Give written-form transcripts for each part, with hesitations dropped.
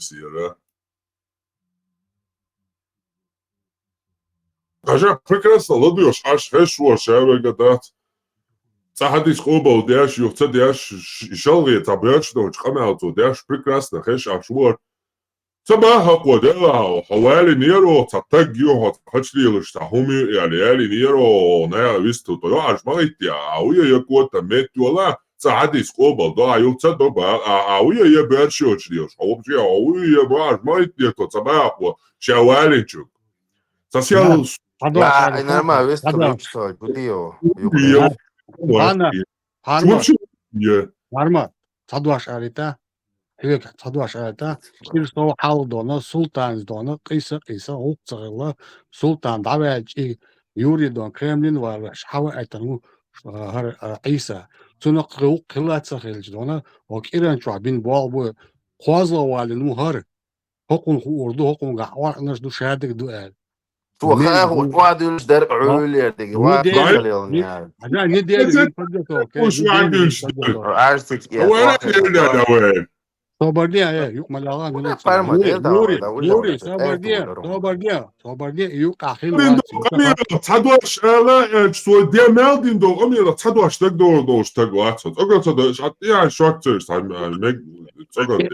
да? Даже прекрасно, ладуешь, аж хэшуа шавэгадат. Цахадис кобал, дяш, юхца дяш, шалгет, абяч, дочь, хамалту, дяш, прекрасно, хэш, ашуар. Цабаха кодела, хавали неро, цатак гио, хачлилыш, тахуми, яли неро, ная висту, то аж магитя, ауя якота, метюла, цахадис кобал, да, юхца доба, ауя я бячо члиш, вообще, ауя баш, магитя, то цабаху, шавалинчук. Сосял. Нормально, выступил, что, будио, юхле. Вообще, Нормально, садваш арита. Hüvek sadvaş ayta bir soğuk haldona sultan dona kıysa hukkağıla sultan davet Yuri don Kremlin var ve hava aytan har İsa sonra kılık kılatsa hilç dona o kiran çu bin bu qazla valin muhar hukun urdu hukun gahvar nas du şadik duel وخاه وقعد يلدر عولي دقي واحد يعني انا ندي يفضل وش عندي عرفتك يا وين Sobardiya yok malaga Una farma değil de Nuri Sobardiya yok ahil قميرة تدوش لا سو دي مالدين دو قميرة تدوش تقدر دوش تقوات أقول تدوش يعني شوكترز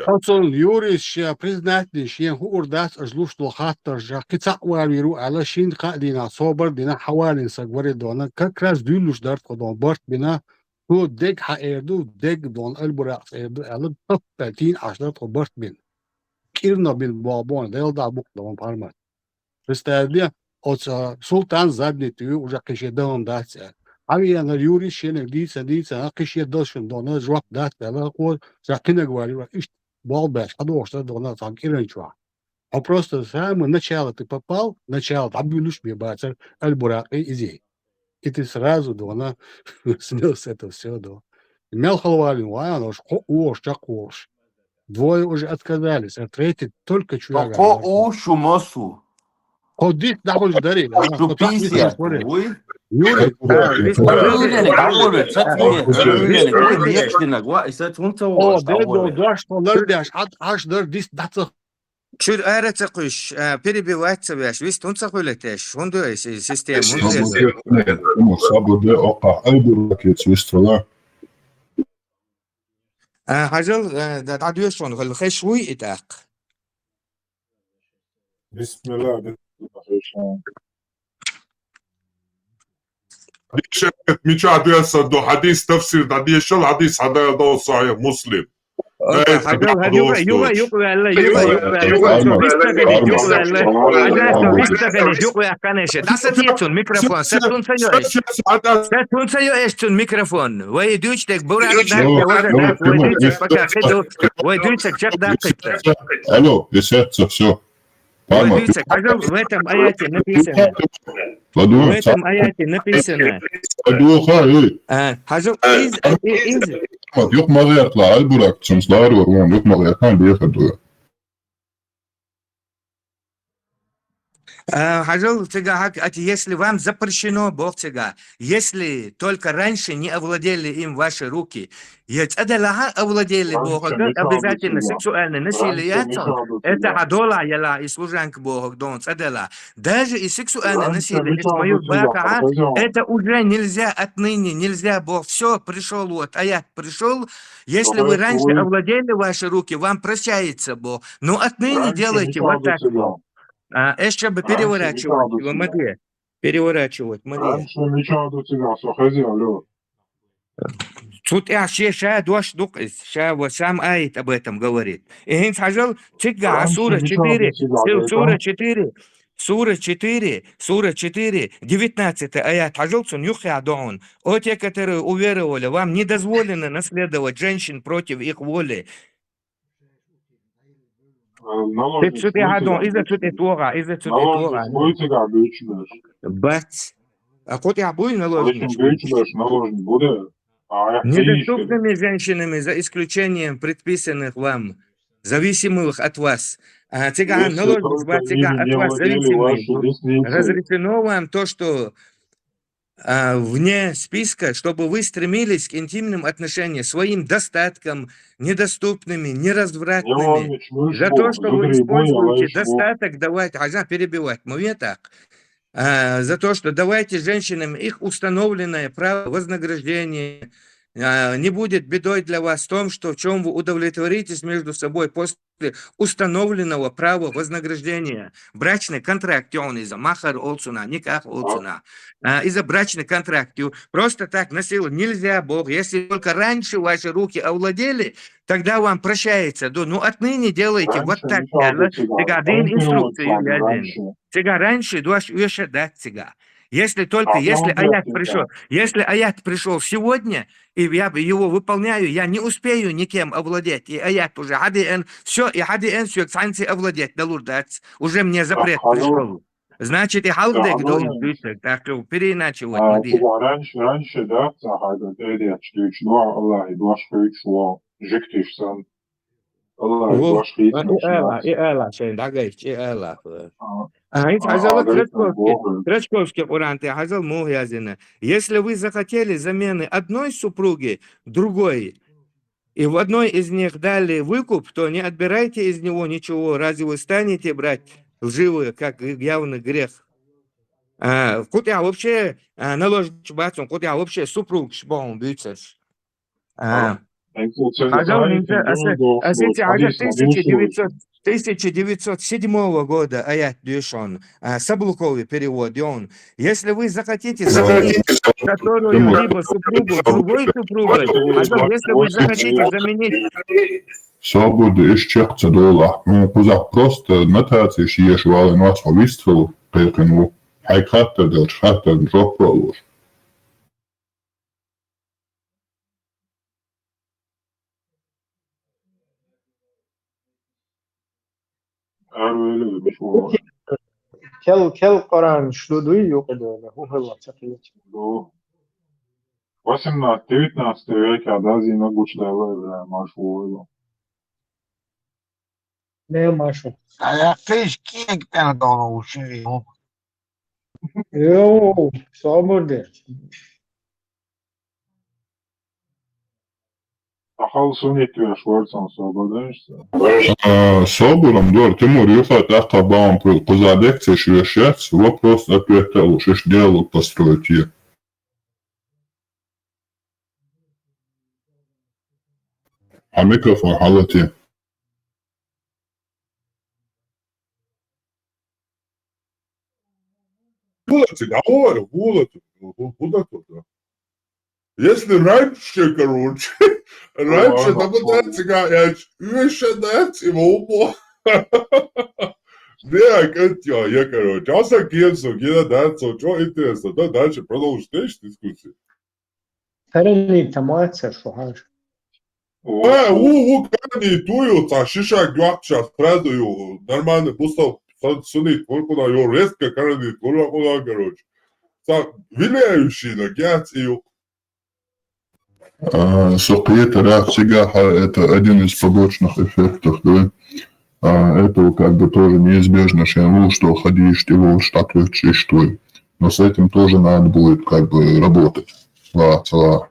Hasan Yuri şey priznatni şey hurdas ajluş do khatar ja qitsa wawiru ala shin qadina sobar dina hawalin sagwari dona kakras duluş dart qodon bart bina هو ديك حقيردو ديك دون البراق سيردو على طبتين عشرة قبرت بين كيرنا بين بابون ديل دا بوك دون بارمات رستاديا اوت سلطان زادني تيو وجا قشي دون دات عمي انا يوري شين ديسا قشي دوشن دون جواب دات بلا قول زاكينا غواري ايش бал баш адошта дона там киренчва а просто самое начало ты попал начало обилуш бебацер аль-бурак и изи и ты сразу дона смел с этого все, да. Имел халвалин, оно чакош. Двое уже отказались, а третий только чуяга. Ко шумосу. Ходить нахуй дарили. Шуписия. Юрий. О, да, что лардяш, аж дардис дацах. Чур арацакуш перебивать себя, весь он цахулетеш, он дует систему. Хажал да тадюш он хал хешуй итак. بسم الله ميشا ديسا دو حديث تفسير دي شل حديث هذا دو صحيح مسلم Алло, десятка, все. В этом аяте написано. В этом аяте написано. Yok mağayakla al bıraktım. Slar var oğlum. Yok mağayakla bir yakadıyor. Хажал цыга, если вам запрещено, Бог цыга, если только раньше не овладели им ваши руки, овладели Богом, обязательно сексуальное насилие, это адола яла и служанка Бога, дон цадела. Даже и сексуальное насилие, это уже нельзя отныне, нельзя, Бог, все, пришел вот, аят пришел, если вы раньше овладели ваши руки, вам прощается Бог, но отныне делайте вот так. Еще бы переворачивать его, могли. Переворачивать, могли. Тут ша дождь дукис, ша вот сам аит об этом говорит. И он сказал, цыга, сура 4, сура 4, 19 аят, хажалцун юхядон. О те, которые уверовали, вам не дозволено наследовать женщин против их воли. Недоступными женщинами, за исключением предписанных вам, зависимых от вас. Цыган, наложница от вас зависимый. Разрешено вам то, что вне списка, чтобы вы стремились к интимным отношениям, своим достаткам, недоступными, неразвратными. За то, что вы используете достаток, давайте, перебивать, так. За то, что давайте женщинам их установленное право вознаграждения. Не будет бедой для вас в том, что в чем вы удовлетворитесь между собой после установленного права вознаграждения. Брачный контракт, он из-за махар олцуна, никак олцуна. Из-за брачный контракт. Просто так на силу нельзя, Бог. Если только раньше ваши руки овладели, тогда вам прощается. Ну, отныне делайте вот так. Сега, один инструкции. Сега, раньше, еще дать сега. Если только, если аят пришел сегодня, и я его выполняю, я не успею никем овладеть. И аят уже, все, и все, санкции овладеть, далурдать. Уже мне запрет пришел. Значит, и халдек доин, так что переиначивать не раньше, да, сахага, Аллах, жиктишсан. Аллах, Трачковский Куран, если вы захотели замены одной супруги другой, и в одной из них дали выкуп, то не отбирайте из него ничего, разве вы станете брать лживое, как явный грех? Куда вообще наложить бацом, куда вообще супруг шбон бьется? 1907 года аят Дюшон, Саблуковый перевод, он. Если вы захотите заменить которую-либо супругу другой супругой, если вы захотите заменить... Свобода исчерпца дола. Ну, кузак просто нотации ешвали нас по выстрелу, перекину. Хайката дел чхата джопролуш. Kel Koran şluduyu yok ediyorlar. Bu hılla çakıyor. 18-19 века, да, зина гучдала, машу. Ne maşu? Fiz quem que pena dar um chão? Yo, sabırdı. Ахал сунет веш варцан свободишься. Собором, дор, Тимур, юхат ахтабаум пыл кузадек цеш вешец, вопрос ответил, шиш диалог построить е. А микрофон халати. Если раньше, короче, раньше я дать его. Я, короче, что интересно, да, дальше продолжить дискуссию. Tereni temayetse şu har. Кани тую, шиша гвакча, продаю, нормально, просто сунит, на его резко, короче. Влияющий на гяц и Сухприета реакция это один из побочных эффектов, да? Это как бы тоже неизбежно, что ходишь, его штатуешь, что. Но с этим тоже надо будет как бы работать. Цела.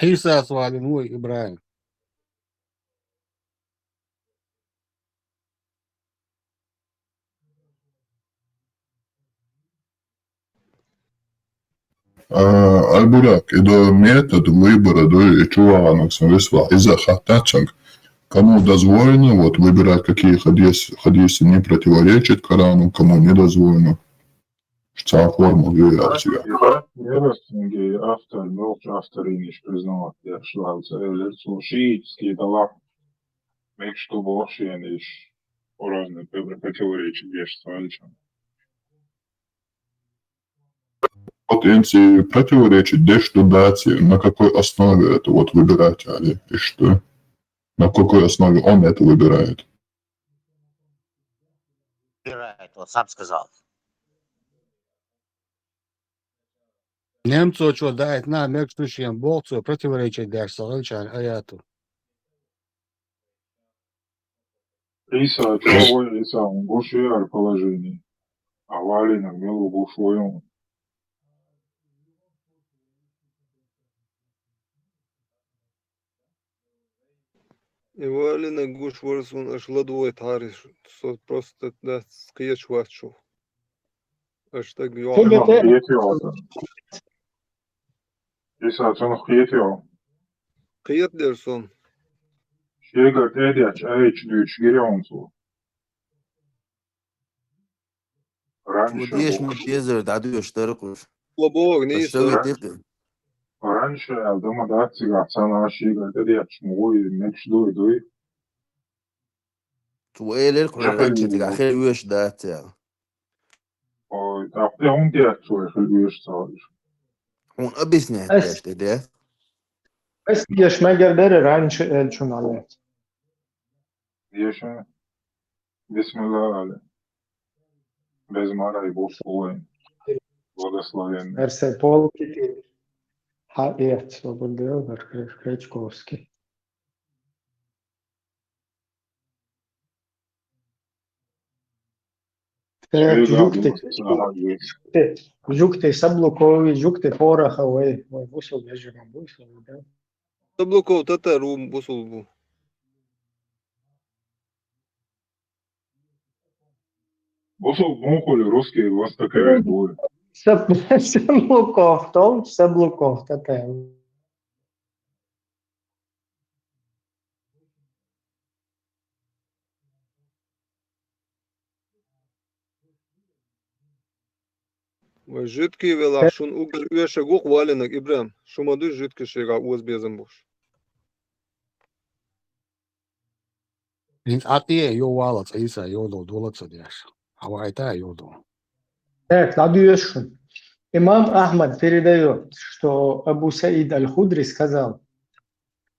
Иса свали мой Ибраим. Альбурак, это метод выбора, да, и чуванок весла. Из-за хатачек, кому дозволено вот выбирать, какие хадисы не противоречат Корану, кому не дозволено. Ця форма реакция. Автор имеешь признавать, я шлался, лицо шиитский талак, мег что вообще не разные противоречия вещества лично. Потенции противоречит дештудации, на какой основе это вот выбирать, и что? На какой основе он это выбирает? Выбирает, он сам сказал. Немцу что дает на мексиканским болцу противоречит дерсалычан аяту. Иса, чего Иса, он гушер положение. А Валина милу гушуем. Ивалина гуш ворсун аж ладвой тариш, что просто да скеч вачу. Аж так Ты ёлка. говоришь, Иса, цену хиетил. Киет дерсон. Шега тедяч, айч гирёнцу. Раньше وديش был. من بيزرد عدو يشتركوا Лобог, не فالشوي иса. تقل Раньше я дома датси гацана шега тедяч муи некш дуй. وإيه الحركة تيجي Жахали. آخر ويش دات يعني Ой, да, он дядь свой хлебешь садишь. هون أبيسني بس هتاش ده بس يش ما قدر رانش شون عليه Ешен, бисмилlah, але. Без мара и Бог воин. Благословенный. Персепол кити хаят свободил Кречковский. Жукты Саблукови, жукты Пороховой, вышел даже на вышел, да. Таблуков татару бусулбу. Босов мухоли русские вас такая двое. Саблуков, том Саблуков, такая. Жидкий вела, шун угр уеша гух валенок Ибрам. Шумаду жидкий шега уаз безом буш. إن أتيه يو والد عيسى يودو دولت صديش هوايتا يودو Так, Ладуешин. Имам Ахмад передает, что Абу Саид Аль-Худри сказал,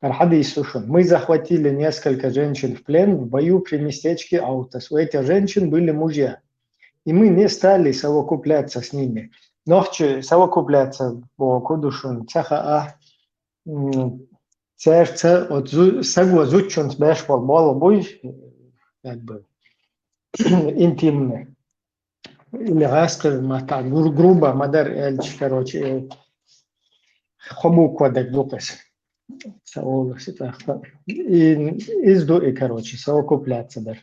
Аль-Хадис Сушун, мы захватили несколько женщин в плен в бою при местечке Аутас. У этих женщин были мужья. И мы не стали совокупляться с ними. Ночью совокупляться по Кудушун, Цаха сердце от согласучен с Бешвал Болобуй, как бы интимный. Или Гаскер, так грубо, Мадар Эльч, короче, Хобу Кодек Дукас. И изду и, короче, совокупляться даже.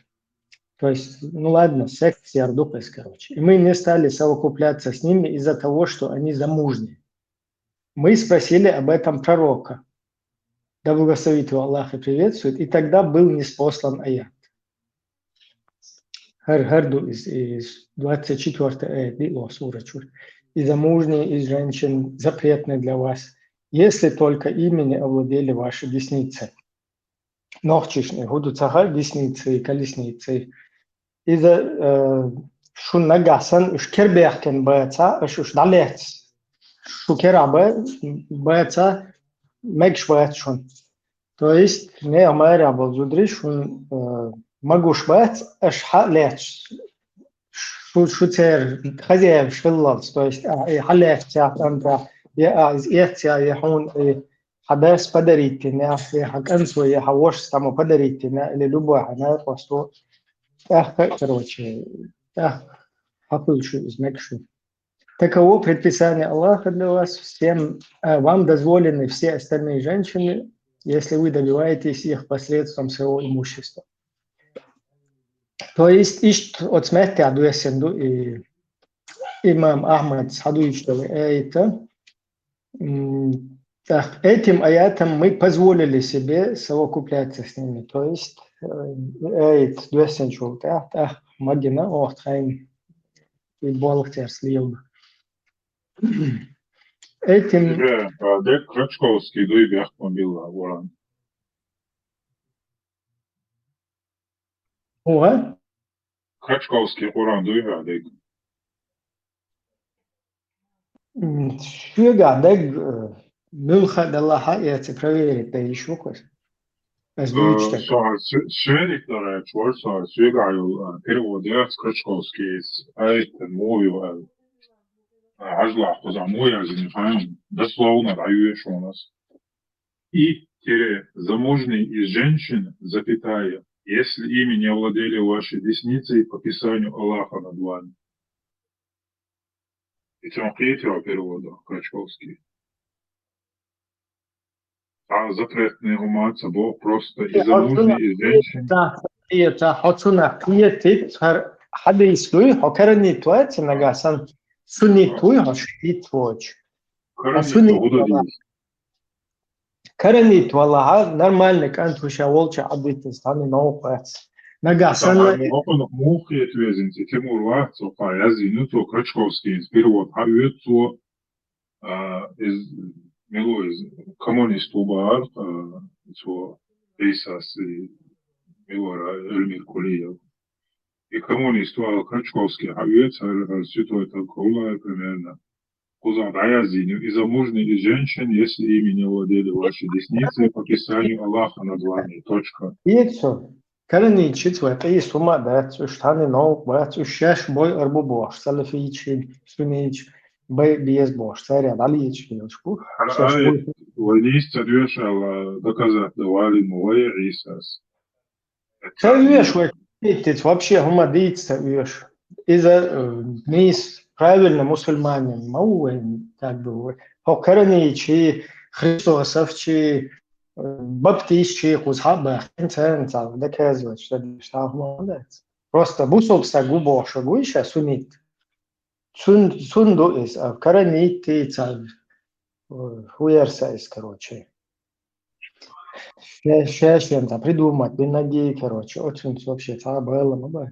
То есть, ну ладно, секс и ардукас, короче. И мы не стали совокупляться с ними из-за того, что они замужние. Мы спросили об этом пророка. Да благословит его Аллах и приветствует. И тогда был ниспослан аят. Харду из 24 аят, сура Чур. И замужние, и женщин запретны для вас, если только ими овладели ваши десницы. Ногчишные, будут цагаль десницы и колесницы. إذا شو نجحسن إيش كربيحكن بيتها إيش دليت شو كرابة بيتها ماكش بيتشون то есть не амаря болзудри шун магуш бет إيش حليت شو تير خزيف شلالس то есть حليت يا أنت يا إيش يا يحون حدث بدريتنا يا حكنسو يا حوش استمو بدريتنا اللي لبوا حنا посту короче, попыльшу из Мекши. Таково предписание Аллаха для вас. Всем вам дозволены все остальные женщины, если вы добиваетесь их посредством своего имущества. То есть, от смерти Адуэсенду и имам Ахмад Садуичтовы это этим аятом мы позволили себе совокупляться с ними. То есть, эйт дуэсенчул, магина охтайн и болхтер слил. Этим... Дек Крачковский дуй бях мобила воран. Уга? Крачковский воран дуй дек. Шуга, дек Мюлха Даллаха, я это проверить, да еще кое. Сведиктора Чворца свегаю переводят Крачковский айт мовил ажла позамоя занимаем дословно даю у нас. И замужний из женщин, запятая, Если ими не овладели ваши десницы по писанию Аллаха над вами. Ведь он третьего перевода, Крачковский. А запретные уматься Бог просто и замужний, и женщин. حسنا قيتت حد يسوي هكرني توات نجاسن سني توي هشيت وش Коронит Гудадис. كرني والله нормально كان توشا волча عبيت استاني نوقات نجاسن Он мухи отвезенцы, Тимур Вахцо, Паязину, то Крачковский, перевод, а ведь из Мило из коммунисту бар, то Исас и Милора Эльмир Кулиев. И коммунисту Крачковский, а ведь святой Толкула примерно. Кузан Аязину и замужних и женщин, если ими не владели ваши десницы, по писанию Аллаха над вами. Точка. يتسو كرني تشتوت أي سما دات وشتاني نوق بات وشاش بوي أربو بوش سلفيتشين سنيتش بي بيز بوش ساري عليتش كيلشكو شاش بوي Войнись решала доказать давали мой Иисус. Савеш, видите, вообще гумадиться, веш. Из-за мисс правильно мусульмане, мауэн, как бы, хокерничи, христосовчи, баптистчи, хузхаба, хинценца, доказывать, что молодец. Просто бусовса губоша, гуиша сунит. Сунду из, а каранити, хуерса короче. Чем-то придумать, бенаги, короче, очень вообще было.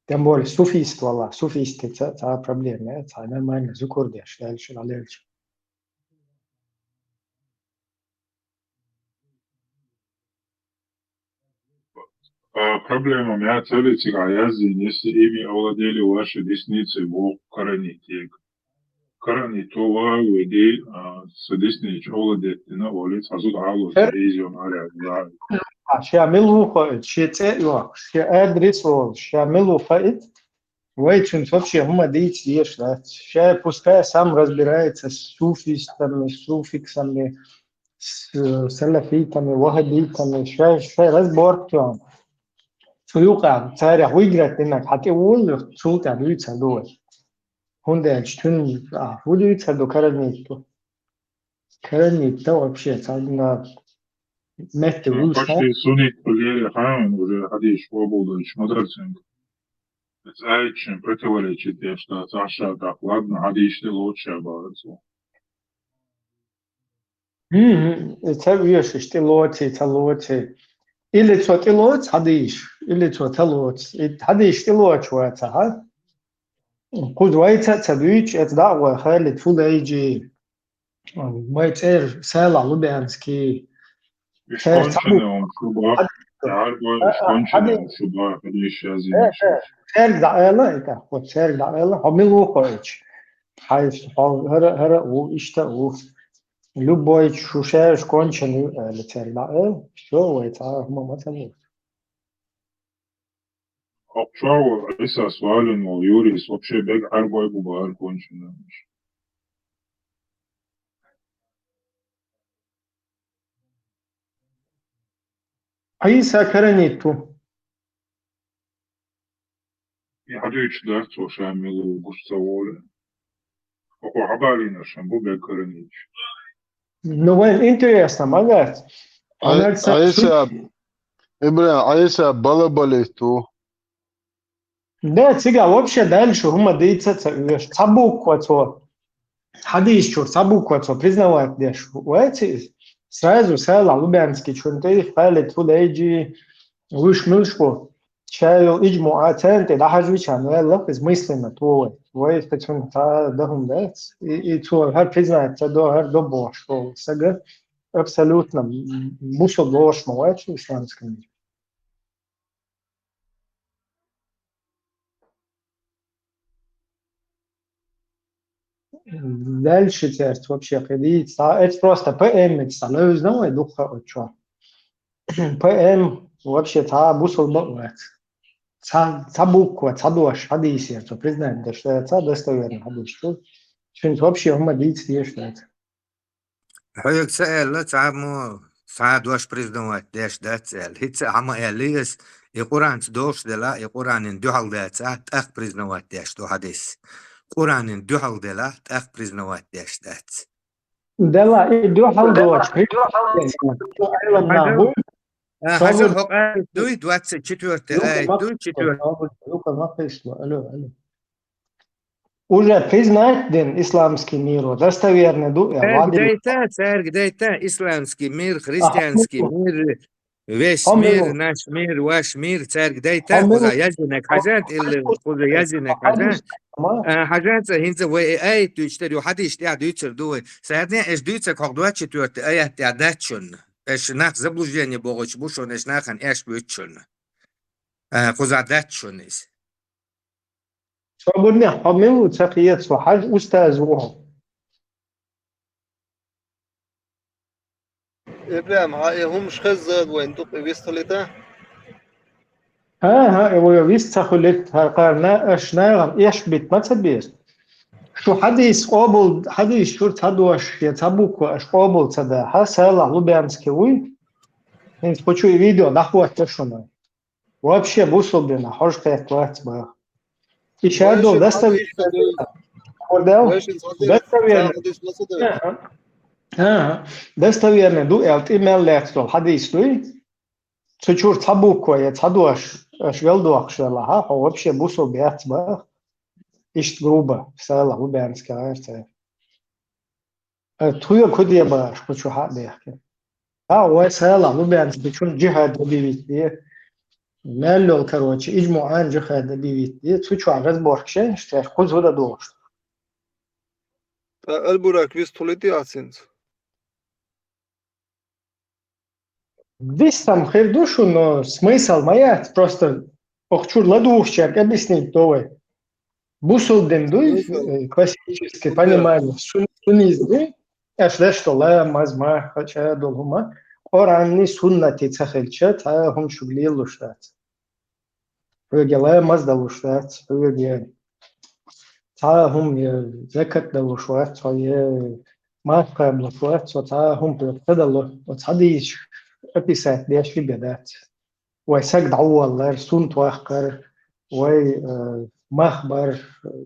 Тем более суфийство, суфийство, это проблема, это нормально, закурдешь, дальше, дальше. Проблема меня целится, если ими овладели ваши десницы, Бог коронит их. Коронит това уйди с десниц овладеть на улице, а тут алло, изюм, аля, شامله أدرسه شامله فائد ويتشن вообще гумадить ешь, да. Сейчас пускай сам разбирается с суфистами, с суфиксами, с салафитами, вахабитами. Сейчас разборки он. Суюка, царя выиграть инак, хотя он султа дуется дует. Хундельч, тун, будуется до караниту. Караниту вообще, царна мette почти сунит поле хаан уже хадиш свободович мадрацинг. Это чем противоречит тем, что Саша так ладно, хадиш ты лучше оборотся. Это вещь, что лоти. Или что ты лоти, хадиш, или что ты лоти. Хадиш ты лоти, это, ха? قدوة تبيج الدعوة خالد فولايجي ما يتقال سالة لوبيانسكي خارج دعالة إيه خارج دعالة عملوا خارج حيث هر وإشتاق любой шушаешь конченый летер все это мы مثلا Обчава Иса свален, мол, Юрис вообще бег арбой бубар кончено. Иса караниту. Я хочу читать, что шамилу густоволе. Око хабалина шамбу бег каранич. Ну, интересно, магат. Аиса, Ибрахим, Аиса балабалиту. Да, сега вообще дальше хума дейца веш цабуквацо. Хадис чур цабуквацо признавать деш. Уэти сразу села Лубянский чунты халит фулейджи вышмылшко. Чаю иджму аценте да хажвичан вэлла из мысленно то. Уэ спецун та дахум дэц. И то хар признать до хар до бош. Сега абсолютно мусо ложь мовачу исламском. Дальше теперь вообще ходить. Это просто ПМ, но знаю, духа отчё. ПМ вообще та бусол бывает. Та буква, та дождь, хадиси, то признаем, что это достоверно хадис. Что вообще гумадить есть это. حضرتك سأل لا تعمو Dois признавать, деш да цель. Хитца ама элиес, и Куран дош дела, и Куранин дюхал да так признавать деш до хадис. Куранин дюхал дела, так признавать деш да. Дела и дюхал дош. Хазал хокай дуй 24 ай, дуй 4. Алло. Уже признать ден исламский мир, достоверный Где это исламский мир, христианский мир, весь мир, наш мир, ваш мир, царь, где это, куда язынок хазат или куда язынок хазат, хазат хинца вы ай, ты четыре хадиш, ты адуйцер дуй, садня эш дуйцер как 24 ай, ты адачун, эш нах заблуждение богоч бушон, эш нахан эш бючун, куда адачун is. صابرني حمل تقيت صحاج أستاذ وهم إبراهيم هاي هم خزد وين تقي ويستلته ها ويست خلت قارنا أشناغم إيش بيت ما تبير شو حديث قابل حديث شو تدوش يتبوك وأش قابل تدا حسلا لبيانسكي وي إنت بتشوي فيديو نحوه تشونا вообще بوصل بينا حوش كيف وقت بقى إشهادو دستوي دستوي دو إلت إيميل لكتو حديث دوي تشور تبوك ويا تدوش أش يلدو أخشلا ها هو вообще بوصل بيات بقى إيش جروبا سلا لبيانسكي عارفة تويا كوديا بقى شو حد يحكي هو سلا لبيانسكي شون جهاد بيبي مالو كروتشي إجماع عن جهاد بيبي تشو عرض بوركشين اشتاق خذ هذا دوش البراك ويستلتي أسنس Здесь там хер душу, но смысл моя просто охчур ладушчик объяснить то. Бусул дендуй классическое понимание. Сунизды, أشلش طلع مزمع خشى دلهما قرآني سنة تخلشت هم شغلي لشتات رجلا مزد لشتات رجلا هم زكاة لشتات ما قبل لشتات هم بيقتدلوا وتصديش أبيسات ديش في بدات ويسجد عوال سنت واخر مخبر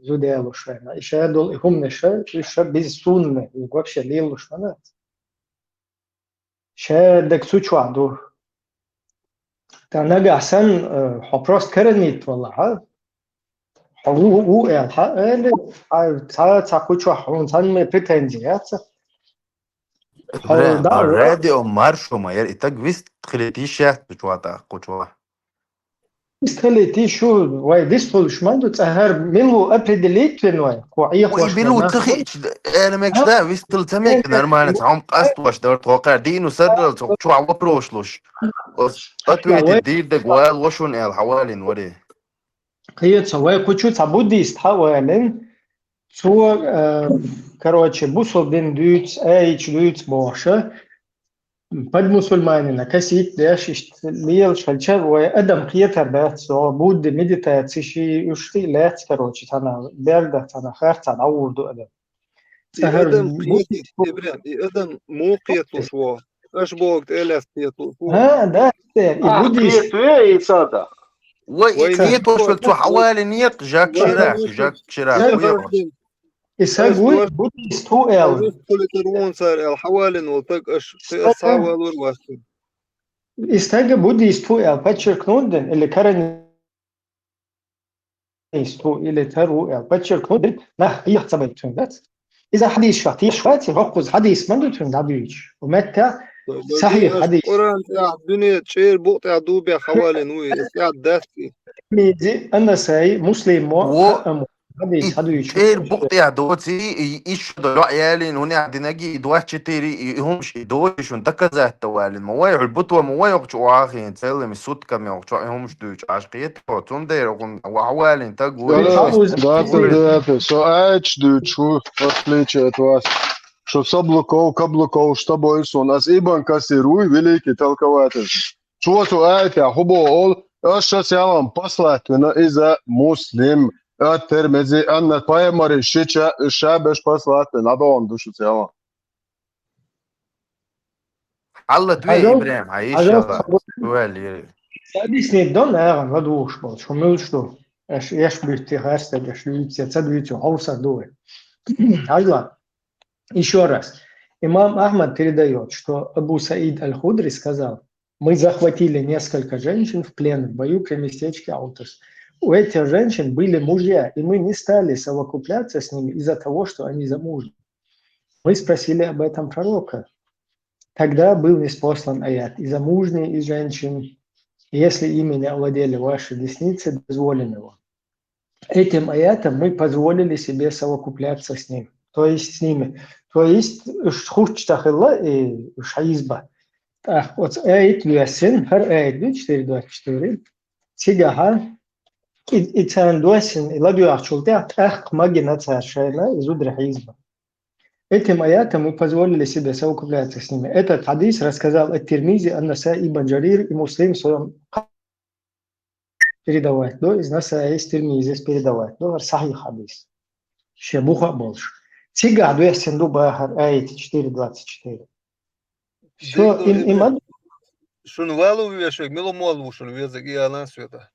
زوديالو شوية إشادول هم نشا إشاد بيز سون وقفش ليلو شوية شادك سوتش وعدو تناجع سن حبراست كرنيت والله ها هو الحق تاكوتش وحون سن بريتنزيات الراديو مارشو ما ير إتاج ويست خليتيشة بتوعتا قطوة استخليتي شو واي ديستول شماندو تسهر ملو أبريدليت لنواي كوعيق ويبيلو تخيش أنا ماكش دا ويستل تماك نرمانة عمق أستوش دار توقع دين وسر شو عوبروشلوش أتويت الدير دا قوال وشون حوالين وري هي تسوي كوتشو تابوديست حوالين شو короче بوصل دين دوتس ايش دوتس بوشة بد مسلمانين كسيت داش ليل شلشة وأدم قيتر ده سو بود مديتاتشي يشتي لات короче تنا برده تنا خير تنا أول دو أدم أدم قيت إبراهيم أدم مو قيت وشوا إيش بوقت إلاس قيت وشوا ها ده قيت ويا صادق وقيت وشو حوالين يق جاك شراك يسوي بوديست هو التليفون صار الحوالين وطق إيش تساوي والواسط يستاجا بوديست هو باتشر كنودن اللي كان يستو اللي ترو باتشر كنودن نه يحسب تندات إذا حديث شرطي شوات يركز حديث من دون دابيش ومتى صحيح حديث قرآن تاع الدنيا شير بوقت دوبي حوالين وي تاع داسي ميدي أنا ساي مسلم مو حديث بوقتي دوتي ايش دلو عيالين هنا عندناجي دوات تيري همش دوش وانتكزه التوالين مواي البطوه مواي وقتو اخي تسلم الصوت كم وقتو همش دوش عشقيت وتون داير وحوالين تقول ده سو ايش دوشو отличие от вас что соблуков каблуков что бойсон as iban кассируй великий толкователь что это хубо сейчас я вам послать إذا مسلم الترمذي أن البايمر الشابش بصلات نضون دوشو سوا حلت ويه إبراهيم عايش سؤال объяснить, да, наверное, ладушку, что мы что, я ж бы ты хаста, я ж любите, цадвите, ауса дуэ. Айла, еще раз. Имам Ахмад передает, что Абу Саид Аль-Худри сказал, мы захватили несколько женщин в плен в бою при местечке Аутос. У этих женщин были мужья, и мы не стали совокупляться с ними из-за того, что они замужние. Мы спросили об этом пророка. Тогда был ниспослан аят. И замужние, и женщин, если ими не овладели ваши десницы, дозволено его. Этим аятом мы позволили себе совокупляться с ним. То есть с ними. То есть шхучтахилла и шаизба. Так, вот аят люясин, хар аят 4.24. Тигаха и цандуасин, и ладуяхчултя, ах магина царшайна, изудра хаизба. Этим аятом мы позволили себе совокупляться с ними. Этот хадис рассказал Ат-Тирмизи, Ан-Насаи, Ибн Джарир и Муслим в своем передавать. Да, из Насаи, из Тирмизи здесь передавать. Да, сахих хадис. Шебуха больше. Тига, дуясин дубахар, аят 4.24. Все, им Шун валу вешек, мило молву шун везек и она света.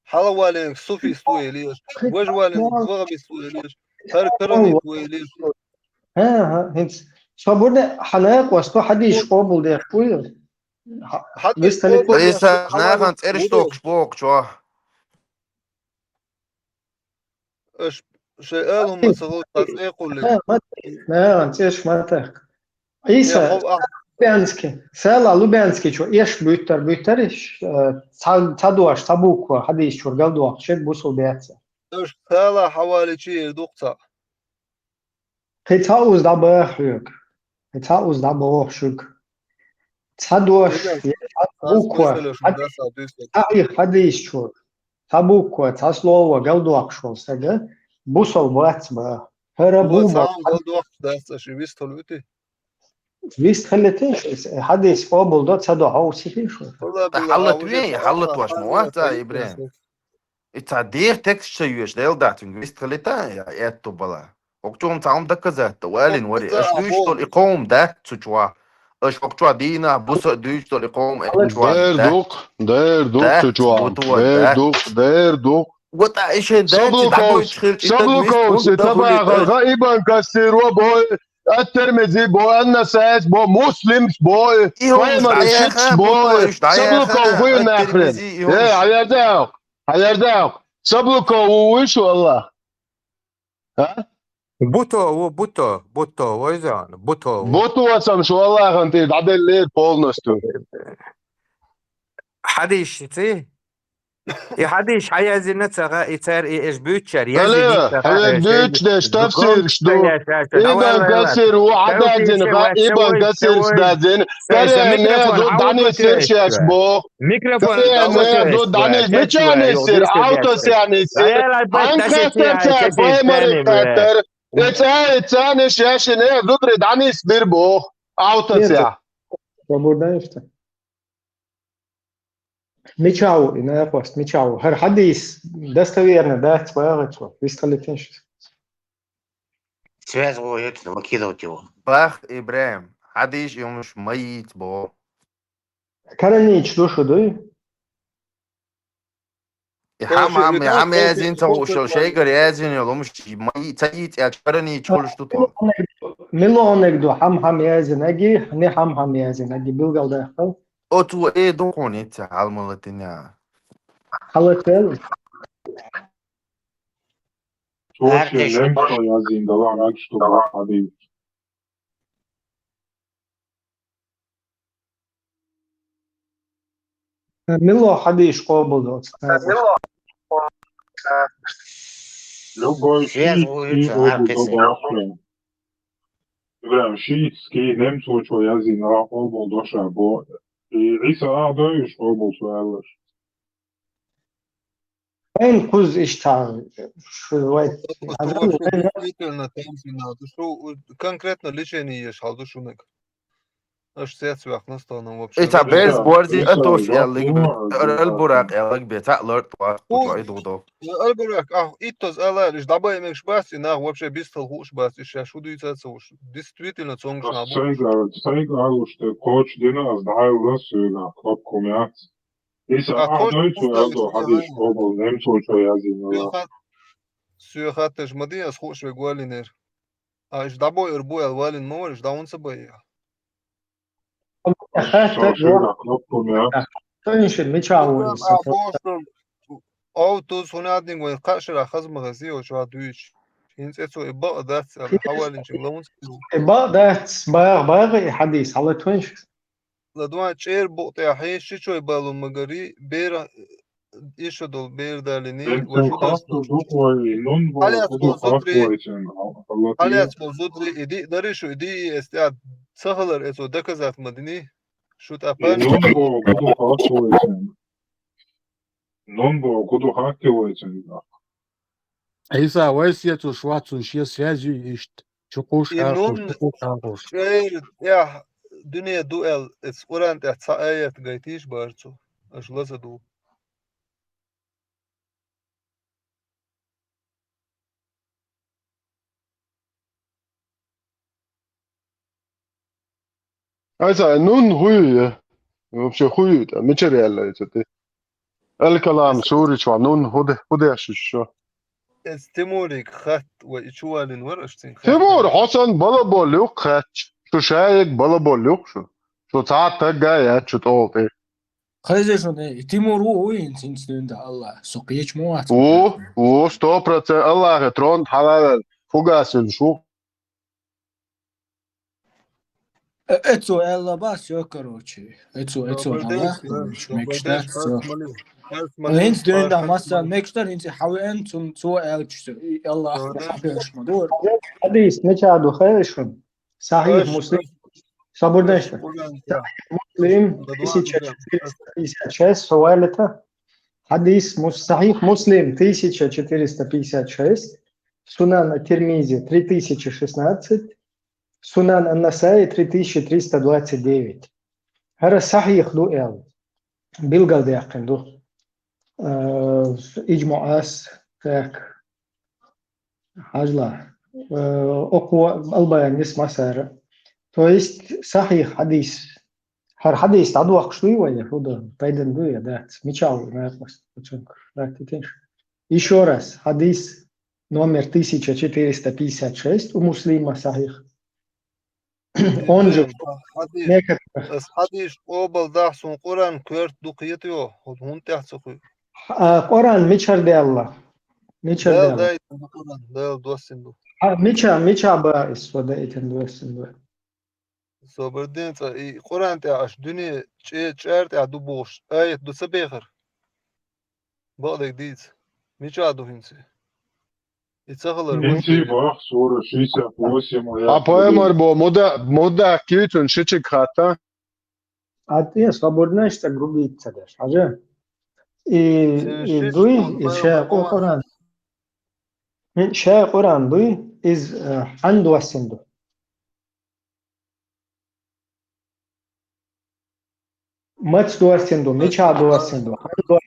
Хала вален суфи стуе лишь, вож вален ваби стуе лишь, хар карани стуе лишь. Свободно ханак васто хадис قابل ده شويه ليس ناخن ترشتوك شبوك شو شيئالهم مسغول تسيقوا لي ما انتش ما تك عيسى Лубянский. Села Лубянский, что еш бютер, цадуаш, табуку, хадис, чургалдуах, чек бусул бяца. سالة حوالي شيء دقطة. Хитауз да бахюк. Хитауз да бахюк. Цадуаш, табуку, хадис, чур. Табуку, цаслова, галдуах, шол, сега. Бусул бяца. Харабуба. галдуах, да, шевистол вити. Вист خلتيش حديث قابل ده تصدق هو سيفيش حلت ويه حلت واش موata إبراهيم التعدير تكست شيوش ديل داتون ويست خلتا يا اتوبلا وقتهم تعم دكزات والين وري اش دوش دول اقوم ده تشوا اش وقتوا دينا بوس دوش دول اقوم دير دوق تشوا دير دوق وتا ايش ده صبلكو ستبع غائبا كسر وبوي الترمذي بو النسائي بو مسلم بو قيمر الشتش بو صبلكو وين ناخرين ايه هيرداق صبلكو وش والله ها بوتو ويزان بوتو وسام شو والله انت عدل ليه بولنستو حديش تي يا حديش حيازي نتسغى إتار إيش بيتشر هلا بيتش داش تفسير شدو إيبان كسر وعدادين إيبان كسر شدادين كريم ضد عني سير شاش بو كريم ضد عني مش يعني سير أوتوس يعني سير أنكتر بايمر كتر إتاني شاش نه ضد عني سبير بو أوتوس يا Мечау, и на пост, мечау. Хар хадис, достоверно, да, твоя висталитеш. Связывают, выкидывать его. Бах, Ибраим, хадис يومش ميت بو. كرنيش دوشو دوي. عم يازين تو شيغر يازين يومش ميت تيت يا كرنيش كلش تطول. ملونك دو حم يازين اجي ني حم يازين اجي بيلقال داخل. اوتو ايه دوني تعال مالتنا حلتل Слушай, Лемко yazayım da var что hadi. ملو حديش قابل دوت. Любой шиитский обл İbrahim şiitski Nemcoço yazayım da obl doşa bu İsa ağdayış obl söyler. وين قز اشتغل شوية Конкретно лечение есть, халдушунек. аж сец вахнастон вообще. إتا بيز بورزي إيسا أتوش جاب يالك نوع البراق يالك بيتا لورد Хуй, وعيد وضو Альберак, итос ала лишь добавим их шбаси, на вообще без толку шбаси, сейчас шуду и уж. Действительно, цонг шнабу. Сайга, что коч Дина сдал ласуга, клоп комят. Иса, Кош дойцу язо, хадиш, обал, немцу, что язин, Сюхат ж мади, а схуш вегуалинер. А ж добой ирбу алвалин мор, ж даун сабай. Шашуга, клоп комят. Тоньше мечауэ. Аутус хунадин гой кашра хазма гази, о чва дуич. Инцецо иба датс, хавалин чинглаунс. با داتس باغ حديث على تونش لدوان چیر بوته حی شچوی بالو مگری بیر ایشو دل بیر دالینی و Немцу شو دست хасту духвой, нун Алиас буду хастуой чен, Алиас позудри иди даришу иди эстя цахалар эцо доказат мадини шут апан нун буду хастуой чен. Нун буду хастуой чен. إيسا ويسيت وشواتسون شيا سيازي إشت شقوش آخوش инун شقوش آخوش шейр я dünya duel es urant ya ayet gaytiş barço aşlasa du هسه نون هوي вообще хуй материально это الكلام سوري شو نون هدى شو es timurik khat ve içualin var açtın تيمور حسن بلا بولوك خاتش شو شايك بلا بولوك شو ساعات تجاية شو طوبي خزيشون تيمور وين سنتين ده الله سقيش موات و 100% الله ترون حلال فوقاسل شو اتسو الله باس يو كروتشي اتسو الله مكشتات سو هينز دين ده مثلا مكشتر هينز حوين تون سو التش الله حبيش مدور حديث مچادو خيرشون صحيح مسلم صبرداشت مسلم 1456 سوالته حديث صحيح مسلم 1456 سنن الترмизи 3016 سنن النسائي 3329 هذا صحيح دو ال بالقلب يقندو إجماع أس تاك حاجلا أقوى البيان اسمه سارة то есть صحيح حديث هر حديث عدو شوي ولا هذا بايدن دويا да смечал наверное еще раз حديث номер 1456 у муслима صحيح он же حديث обал дахсун Kur'an кверт дукиетио хун тяцуху Kur'an miçar de Allah miçar de Allah да досинду miça ba isfoda eten dosindu Soberdința и Kur'an te aș dünya çert ya du boş ayet du sabehar bağdak diz miça adu hinsi İtsahalar Инти бах сура 68 А поэмар бо мода китун шичик хата Ати свободно что грубиться даш аже и дуй ишя Kur'an شيء Kur'an duy iz عنده وسنده Maç duasendo, miça duasendo, han duasendo.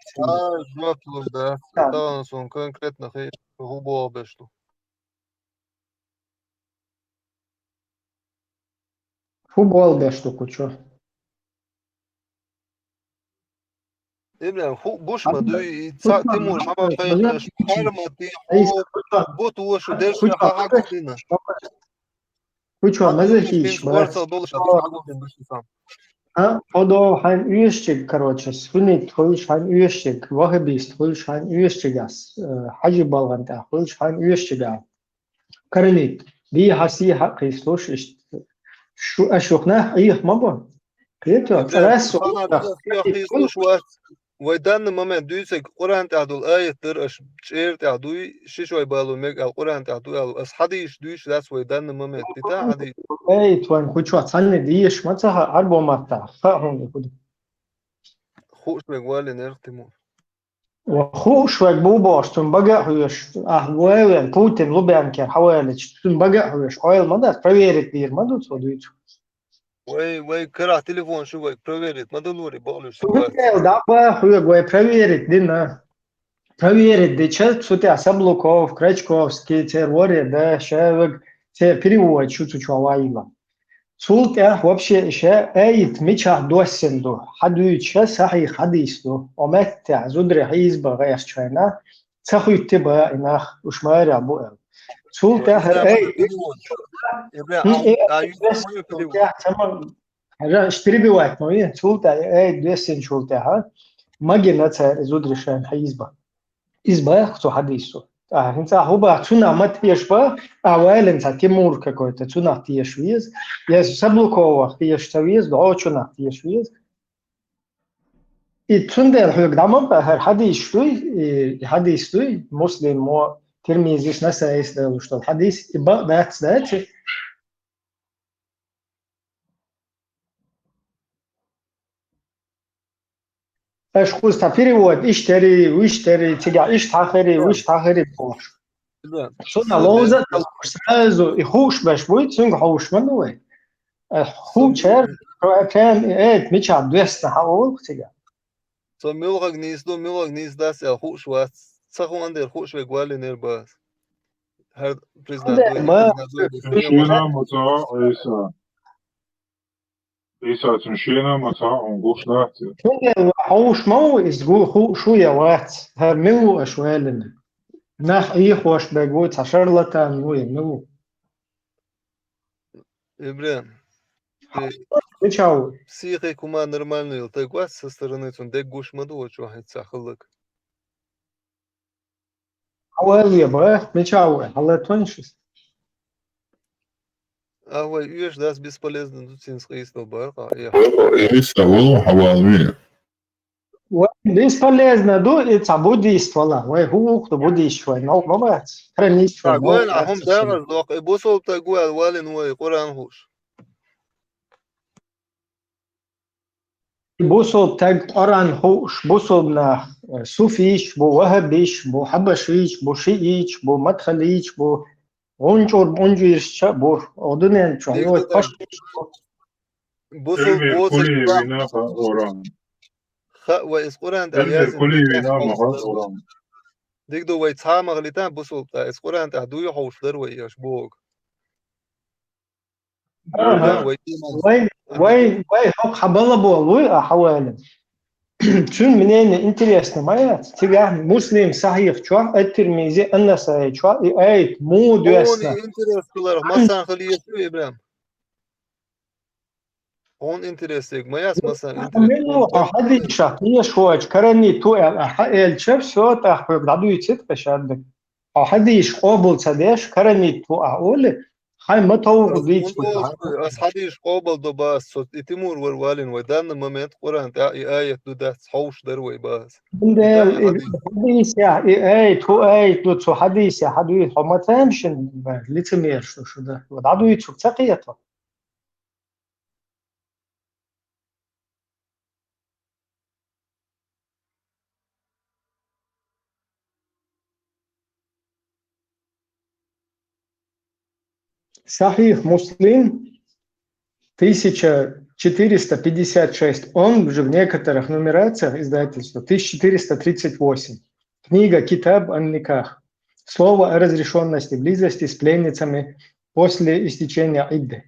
Жопу, да. Да, он конкретно губу обешту. Футбол beştu kuçu. İbrahim, buş mu? Timur, ama ben şarmati, bu tuğuşu dersi hakikaten. Kuçu, mazı hiç. Odo han üyeşçik, короче, Sünnet, hoş han üyeşçik, Vahhabist, hoş han üyeşçik as, Hacı balganta, hoş han üyeşçik as. Karnit, di hasi hakkı sloş işte. Şu aşıkna ayık mı bu? Kıyıtı, ras В данный момент дүйсек Kur'an ta'dul ayettir aş çer ta'duy şişoy balu meg al Kur'an ta'du al as hadis düş das в данный момент ta hadi ey tuan kuçu sanne diyeş maça arbo matta fahum ykud خوش megwali nertimu وخوش وك بوباش تون بقى هوش اهوال بوتين لوبيان كان حوالي تون بقى هوش اويل مدى проверить دير مدى توديت Вай, кара телефон шугай, проверит, мадалури, балу шугай. Да, хуй, проверить, Дина. Проверить, да че, что ты Саблуков, Крачковский, Терворе, да, шевик, те перевод, чуть-чуть чуваваила. Султя вообще еще эйт меча досенду, хадуюча сахи хадисту, омеття, зудре хизба гайс чайна, цахуй тиба инах ушмаря буэл. Султя эйт, перебивать, но и султя эйт досен султя, ха, магинаца зудре шайн хизба. Изба, кто хадису. Инца хуба цуна мат ешба, вайлен Тимур какой-то цуна ешвиз. Я Саблукова ешвиз, да цуна ешвиз. И цундер хлгдамам хадис штуй, муслим мо Тирмизис насаис да что хадис иба бац дати. ايش قلت перевод اشتري تيجا ايش تاخري بوش صنع لوزة سازو يخوش باش بويت سنگ خوش منوي خو چر كان ايت ميچا دوست حاول تيجا Så milog gnisdas ja hušvas, sahum ander hušve gwali nerbas. Her priznadoj. Šena mata Isa. Isa تنشينا متى ونقوش ناتي. خوش مو اسقو خو شو يا وات هر مو اشوالنا ناخ اي خوش بقوت شرلتان وي مو Ibrahim. Чау. Психикума нормальный, ты глаз со стороны цундек гуш маду, что хацахалык. Хавали ба, мечау, але тоньшис. А вы видишь, да, бесполезно тут синскийство барка. Иса волу хавалми. Бесполезно, ду и цабудийство ла. Ой, хух, то будийство, но мамац. Храничство. Агуэн, ахум дагас, док, и бусол тагуэл валин уай, Куран хуш. بوصل تاج أران هوش بوصل نا صوفيش بو وهبيش بو حبشيش بو شيئيش بو مدخليش بو غنجور بونجيش بو أودنين شو هيو تشتيش بوصل كلي وينا أوران. وإس قرآن كلي وينا مهار أوران. ديك دو وي تسامة غليتان بوصل تا إس قرآن تهدو يحوش در وي يشبوك. وين هوك حبالة بولوي حوالي شون منين интересно моя тебя муслим сахих чё الترمذي النسائي чё и эйт му дуэсна интерес кылар масан хылиесу Ибрам он интересик мояс масан интерес حد شاطر شوج كرني تو ال شاف شو تحقق دادو يتسد بشاد حد يشقبل صديش كرني تو اقول هاي ما تو ديش أصحابي قابل دباس صوت تيمور والوالين ودان الممت قرآن تاعي آية دودات حوش دروي باس. حديث يا أي تو حديث يا حديث هم تامشن لتمير شو ده ودعدو يتشوف تقيته. Сахих Муслим 1456. Он же в некоторых нумерациях издательства 1438. Книга Китаб ан-Никах. Слово о разрешенности близости с пленницами после истечения идды.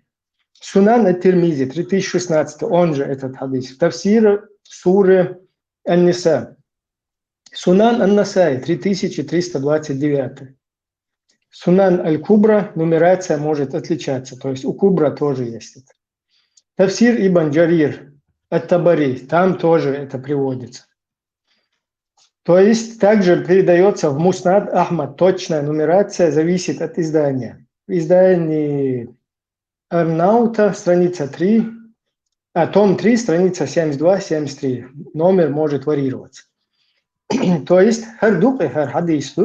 Сунан ат-Тирмизи 3016. Он же этот хадис. Тавсир суры ан-Ниса. Сунан ан-Насай 3329. Сунан аль-Кубра, нумерация может отличаться, то есть у Кубра тоже есть это. Тавсир ибн Джарир ат-Табари, там тоже это приводится. То есть также передается в Муснад Ахмад, точная нумерация зависит от издания. В издании Арнаута, страница 3, том 3, страница 72-73, номер может варьироваться. То есть хардук и хадис.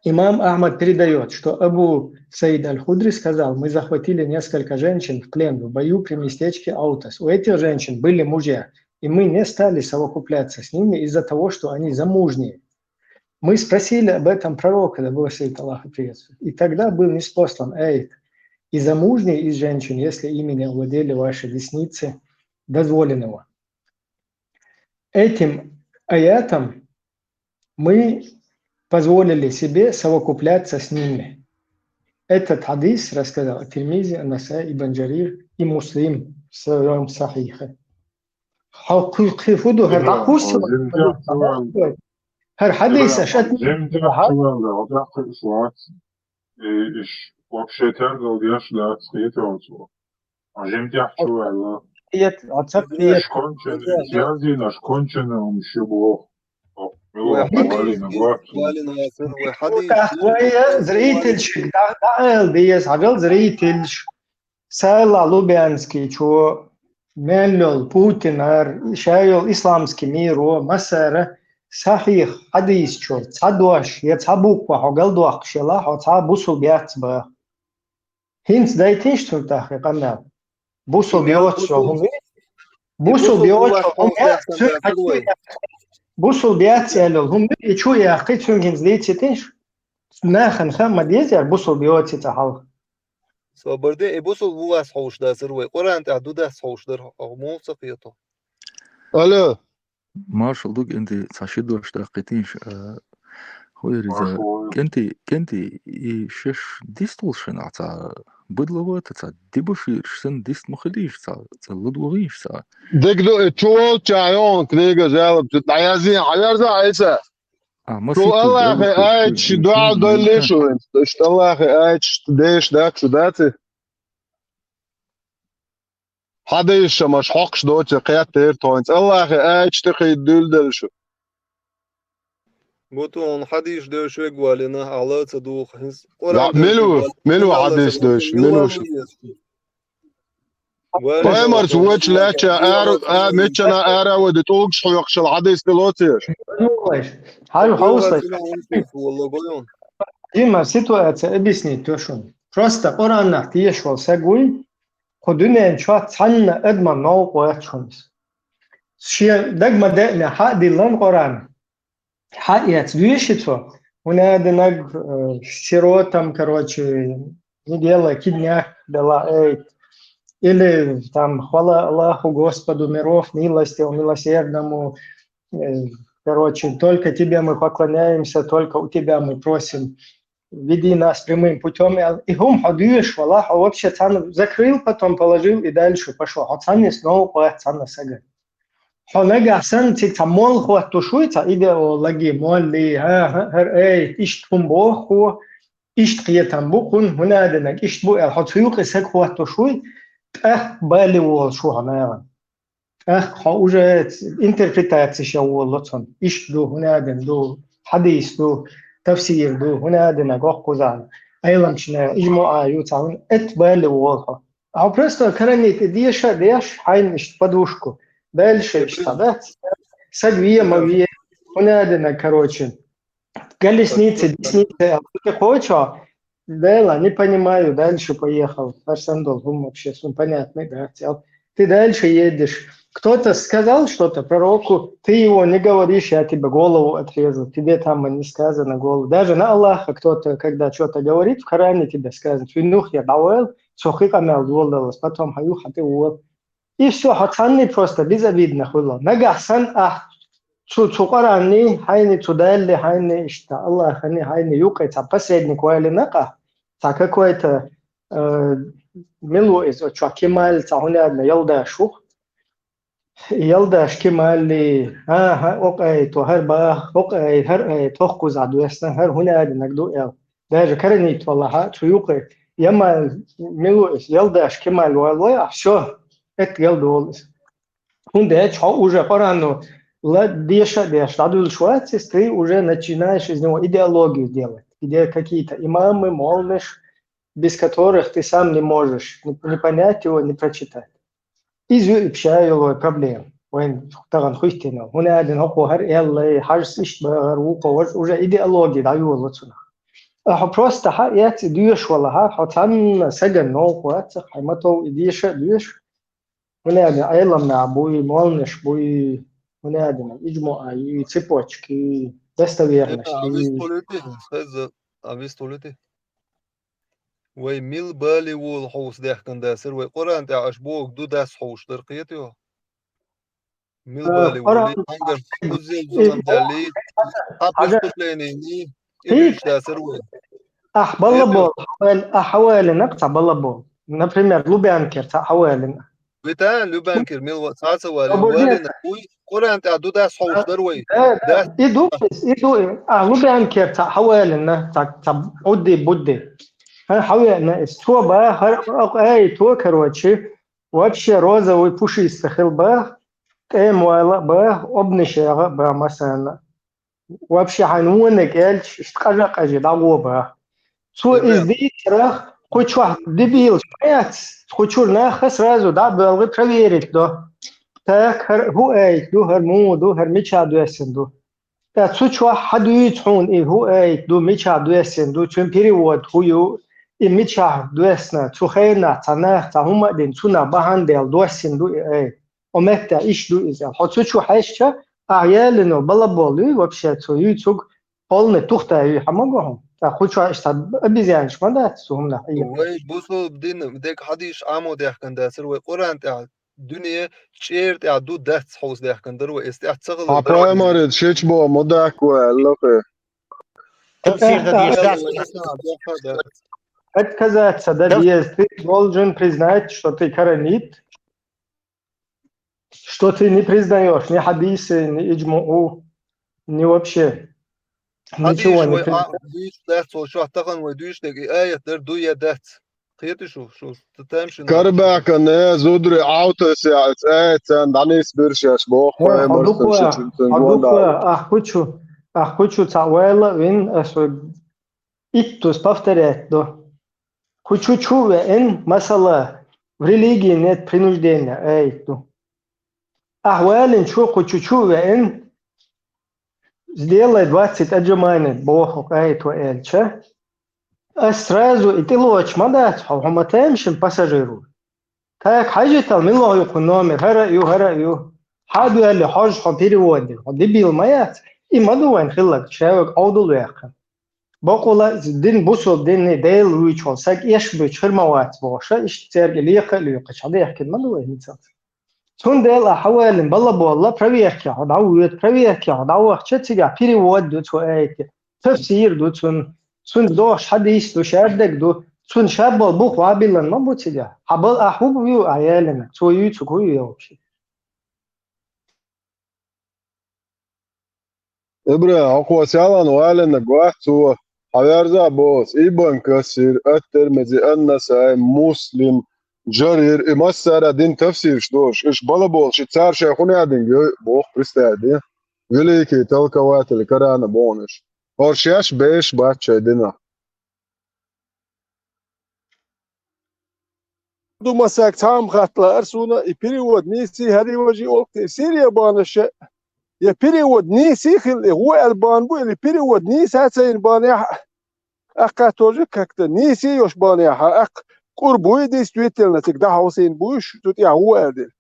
Имам Ахмад передает, что Абу Саид аль-Худри сказал: мы захватили несколько женщин в плен в бою при местечке Аутас. У этих женщин были мужья, и мы не стали совокупляться с ними из-за того, что они замужние. Мы спросили об этом пророка, да благословит Аллах и приветствует. И тогда был ниспослан аят: и замужние из женщин, если ими не овладели ваши десницы, дозволенного. Этим аятом мы позволили себе совокупляться с ними. Этот хадис рассказал Ат-Тирмизи, Ан-Насаи, Ибн Джарир и Муслим в своем сахихе. Her hadis вообще тягал дяш да световцу. А жемтях чувала. Наш кончено он еще бог. Зрительщик, зрительщик. Села Лубянский, чего Меллел, Путин, шайл исламский мир, масара, сахих, хадис, чё, цадуаш, я цабуква, хогалдуах, шела, хоца бусул бяцба. Хинц дайтин, что так, камел. Бусул бьет, что бусул бьет, что бусул бьет, и чё я, хоть фюнгин злится, тинш, нахен хамадезер, бусул бьет, это хал. صابرده بوصل بو از حوش ده سروي قران تعدد از حوش در مو سقيته الو مارشال دوك انت تشدوش دقيقتينش هو ريزا كنتي شش ديستولشن عتا بدلوات تا ديبوشير سن ديست مخليش تا لدوغيش تا دقدو تشول تشايون كنيجا جالب تتعيازين حيرزا عيسى شو الله اخي ايش دعاء دوليشو انت الله اخي ايش ديش داك شو داتي حديش مش حقش دوتي قيات تير توينت الله اخي ايش تقي دول شو بوتون حديش دوش وقوالنا على تصدوق لا ملو حديش دوش ملو شو بايمر سويتش لاتشا ميتشنا ارا ودتوقش حيقش الحديث دلوتيش حلو حوصلك Дима, ситуация объяснить то, что просто Коран тиешвал сагуй, ходуне чат цанна эдма нау поячунс. Шия дагма дэгна хади лан Коран. Хаят движется, у надо наг сиротам, короче, не делай киднях, дала эй. Или там хвала Аллаху Господу миров, милости, милосердному. Короче, только тебе мы поклоняемся, только у тебя мы просим. Веди нас прямым путем. И гум ходуешь, Аллах вообще цан закрыл, потом положил и дальше пошел. А цан снова по цан сага. Хонега асан тик тамол хо тушуйца идеологи молли эй ишт буху ишт қиятам бухун хунаденак ишт бу хатуюк сак хо тушуй бали вол шу хамаа уже интерпретация шаволотон ишт ду хунаден ду حديث دو تفسير دو هنا دنا قوزان ايضا شنا اجماع يوتاون اتبال واضحه او просто كرنيت ديش حين подушку дальше штабат сагвия мавия هنا дنا короче колесницы десницы ты хочешь да не понимаю дальше поехал Арсандол вообще понятно да ты дальше едешь. Кто-то сказал что-то пророку, ты его не говоришь, я тебе голову отрезал, тебе там не сказано голову. Даже на Аллаха кто-то, когда что-то говорит, в Коране тебе сказано, финух я давал, сухикамел дволдалась, потом хаюха ты уол. И все, хацанни просто безобидно было. Нагасан Коране, хайни чудалли, хайни ишта, Аллах, хайни юкается, посредник вали нака, так какой-то милуиз, что кемаль, цахуня, ялда шух. يلداش كما اللي اوكي تو هر با اوكي هر توخز عدو يسنا هر هنا نقدو ال ده كرنيت والله تشويق يما ملو يلداش كما والله شو ات يلدول он да уже пора но ла деша дадул швац ты уже начинаешь из него идеологию делать где какие-то имамы молнешь без которых ты сам не можешь не понять его не прочитать إذا بشايل problem وين طبعا خويتنا هنا عندنا هو هر يلا حرس إيش بروقه وجا إيديولوجي دايو الله تنا просто حيات ديش ولا ها حتى سجن نو وات حماتو ديش هنا عندنا أيضا مع بوي مالنش بوي هنا عندنا إجماع цепочки достоверности ويميل بالي والحوس ده كان ده سر وقران تاع اشبوك دو داس حوش درقيته ميل بالي ولي قرأ عنقر وزي زلم دالي حاب حاجة يخطب ليني في إدوش ده سر وين بالله حوالي نقطع بالله например Лубянкер حوالي بتاع لبنان كرميل وساسة والي Оборудование والي نقوي قران تاع دو داس حوش دروي داس иду Лубянкер حوالي عدي بدي حوالي تو بقى اي تو короче вообще розовый пушистый بقى ايه ولا بقى обнищая بقى مثلا вообще حنونك قالش اشتقرق اجي دعوه بقى شو издит рах хоть واحد дебил шпец хочу нахер сразу да было проверить да так هو اي دو هرمو دو هرميچا دو اسندو да شو واحد يتحون ايه هو اي دو ميچا دو اسندو چون перевод هو и ميچا دو اسنا شو خيرنا تناه تهم دين شو باهن دل دو اسندو اي ومتى ايش دو ازل حتى شو حاشا عيالنا بلبولي вообще شو يتوق полный тухта حمقهم خود شو اشتاد بيزيانش ما ده سهم لا وي بوسو بدين بدك حديش عامو ده كان ده سر وقران تاع دنيا شير تاع دو داس حوس ده كان درو استع تصغل حقا مرد شيش بو مداك وعلقه تفسير ده ديش كذا تصدق ты должен признать что ты коранит что ты не признаешь ни хадисы ни иджму ни вообще ничего не ديش داس وشو اعتقن وديش دك آية در دو يا داس خيتي شو تتمشي كربع كان زودري عاوتة ساعة ساعة دانيس برشاش بوخ хочу цауэла вин иттус повторять до хочу чуве эн масала в религии нет принуждения эйту ахвалин хочу чуве эн сделай 20 отжиманий бог эйту эльча а сразу и ты лоч мадать هم تمشي пассажиру так حاجة ملاه يكون номер هرا يو حادو اللي حاج переводит дебил маят и мадуэн خلق شاوك عودل يقن بقول دين بوصل دين ديل ويشون ساق إيش بيشخر موات بوشة إيش ترجع ليقش هذا يحكي مدوين مثلا تون ديل أحوال بالله بالله بريحك هذا بريحك هذا وقت تيجي перевод دو تو أيك تفسير دو تون دوش حديث دو شردك دو تون شابل بوخ وابيلن ما بوتيجي حبل أحوب يو عيالنا تو يو تو كوي يوشي إبرا أقوى سالان وعلن نجواح تو حيرجع بوس إيبان كسر الترمذي النسائي مسلم جرير إمسر دين تفسير شدوش إيش بلبول شتسار شيخون يادين بوخ برستعدي وليكي تلقوات الكرانة بونش أرشيش بيش باتش دينا دو مساك تام خطلا أرسونا إبريود نيسي هري وجي أوكي سيريا بانش يا перевод نيسي خل هو البان بو اللي перевод نيس هاتين بانيح أكا توجه كاكتا نيسي يوش بانيح أك قربوي دي ستويتلنا تقدح حسين بوش توتيا هو أردل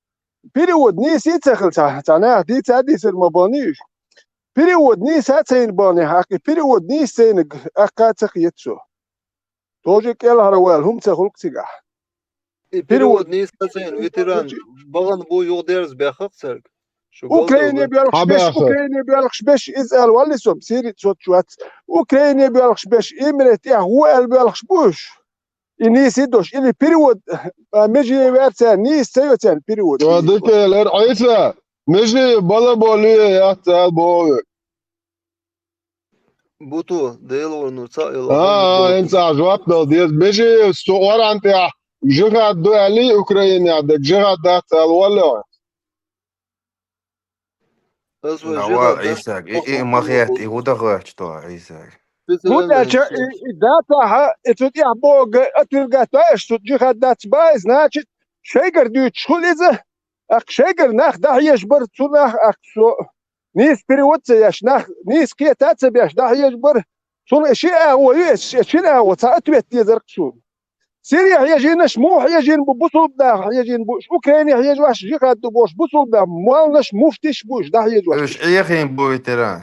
перевод نيسي تخل تعناح دي تعدي سر مبانيش перевод نيس هاتين بانيح أكي перевод نيس سينك أكا تخيتشو توجه كيلا هروال هم تخلق تقح перевод نيس هاتين ويتران بغن بو يغديرز بيخق سرق اوكرانيا بيالخش باش اوكرانيا بيالخش باش اسال ولا سوم سيري تصوت شوات اوكرانيا بيالخش باش امرت هو ال بيالخش بوش انيس يدوش اللي بيريود مجي واتسا نيس سيوتان بيريود ودك الرئيسة مجي بلا بولي يا تال بول بوتو ديلو نوصائل انت جواب ديال مجي سوار انت جغاد دو علي اوكرانيا عندك جغاد دات ولا نوال عيساك إيه مخيات إيه وده غاش تو عيساك Гуля, дата, это я бог, отвергатаешь, что джихад дать бай, значит, шейгар дють шхулиза, ах шейгар нах да еш бар цунах, ах со, нис переводца яш нах, нис киетаца бяш да еш бар, сон эши ау еш, эшин ау, ца ответ езарк сун. Сирия يجين شموح يجين ببصل بدا يجين بوش أوكرانيا يجواش جيخات بوش بصل بدا موالنش مفتش بوش ده يجواش. إيش إيخين بوي ترى.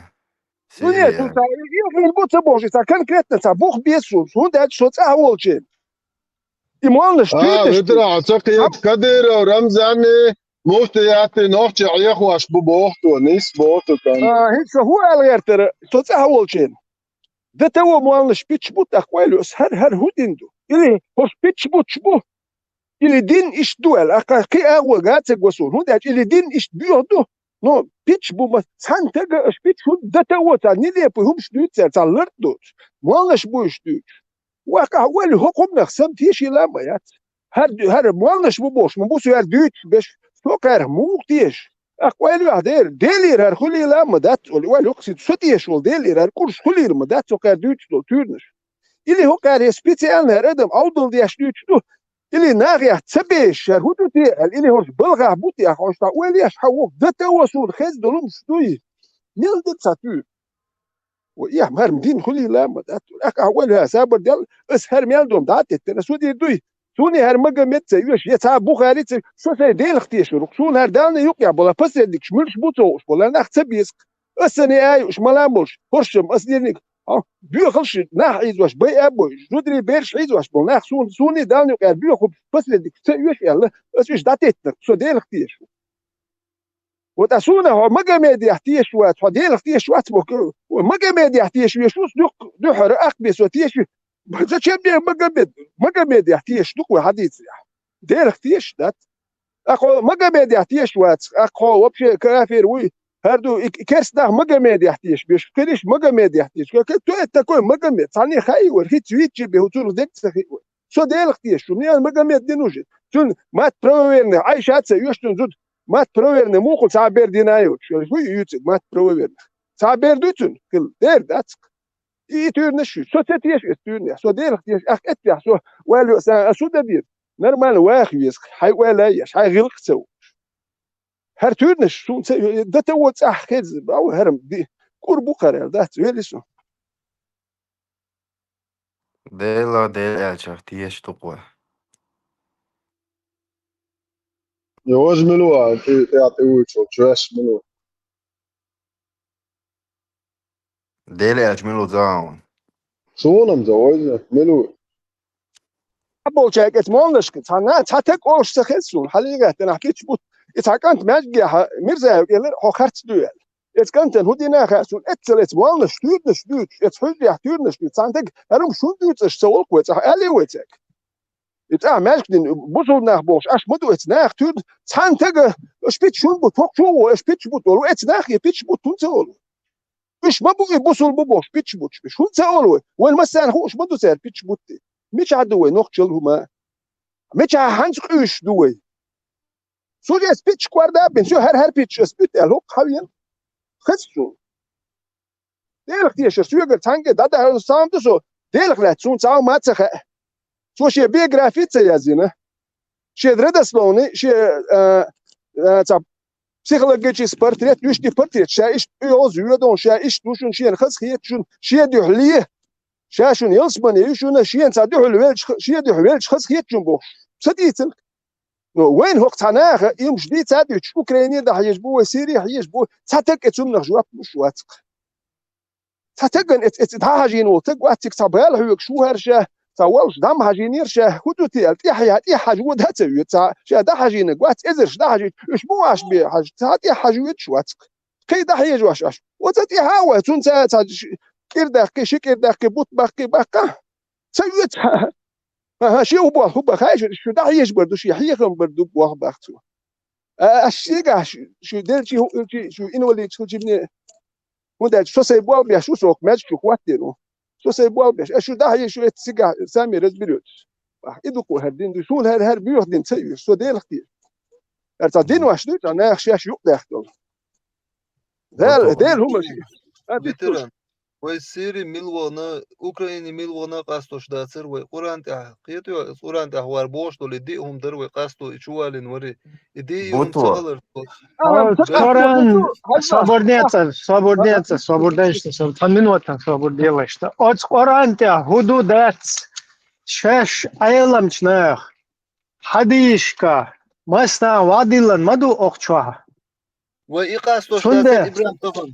Ну нет, тут يخين بوش بوش إذا كان كرتنا تبوخ بيسون شو ده شو تأولشين. إيمانش وترى عتقيت قدر ورمزاني مفتياتي نوختي عيخواش ببوخت ونيس بوخت كان هيك هو الغير ترى تصح أول شيء ده تو مالش بيتش بوت أقوالوس هر هوديندو إلي هوش بيتش بوت شبو إلي دين إيش دوال أقا كي أول قاتك وصول هون داج إلي دين إيش بيوردو نو بيتش بو ما سان تجا إيش بيتش هود ده تو تاني ليه بيهمش دوت تعلرت دوت مالش بوش دوت وأقا أول هو قم نخسم تيشي لما يات هر مالش بوش مبوسو هر دوت بش سوكر مو تيش أقوالو هدير ديلير هر خلي لما دات ولا يقصد ستيش ولا ديلير هر كورس خلي لما دات سوكر دوت دو تورنش إلي هو كار سبيتيال هر أدم أودل ديش دوت دو إلي ناغي تسبيش هر هدو تي إلي هوش بلغا بوتي أخوش تقولي أش حوق دات وصول خز دلوم شتوي نيل دت ساتور ويا مهر مدين خلي لما دات أك أولها سابر ديال أسهر ميالدوم دات تنسودي دوي سوني هر مجا مت يوش يتعب بخاري شو سي ديل اختيش ركسون هر دالنا يقيا بلا بس يدك شمرش بوتوش ولا ناخت سبيس السنة ايوش ملامبوش هرشم اسدينك بيو خلش ناح عيزوش بي ابوش جدري بيرش عيزوش بل ناخ سوني دالنا يقيا بيو خب بس يدك يوش يلا اسوش داتيتك شو ديل اختيش وتسونا هو مجا ميدي اختيش وات ديل اختيش وات بكرو ومجا ميدي اختيش يشوس دو حرق بس وتيش بس شبني مجا ميدي اختيش دو حديث دير اختيش دات اخو مجا ميدي اختيش وات اخو وبشي كافر وي هردو كرسنا مجا ميدي اختيش بيش كريش مجا ميدي اختيش تو تكون مجا ميد ثاني خاي ورخي تويتشي بهوتور ديك سخي سو دير اختيش شو نيا مجا ميد دينوجي تون ما ترويرني عايشات سيوشتن زود ما ترويرني مو قل تعبير دينايو شو يوتيوب ما ترويرني تعبير دوتن كل دير دات يتورنش سو تتيش يتورني سو دير اختيش اخ اتيح سو والو سو دبير نرمال واخيس حي ولا يش حي غلق سو هر تورنش سو ده تو صح كذب او هرم دي قربو قرار ده ويلسو ديلا ديل ألشر تيش تقوى يواز ملوا يعطي ويتشو تراش ملوا ديل أجملو زاون سونا مزوجة ملوا أبو شاك اسمونش كت هنا تاتك أوش سخسون حليقة تنحكيش بوت إتحكمت ماجي ميرزا يقول هو خرط دوال إتكنت هودينا خاسون إتسل إتمونش تودنش دوت إتحجي تودنش دوت سانتك هرم شو دوت إش سوق ويتح ألي ويتك إتأع ماجدين بوزو ناخ بوش أش مدو إتناخ تود سانتك إش بيت شون بوت فوق شو إش بيت بوت ولو إتناخ يبيتش بوت تونسول إش ما بوي بوصل بوش بيتش بوتش بيش هون سأولوه وين مثلا هو إش مدو سير بيتش بوتي مش عدوه نوخشل هما مش هانش قيش دوي سوريا سبيتش كواردا بين شو هر بيتش سبيت الهوك حوين خسو ديلك تيش شو يقدر تانجي دادا سام تسو ديلك لا تسون تاو ما تخ شو شي بيوغرافي تيازينه شي درسلوني شي تا psixologisch portret już die portret شايش يوز يودون شايش دوشون شي خس خيت شون شي دي حليه شاشون يلسمن يشون شي انت دي حلويل شي دي حلويل خس خيت جنبو صديتل وين هو تناخ يمش دي تادي اوكراني ده يجبو سيري يجبو تاتك تسمن جواب مش واتق تاتكن ات هاجين وتق واتك تبال هو شو هرشه تاولش دام هاجينير شه هدوتي التي حاج ود هتوي تا شه ده هاجين قوات ازرش ده هاجي مش مو اش بي حاج تاتي حاجوت شواتق كي ده يجواش اش وتاتي هاو تون تا كير شكر داك بوت باقي باقا سيوت ها شي هو خايش شو ده يجبر شي حيخم بردو بوخ باختو الشيغا شو دير شو انو اللي تجيبني وده شو سيبوا بيا شو سوق ماج شو خواتيرو شو سيبوا بيا شو ده شو تسيغا سامي رزبيوت ايدوكو هردين دو شو هر بيو دين تسيو شو دير اختي ارتدين واش دوت انا خشاش يقدر ديل هم ветеран وي سيري ملوانا اوكرايني ملوانا قاستوش داتر وي قران تاع قيتو قران تاع وار بوش دول دي هم در وي قاستو تشوالين وري دي هم بوتو تغلر Коран свободница, свободнейшься, танминуатан свободнейшься. От Корантя худудец, шеш айламчнах, хадишка, масна вадилан маду охчва. وي قاستوش داتر ابراهيم طفل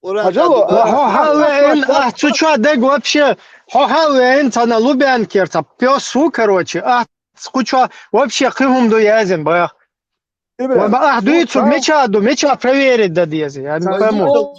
Аджало, Хо-хо-хо-эн, чуть-чуть дег вообще, хо-хо-эн, цана лубян керца, пёсу, короче, скуча, вообще хымум дуязен, бах. Дуицу меча проверить дадези, я не пойму.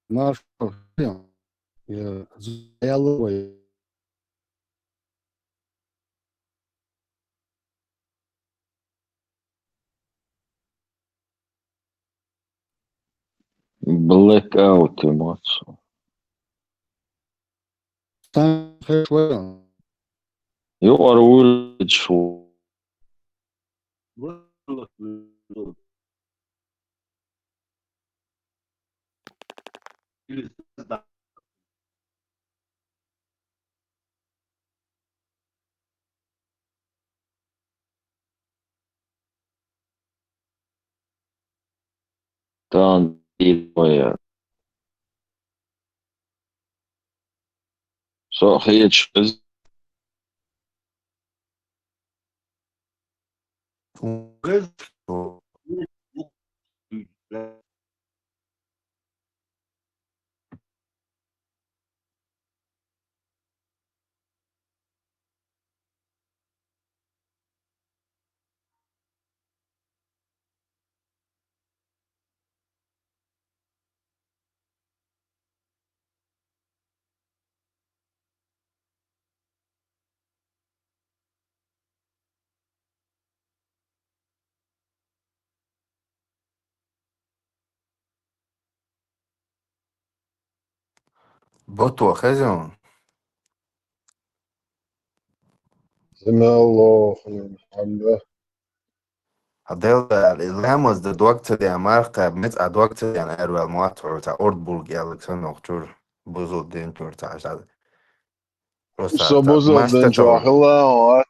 Наш яловой. Blackout эмоцию. Сам хэшвэн. You are village. Там твоя. صحيح بطوة خزون سمع الله لمن حمده. هديل الإلهامز ده دوقت دي أمارقة بمت أدوقت دي أنا أروى المواتر تاع أوردبورغ يالكسن أختور بوزو دين تور تاع شاد روسا تاع Собозов ماشتا денчо تاع ахилла,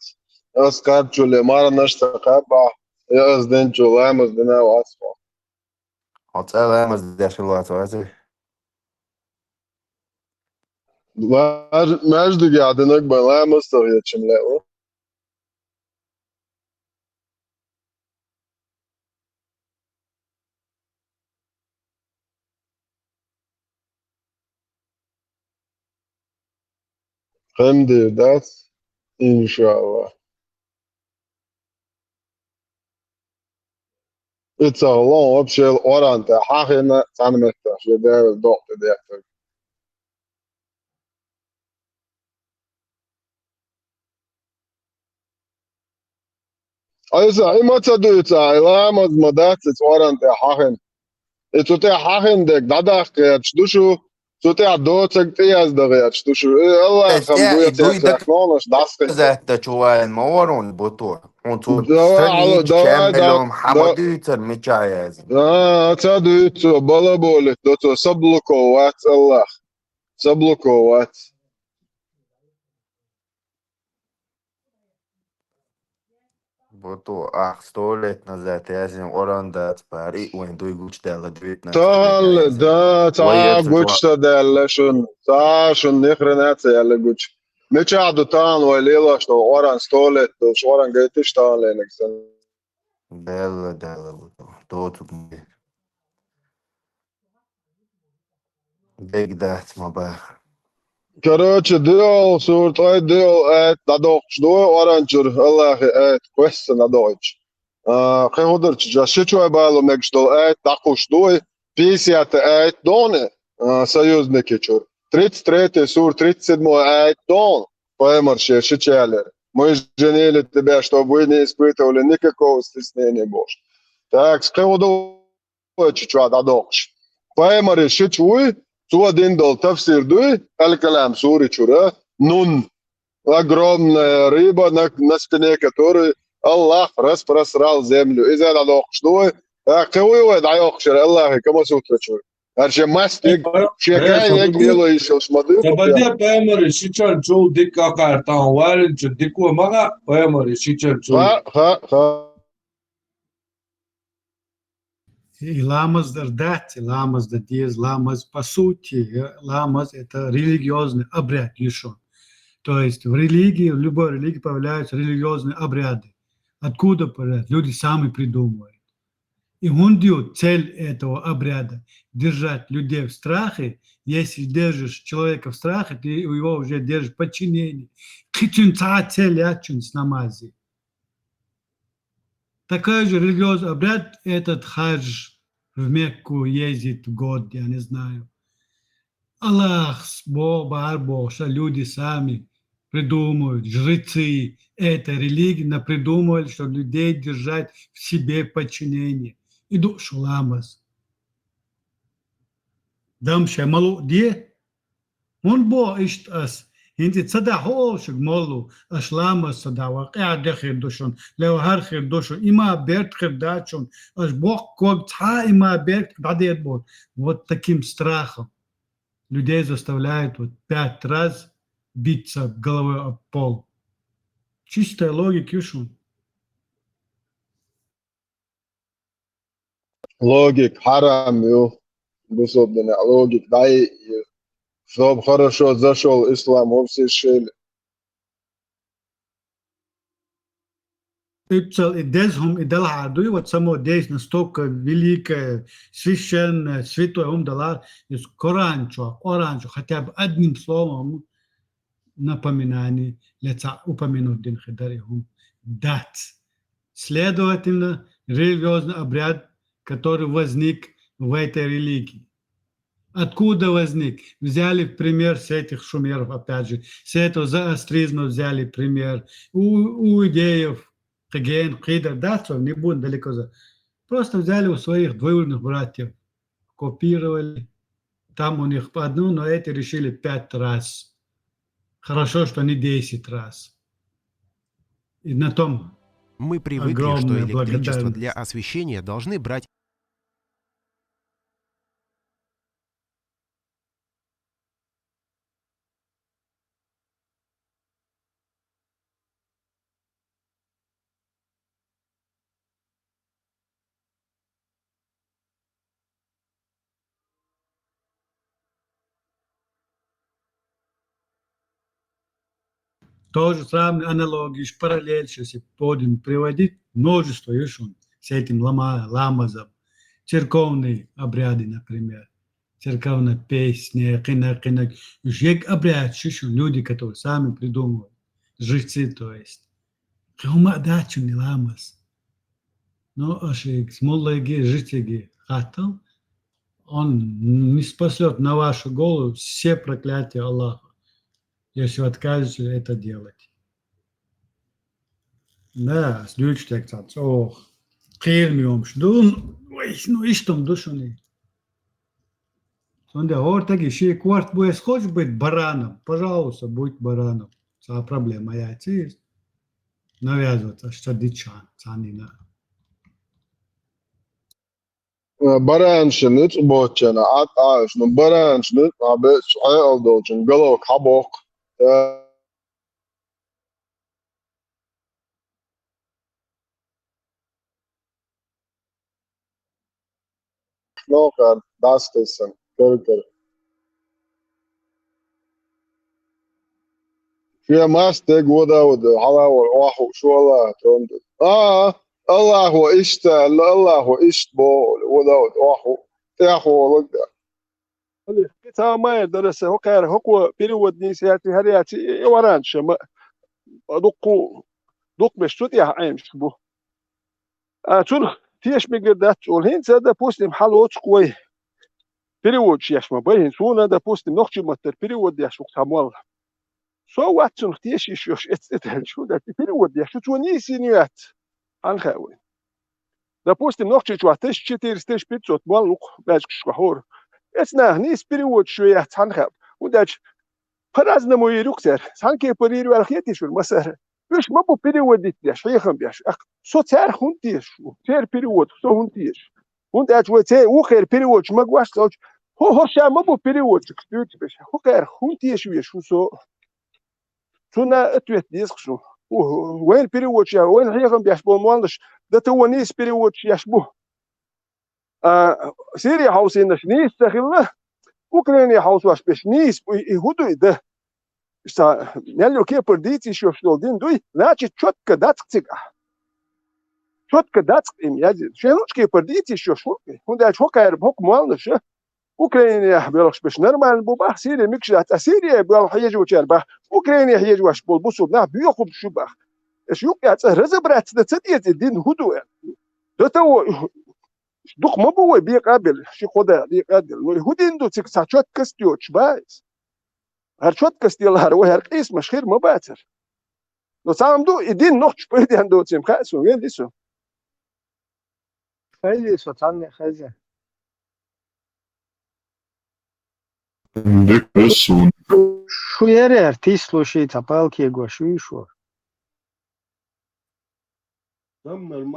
скарчу лемара нашта каба, яз денчо ламас дена васфа. هتسأل أمز دي أشيلوها توازي ماجد قاعدينك بلامس تغير شملاء. خمدي داس إن شاء الله. It's a long option orant حاخنا سانمتا شدار الضغط ده. أيسا إما تدويتا لامس مدات orant حاخن. Itu حاخن دك دادك تشدوشو تو دوتك تياز دغيات تشدوشو الله بس خم إيه دويت دوي دك يخنونش داسك. زهتا شوال مورون بطوة هونتو دوا على ستنيج دوا كاملهم دا حمدويتر ميشايازن تدويتو بلا بولت دوتو سبلوكوات الله سبلوكوات. بطوة أخستولت نزات يازن أوراندا تباري وين دوي قوش دالا دويت ناس تال تريكا دا تا ويرتو قوش دال شن تا شن نخرنات يلا قوش مچادو تان وليلا شو اوران ستولت شو اوران جيتش تان لينكسن دالا بطوة دوتو بيج دات ما باخ Короче, дел, суртой дел, надохч, дуй оранчур, Аллахи, question на Deutsch. Хеудерч, жашичу байло мегштол, такуш дуй, 50 доны, союзники чур. 33 сур, 37 дон, поэмарши, шичалер. Мы женили тебя, чтобы вы не испытывали никакого стеснения Божьего. Так, скажу, чуть-чуть адокш. Паймари шичуй, один дол тавсир дуй, аль-калам сури чура, нун. Огромная рыба, на спине которой Аллах распросрал землю. Из этого адокш дуй. Какой адокш, Аллах, кому сутра чуй. Арче мастик, чекай, як мило еще шмады. Sabadea Payamari Shichal Chu Dika Kartan Warren to Diku Maga Payamari Shichal Chu. И ламаз дать, ламаз дадез, ламаз по сути, ламаз это религиозный обряд еще. То есть в религии, в любой религии появляются религиозные обряды. Откуда появляются? Люди сами придумывают. И цель этого обряда – держать людей в страхе. Если держишь человека в страхе, ты его уже держишь в подчинении. Цель с намази. Такой же религиозный обряд – этот хадж в Мекку ездит в год, я не знаю. Аллах, Бог, что люди сами придумывают, жрецы этой религии придумывали, что людей держать в себе подчинение. Иду шуламас. Дам шамалу де. Он бо ишт ас. Инти цада хошик молу ашламас садава. Қиада хир душон. Лео хар хир душон. Има берт хир дачон. Аш бог ког ца има берт дадет бот. Вот таким страхом людей заставляют вот 5 раз биться головой об пол. Чистая логика, шун. Логик харам, бусобдана логик, дай, чтобы хорошо зашел ислам во все щели. И дезхум и даладу, и вот само здесь настолько великое, священное, святое дала из Коранчо, оранчо, хотя бы одним словом напоминание лица упомянуть Дин Хидарихум дать. Следовательно, религиозный обряд, который возник в этой религии. Откуда возник? Взяли пример с этих шумеров, опять же, с этого зороастризма взяли пример. У идеев, Хаген, Хидар, датцов, не будем далеко за. Просто взяли у своих двоюродных братьев, копировали. Там у них по одну, но эти решили 5 раз. Хорошо, что не 10 раз. И на том мы привыкли, что электричество для освещения должны брать тоже самые аналогии, параллель, сейчас будем приводить множество еще с этим ламазом. Церковные обряды, например. Церковная песня, кинак. Ежек обряд, еще люди, которые сами придумывают. Жрецы, то есть. Хумадачу не ламаз. Но ошиб, смоллаги, жители хатал, он не спасет на вашу голову все проклятия Аллаха, если вы откажетесь это делать. Да, слушайте, как ох, хермиум, что, ну и что душу не. Он говорит, так еще кварт будет, хочешь быть бараном, пожалуйста, будь бараном. Это проблема, я тебе навязываться, что дичан, цанина. Бараншинит бочана, ну бараншинит, а без алдочин, головок хабок. Нокар, дастесан, кыркыр. في ماستك وداود حلاوة واحد شو الله ترند الله إشت الله إشت بول وداود واحد تأخو لقى كتاب ما يدرس هو كار هو بيرود نيسياتي هرياتي ورانش ما دق بشتوت يا عين شبو تون تيش مقدرت والهين زاد بوستم حلوت قوي بيرود شيش ما بين سونا ده بوستم نخشي متر بيرود يا شوك ساموال Со ватсун тиеш ишёш эцтетел шо да перевод я шо не синюет. Анхауэ. Допустим, noch чуть-чуть, 1400-1500 малук, бэжк шхор. Эцна не перевод шо я цанхаб. Удач по-разному и рюкзер. Санки перевод архетишур, масар. Виш мабу переводить я шейхам бяш. Со цар хунтиш, цар перевод, со хунтиш. Удач вот цар ухер перевод, магваш соч. Хо ша мабу перевод, что тебе. Хукер хунтиш виш со. Цуна ответ диск шо. وين перевод я, وين шейхам бяш болмалыш. Да то не перевод я шбу. Сирия хаусин наш не сахилла. Украина хаус ваш беш не и худу да. Что нельзя кепордить еще что один дуй, значит четко датцик. Четко датцик им я. Шеночки пордить еще что. Он да чокер бок мално ше. Украина белош беш нормально буба. Сирия микшат. Сирия бел хаяжу черба. Украина хаяжу ваш бол бусу на бьёхуб шубах. Шук я разобраться да цедит один худу. Да того дух мабуй бекабель, шихода бекабель. Ну худин до цик четко стёч, байс. هرشوت كستيلار وهرقيس مشخير مباتر لو سام دو يدين نوتش بيدي عندو تيم خاسو وين ديسو خيزي سوتاني خيزي شو يري ارتيس لوشي تابالكي غوشي شو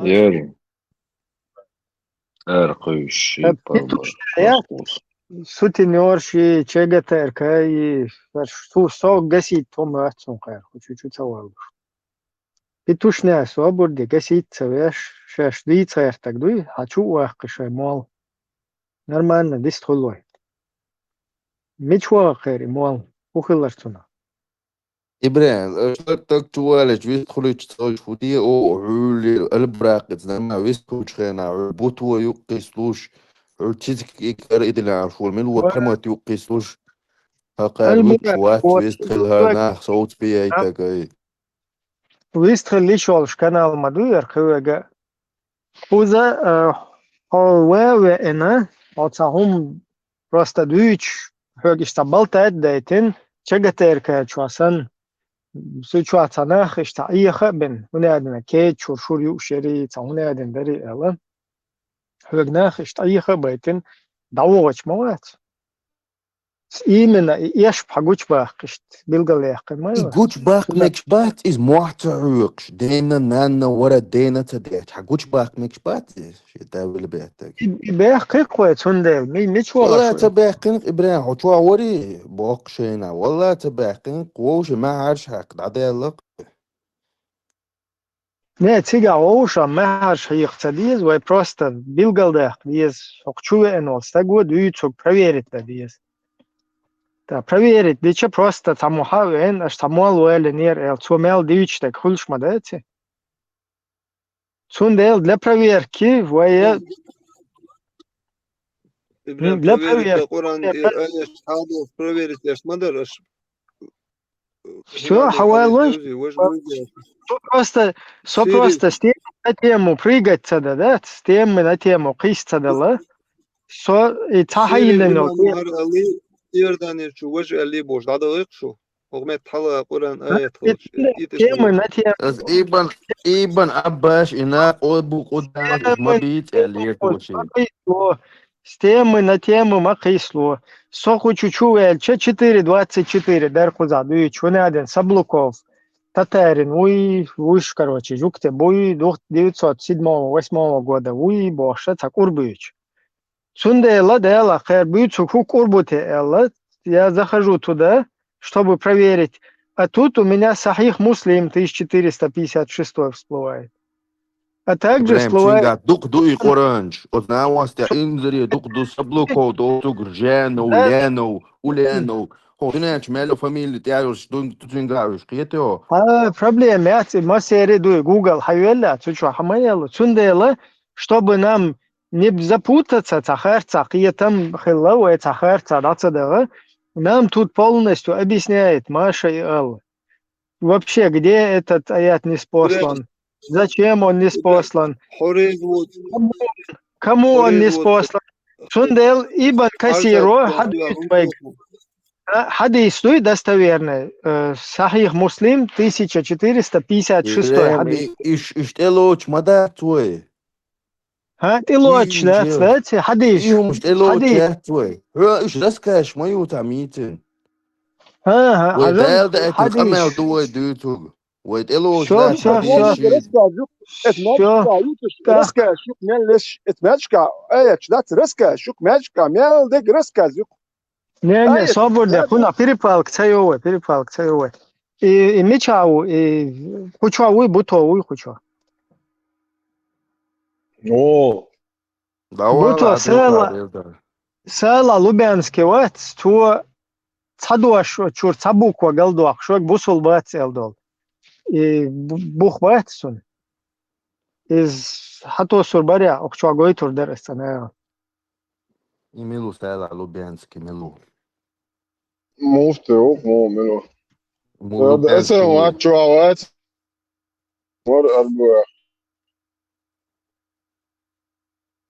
ياري ارقيش Сутенер și cegătăr că e tu s-o găsit o mățun care cu ciuciu țăuăl. Pituș ne s-o burde găsit să vezi și știți aia tăgdui, haciu oacă că și mol. Normal, distoloi. Mici oacă e mol, uhălărțuna. إبراهيم شرطك توالج ويدخل تسوي فودية أو عولي البراقد زعما ويسكوش خينا بوتو يقيسلوش تشيزك إكار إدل عشول من وكرمات يقيسلوش هقال ويتشوات ويستخلها ناخ صوت بيايتك أي ويستخل شغل канал مدوير كوغا كوزا وأنا أتصاهم просто دويتش هاجش تبالت دايتين شجتير كاتشواسن سوتشواتنا خشتاية خبن ونادنا كيت شور يوشري تاونادن دري ألا هاجنا خشتاية خبيتين دعوش موات إيمنا إيش بحجوش باقشت بيلقى ما يجوش باق مكش بات إز معتعوقش دينا نانا ورا دينا تديت حجوش باق مكش بات شتاول بيتك باق قوة هندل ميش والله تباقين إبراهيم حتوا وري باقشينا والله تباقين قوش ما عارش حق عدالك Не, цыга оуша махаш хиихцадиз, вай просто билгалдах диз, хокчуе энол, стагу дуйцук проверить да диз. Да, проверить, дича просто таму хавен, аш тамуал уэле нер эл, цумел дичь так хулшма дайте. Цундел для проверки, вай для проверки. Проверить, я ж мадараш. Все, хавайлон. Просто с на тему прыгать цада, да? С темы на тему кис цадала. Со и тахайлено. Иордания чу вожи али бош, дада икшу. Огмет тала Куран аят. Темы на тему. Ибн Аббаш ина обу кудамак мабит али куши. С темы на тему макисло. Соху чучуэль 4.24 дерхуза дуич один Саблуков. Татарин, уж, короче, жукте, буй 1907-8 года, уй, боша, так урбыч. Сунда элла, дела, хэр, бьются хук урбуте элла, я захожу туда, чтобы проверить, а тут у меня Сахих Муслим 1456 всплывает. А также всплывает... Дук дуй коранж, одна вастя инзари, дук ду Саблуков, дук Ржену, Улену, Хожинеч, мело фамилии, тяжешь, тутингаешь, киетео. Проблема, мы серию Google, хайвелла, чучу, хамаелла, цундела, чтобы нам не запутаться, цахарца, киетам хиллауэ, цахарца, рацадава, нам тут полностью объясняет Маша и Алла. Вообще, где этот аят не спослан? Зачем он не спослан? Кому он не спослан? Цундел, ибн Касиро, хадис Хадис достоверный. Сахих Муслим 1456 إبراهيم хадис. إيش تلوش مدى توي تلوش إيه جيل لا حديث إيه مش تلوش حديث يا توي هو إيش رسكاش ما يوتعميتن عجل ويدال ده حديث تنخمل دوي دوتو ويدلوش شو لا شو شو تحديشي شو Raska šuk meliš etmečka ejać dat raska šuk mečka mel deg raska zuk. не свободно хуна перепалк цаёвы и мечау и хучауи бутовый хуча О, давай буто ладно села Лубянский вот то цадуаш чур цабуква галдуах шок бусул бат элдол и бух бат сун из хато сурбаря окчуагой тур дерестана Милу стояла Лубянский Милу mufti yok mu Milo? Mu Ese Lubянский maço avat. Var arbu.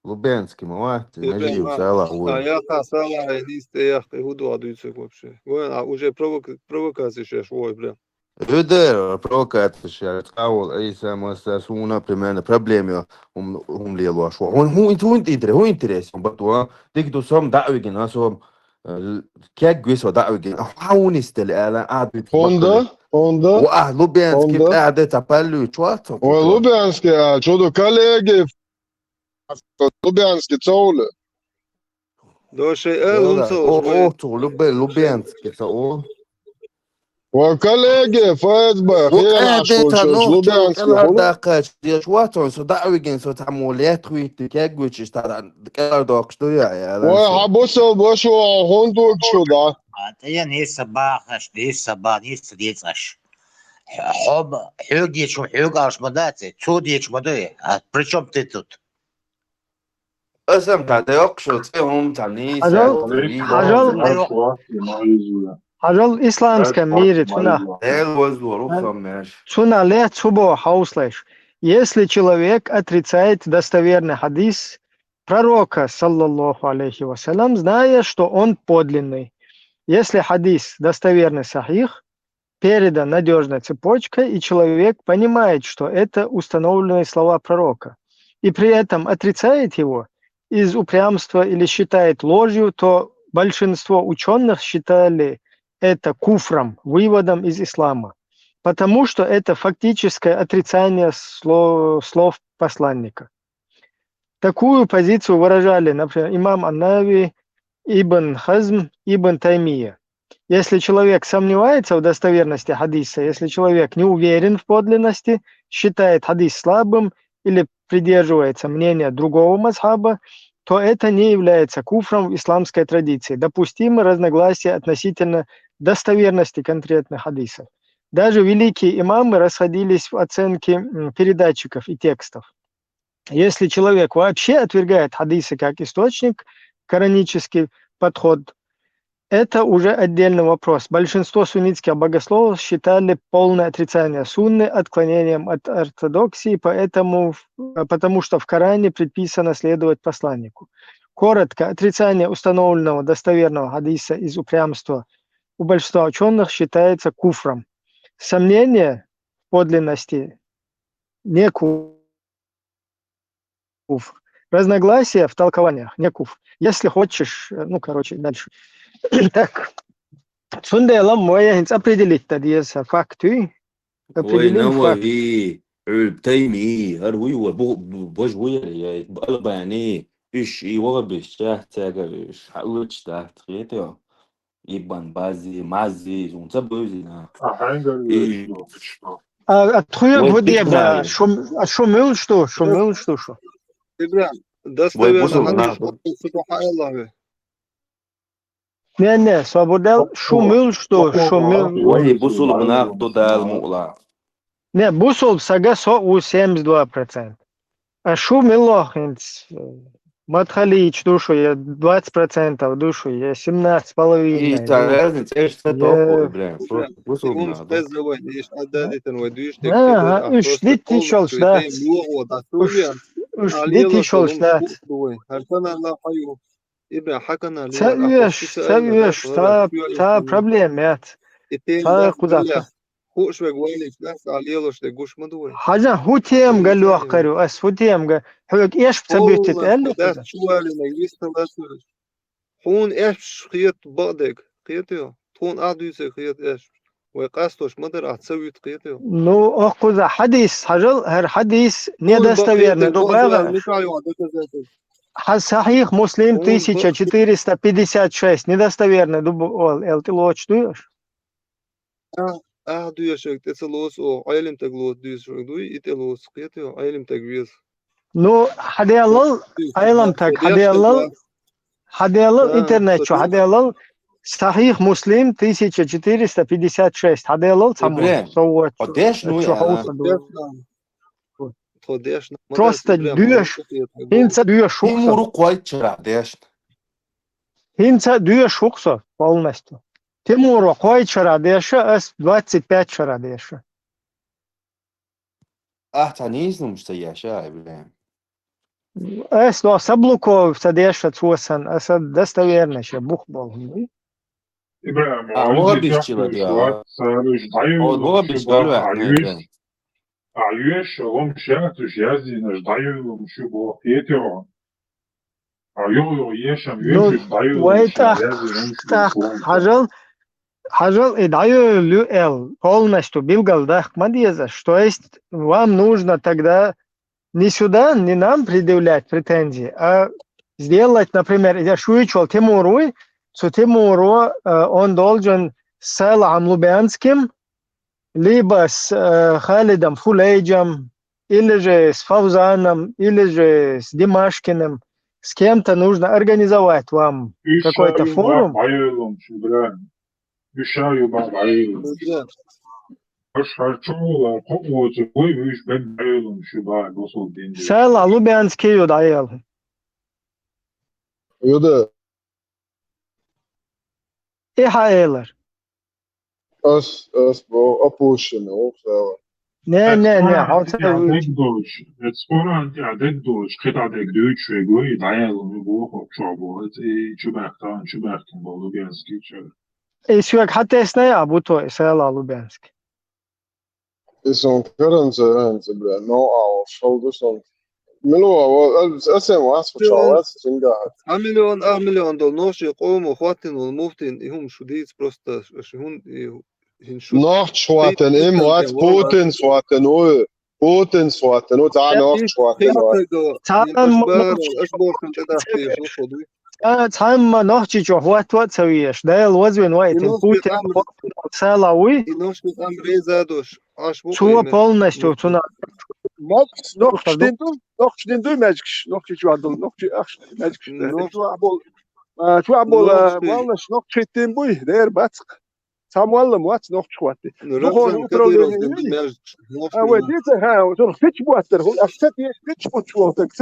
Лубянский мать нажив стояла А я касала листы яхты худу адуйцек вообще. А уже провокации сейчас, ой, бля. Öder provokācija caul eisamos una primera problēma lielo šo. Hun interesi, bet to tik tu som da'wigin asom kek gwiso da'wigin. Haun istel ala adut. Honda. Lubjanski قاعدة تبلو شواتو. Lubjanski, čudo kolegi. Lubjanski caule. Došli lumso. Lubjanski caul. وكاليجي FSB خير عشول شو لوبيانسكي داقاش دي شواتو سو دعويجن سو تعموليات خويت كاغوتش تاع كار دوكشتو يا وحبوسو بوشو هوندوك شو دا يعني صباح دي صباح دي صاش حب حوجي شو حوجاش مداتي توديش مدوي بريشوم تيتوت اسم تاع دوكشو تفهم تاع نيسا Ажал исламском мире цуна лет цубо хауслэш. Если человек отрицает достоверный хадис пророка, саллаллаху алейхи вассалям, зная, что он подлинный. Если хадис достоверный сахих, передан надежной цепочкой, и человек понимает, что это установленные слова пророка, и при этом отрицает его из упрямства или считает ложью, то большинство ученых считали это куфром, выводом из ислама, потому что это фактическое отрицание слов посланника. Такую позицию выражали, например, имам Ан-Нави, Ибн Хазм, Ибн Таймия. Если человек сомневается в достоверности хадиса, если человек не уверен в подлинности, считает хадис слабым или придерживается мнения другого мазхаба, то это не является куфром в исламской традиции. Допустимы разногласия относительно достоверности конкретных хадисов. Даже великие имамы расходились в оценке передатчиков и текстов. Если человек вообще отвергает хадисы как источник, коранический подход, это уже отдельный вопрос. Большинство суннитских богословов считали полное отрицание сунны отклонением от ортодоксии, потому что в Коране предписано следовать посланнику. Коротко, отрицание установленного достоверного хадиса из упрямства у большинства ученых считается куфром. Сомнение в подлинности не куфр. Разногласия в толкованиях не куфр. Если хочешь, дальше. Так, цунделам моя определить тогда факты. Определим факты. تيمي هروي وبوجوي بقلب يعني ايش يوغبش تاعش حاولش تحت خيتي يبان بازي مازي ونصبوزينا Откуда выдебда? Шумел что? Ибрахим, достоверно хадис субха Аллаху. Не, свободел шумел что? Ой, бусул бнах туда мула. Не, бусул сага со у 72%. А шумело Матхалич душу я 20% душу я 17,5%. И разница, это такое, бля. Уж ты шел ждать. إبرا حكنا لي سويش تا проблемет. Та куда-то. خوش بقولي فلاس على يلوش تقوش مدوي حاجة هو تيم قال له أخرو أس هو تيم قال حوك إيش بتثبت تقول ده شو اللي نجيس تلاسل هون إيش خيط بعدك خيطه هون أدوس خيط إيش وقاستوش مدر أتسوي خيطه نو أخذ حديث حجل هر حديث недостоверный добавил صحيح مسلم 1456 недостоверный добавил ты лочтуешь دuyashak تسلوس أو عالم تغلوس دuyashak دوي إتلوس خيطه عالم تغويس نو حديالل علم تك حديالل интернет شو حديالل صحيح مسلم 1456 حديالل самой صوت просто дюш хинца дюш шукса полностью Тимуру койчара деша ас 25 чара деша أحتنيزنو مستياشا إبراهيم ас ло саблуко садеша цусан ас достоверно ше бухбол إبراهيم هو بيشتغل يا هو بيشتغل عيوش هم شاتش يازي نجدايو مشو بو فيتو عيو يشم يشم دايو ويتاخ Хажал и даю Люэл полностью Билгалдах Мадьеза, что есть вам нужно тогда не сюда, не нам предъявлять претензии, а сделать, например, я шуичал Тимуру, что Тимуру он должен с Салахом Лубянским, либо с Халидом Фулейджем, или же с Фаузаном, или же с Димашкиным, с кем-то нужно организовать вам какой-то форум. يشايو بعض أشهر شغلة قوة ويش بين عيلهم شباب وصل دين سأل لوبيانسكي يود عيال يود إيه عيالر أس بو أبوشن أو سوا نه حتى دوش اتسپورا انتی عدد دوش خیلی عدد دوش شوی دایلون بو خب شعبو چو بختان چو بختن با لوبیانسکی چرا Еще حتى اسنا ابو تو سال لوبيانسك اسم كرنزا بلا نو او شولدرسون ملو اسم واسف شواس جنجا مليون دول نوشي قوم وخواتن والمفتن هم شديد بروستا شهون نوخ شواتن ام وات بوتن سواتن او بوتن سواتن او تا نوخ شواتن تايم نوحتي جو هوات سويش ده الوزن وايت بوتين سالاوي شو полностью تنا نوحتين دو ماجكش نوحتي جو عدل نوحتي اخش ماجكش شو عبول والنش نوحتين بوي دير باتق ساموال موات نوحت شواتي وديت ها فيتش بواتر هو افتي فيتش بوتشوتك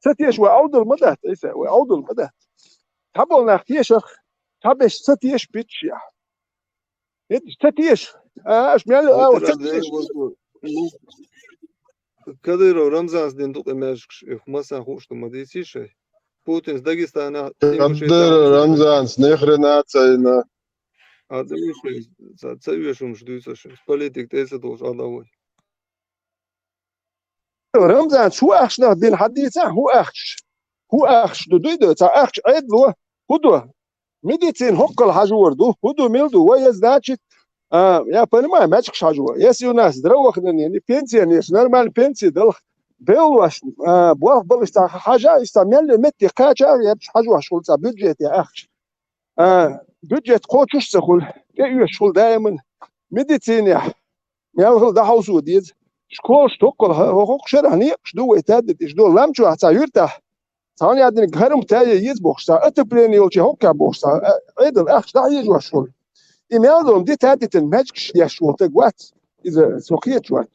ستيش وعود المدى إيسا وعود المدى تبول نختيش تبش ستيش بيتشيا ستيش اش ميال ستيش كديرو رمزان دين دوق ماجكش مثلا خوش ما ديسيش بوتين داغستان كديرو رمزان نخرنات سينا ادميش تسويشم شدوسش политик تيسا دوش اداوي رمزان شو أخش نخدين حديثة هو أخش دو تا أخش عيد له هدو ميديتين هقل حجور دو هدو ميلدو ويز داتشت يا понимаю ماجكش حجور если у нас здравоохранение пенсия не нормальная пенсия дал بيلوش بواه بلشتا حاجة استعمل متي كاجا يبش حجور شغل تا بيدجت يا أخش بيدجت قوتش سخول يا شغل دائما ميديتين يا يا ده حوسو ديز شكول شتوكل هوك شرح نيقش دو يتادت إيش دو لامشو حتى يرتاح ثاني عندنا غرم تاي يزبوخشتا أتبريني يوشي هوكا بوخشتا عيدل أخش دا يجوا شغل إميالهم دي تادت الماجكش يا شغل تقوات إذا سوقيت شوات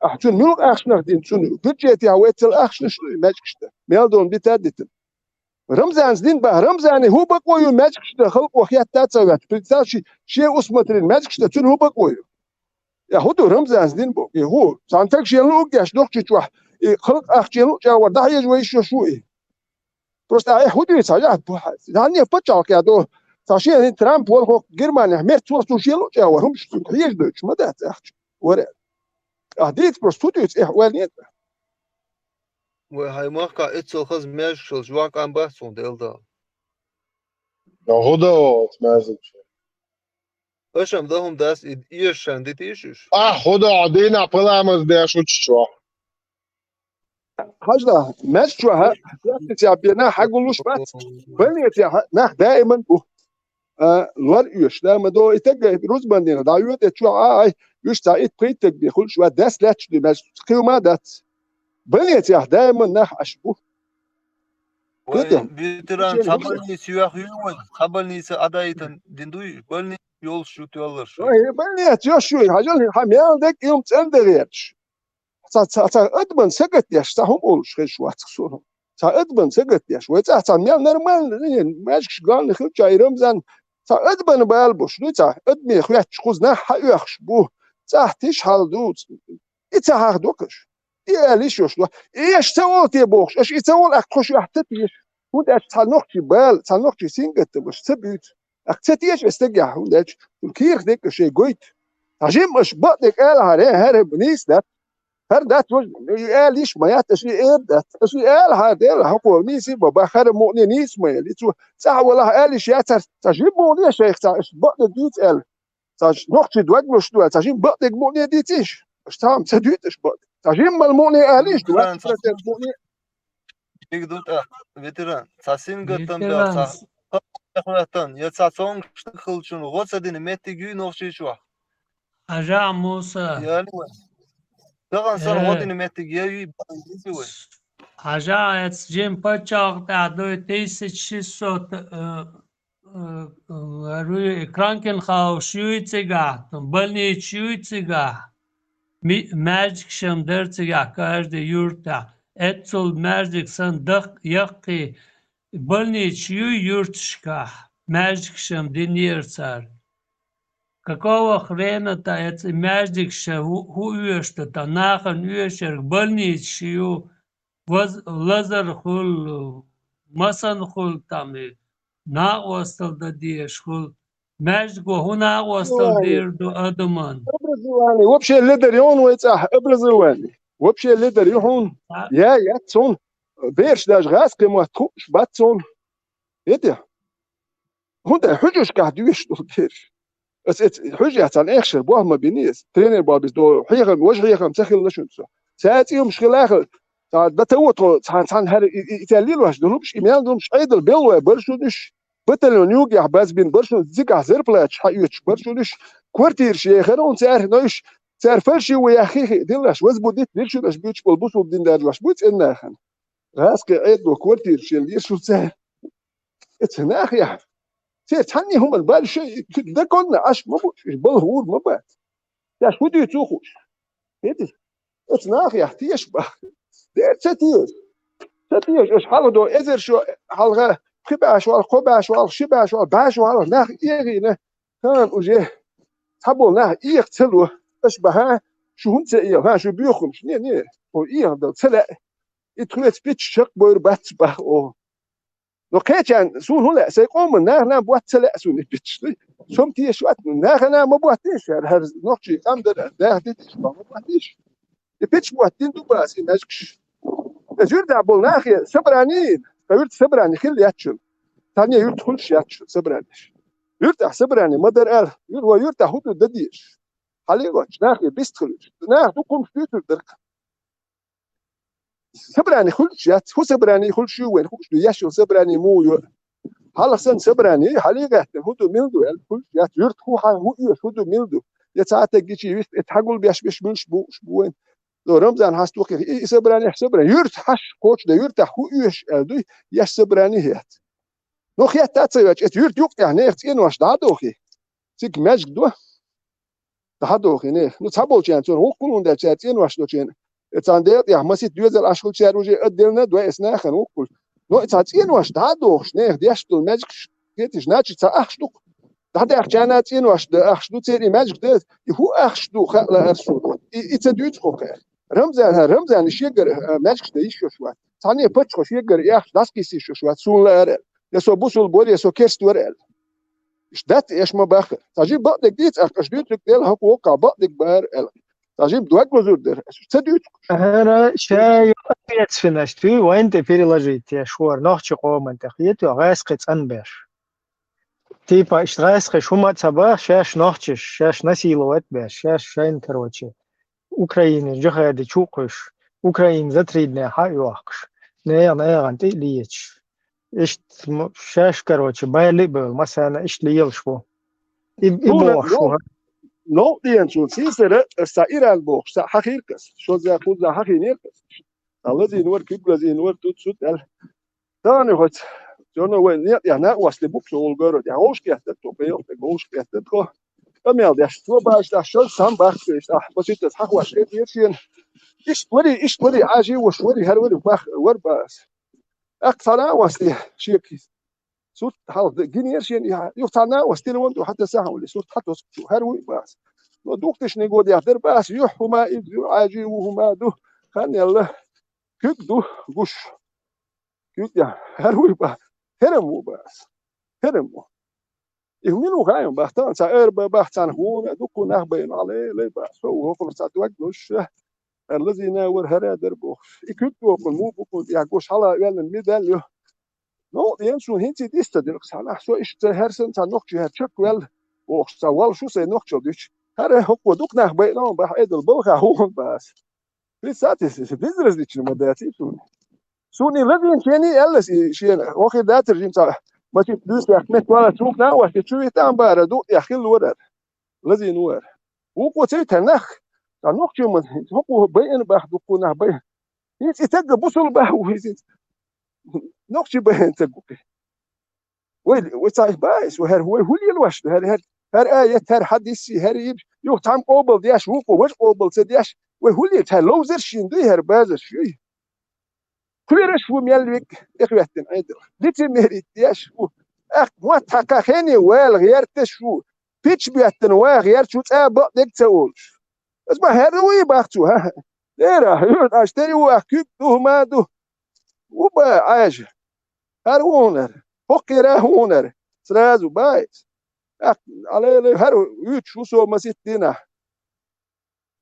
أحجون ملوك أخش نخدين شنو بجيتي هويتل أخش نشنو الماجكش دا ميالهم دي تادت رمزان زدين بقى رمزاني هو بقوي الماجكش دا خلق وخيات تاتسوات بلتاشي شيء أسمتر الماجكش دا شنو هو بقوي يا هدو رمزان زدين بو هو سانتك شيلوك ياش دوخ تشوا خلق اخ شيلوك جا ودا يجوي شو Просто худуется, да не почалки, а до саши Трамп вот Германия, мер цурсу шилу, а ворум что есть дочь, мадат, воры. А дит просто худуется, нет. وهاي موقع اتسو خز ماشي جواك عم بحثون ديلدا خدا مازن اشم دهم داس ايشان دي تيشش خدا عدينا بلامز داشو تشوا حاجة ماشي ها يا بينا حقولوش بس بنيت يا نه دائما لور يش دائما دو يتجه روز بندينا دا يوت تشوا يش تايت بريتك بيخل شو داس لاتش دي ماشي قيمة دات بنيت يا دائما نه اشبو بيتران خبرني سياح يوم خبرني سأدايتن دندوي بلني yol şu diyorlar şu. بنيت يا شو حاجة حميان دك يوم تندريتش أدمن سقط ياش تهم أولش خش وقت صورهم أدمن سقط ياش ويتأ ميال نرمال ماشي قال نخل جاي رمزان أدمن بالبوش نتا أدمي خويا تشخوزنا حيخش بوه تحتيش حالدوت إتها هدوكش إيه ليش يشلو إيش تقول تبوخش إيش تقول أخش يحتفيش هون أش تنوختي بال تنوختي سينجت بس تبيت أكتيش استجع هون أش الكير ديك شيء قويت عجيب مش بطنك قال هرب نيس ده هر ده قال ليش ما ياتشي ايه ده اشي قال هذا حقوق نيسي بابا خير مؤني نيس ما اللي تو صح والله قال ليش يا تجيب مؤني يا شيخ بطن دوت قال تاج نقطة دوت مش دوت تجيب بطنك مؤني ديتيش اش تام تدوتش بطن تجيب ما المؤني قال ليش دوت مؤني يقدوت فيتران ساسين قطن بيرسا اخواتن يتساسون شتخل شنو غوصدين متيجي نوشي شو حاجة موسى يعني دغن سر غودين متيجي حاجة جيم بتشاق تعدو تيسشيسوت روي كرانكن خاو شويتسيغا بلني شويتسيغا ماجيك شم درتسيغا كارد يورتا اتسول ماجيك صندق يقي بلني شوي يورتشكا ماجيك شم دينيرسار Какого хрена-то это мяждикша хуешта-то нахан уешер больничью лазар хул масан хул там и на остал дадеш хул мяждику хуна остал дир до адаман. образование вообще лидер он ويتاح образование вообще лидер يهون يا تون بيرش داش غاس كما تخش باتون ايه هون ده حجوش قاعد يشتغل بيرش بس حجة عن آخر بوه ما بينيس ترينر بابس دو حيغم وجه حيغم تخيل لشون سو ساعتي مش خلاخ ساعت بتوت عن هر إيطالي واش دروبش إيمان دروبش أيضا بيلو برشونش بتلون يوجع بس بين برشون زيك زربلاتش حيوتش برشونش كوارتير شيء خيرون سعر نوش سعر فرشي ويا أخي ديلاش وزبوديت ليش داش بيتش بالبوسو بدين دارلاش بوت إنها خن راسك أيضا كوارتير شيء ليش شو سعر إتناخ يا تاني هم البال شيء ده كنا عش ما بوش بالهور ما بات يا شو دي تخش هدي اتناخ يا احتيش بقى ده ستيش ايش حاله دو ازر شو حلقه خبا شو شبا شو باش شو ناخ يغينا كان وجه تبول ناخ يقتلوا ايش بها شو انت ها شو بيخم ني هو ده تلا يتخلت بيتش شق بور بات او لو كان سون هلا سيقوم نحن بواتلا سون بيتشلي شوم تي شوات نحن ما بواتيش هر نوتشي قام ده ديتش ما بواتيش البيتش بواتين دو باس ناجكش جرد ابو ناخي سبرانين قلت سبراني خلي ياتشل ثانيه يدخلش ياتشل سبرانيش يرتاح سبراني ما در قال هو يرتاح هو دديش حليغوش ناخي بيستخلش ناخ تقوم فيتر درك سبراني خلش يات هو سبراني خلش وين خلش ياشو سبراني مو هلا سن سبراني حليقه هو ميلدو خلش يات يرت هو هو ميلدو يتعات جيشي يتحقل بيش مش وين لو رمزان هاستوك سبراني يرت حش كوتش ده يرت هو يش دو ياش سبراني هيت نو خيات تاتسيوش يرت يقطع نيخت واش دادوخي سيك ماجك دو دادوخي نيخ نو تابول جان تون هو كلون ده جاتين واش دو جان اتانديت يا مسيت دوزل اشخل شاروجي ادلنا دو اسناخن وكل نو اتاتين واش دادوخ نيخ ديشتو ماجك كيتش ناتش تا اخشدو دادا اخجاناتين واش دا اخشدو تيري ماجك ده هو اخشدو خلا ارسو اتدوت خوخ رمزان شيغر ماجك ده يشوف ثانية بتشوف يقدر ياخد داس كيسي شو تسول لأرل يسوع بوسول بوري يسوع كيرست ورل إيش دات إيش ما بآخر تجيب بعضك ديت أش ديت لك ديل هك وقع بعضك بار ال تجيب دوك وزور در تديت أنا شاي يتفنشتي وأنت في لجيت يا شوار نحكي قوم أنت خيت وغاس قط أنبش تيبا إشتراس خش هما تبا شاش نحكيش شاش نسيلوات باش شاش شاين كروتشي أوكرايني جهاد تشوقش أوكراين زتريدنا حي واقش نيا أنت ليش إيش شاش كروتشي بايلي بل مثلا إيش ليل شو يبوح شو نو دي أنشون سيسرة السائرة البوخ سا حقيقس شو زي خود زي حقيقس الذي نور كيب الذي نور تود ال ثاني هات جونا وين يعني واسلي بوك شو الجرد يعني وش كيهت توبيل وش كيهت تكو أميال ده شو باش ده شو سام باش ده بسيط تحق وش يرشين إيش وري عاجي وش وري هروري باخ ورباس أكثر واسلي شيء كيس صوت حال جيني يرشين يفتنا واسلي وانتو حتى ساعة ولا صوت حتى شو هروي باس لو دوكتش نقول يحضر باس يحهما إذ عاجي وهما دو خلني الله كيك دو قش كيك يا هروي باس هرمو باس هرمو يهمنو غايم بحتان سائر بحتان هون دوكو نخبين عليه لي باس هو خلص توقش الذي ناور هرا دربو يكيك دو مو بكون يا قش حلا يلا الميدال نو ينسو هنتي ديستا دركس على سو إيش هرسن تنوكش هتشك ويل وسوال شو سينوكش ديش هر هو دوك نخبين نو بح إدل بلغة هون باس في ساتس بيزرز ديش المداتي سوني لذين شيني ألس شين واخد ده ترجم صح ما تدوس يا أحمد ولا تروح نا وتشوي تام دو يا خيل ورد لذين ور وقوة تنخ تنخ شو من هو بين بحدكوا نخبين يتجا بوصل به ويزيد نخش بين تجوا وصايح بايس وهر هو الوش هر آية هر حديث هر يوتام قبل دياش وش قبل سدياش وهولي تلو زرشين دي هر بازر شيء كلش وميلك إخواتنا عدل ديت مهري دياش ما تحققني وال غير تشو بيتش بيتن وغير شو تابع ديك تقولش اسمع هروي باختو ها ديرا اشتري واكيد دو ما دو وبا عاج هرونر فقيرة هونر سرازو بايس على هرو يتشو سو مسيتنا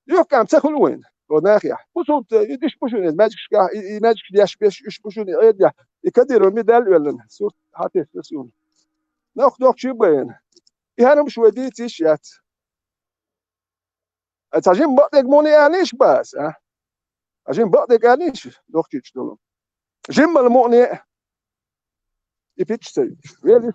يو كام تاكل وين وناخيا وصلت يديش بوشون ماجيك دياش بيش ايش بوشون يديا يكديروا ميدال ولا صورت حتى يسون ناخذ شي بين يهنا مش وديت ايشات تاجين بعدك موني انيش بس ها اجين بعدك انيش دوختي تشتغل جيم الموني يبيتش سي ويلي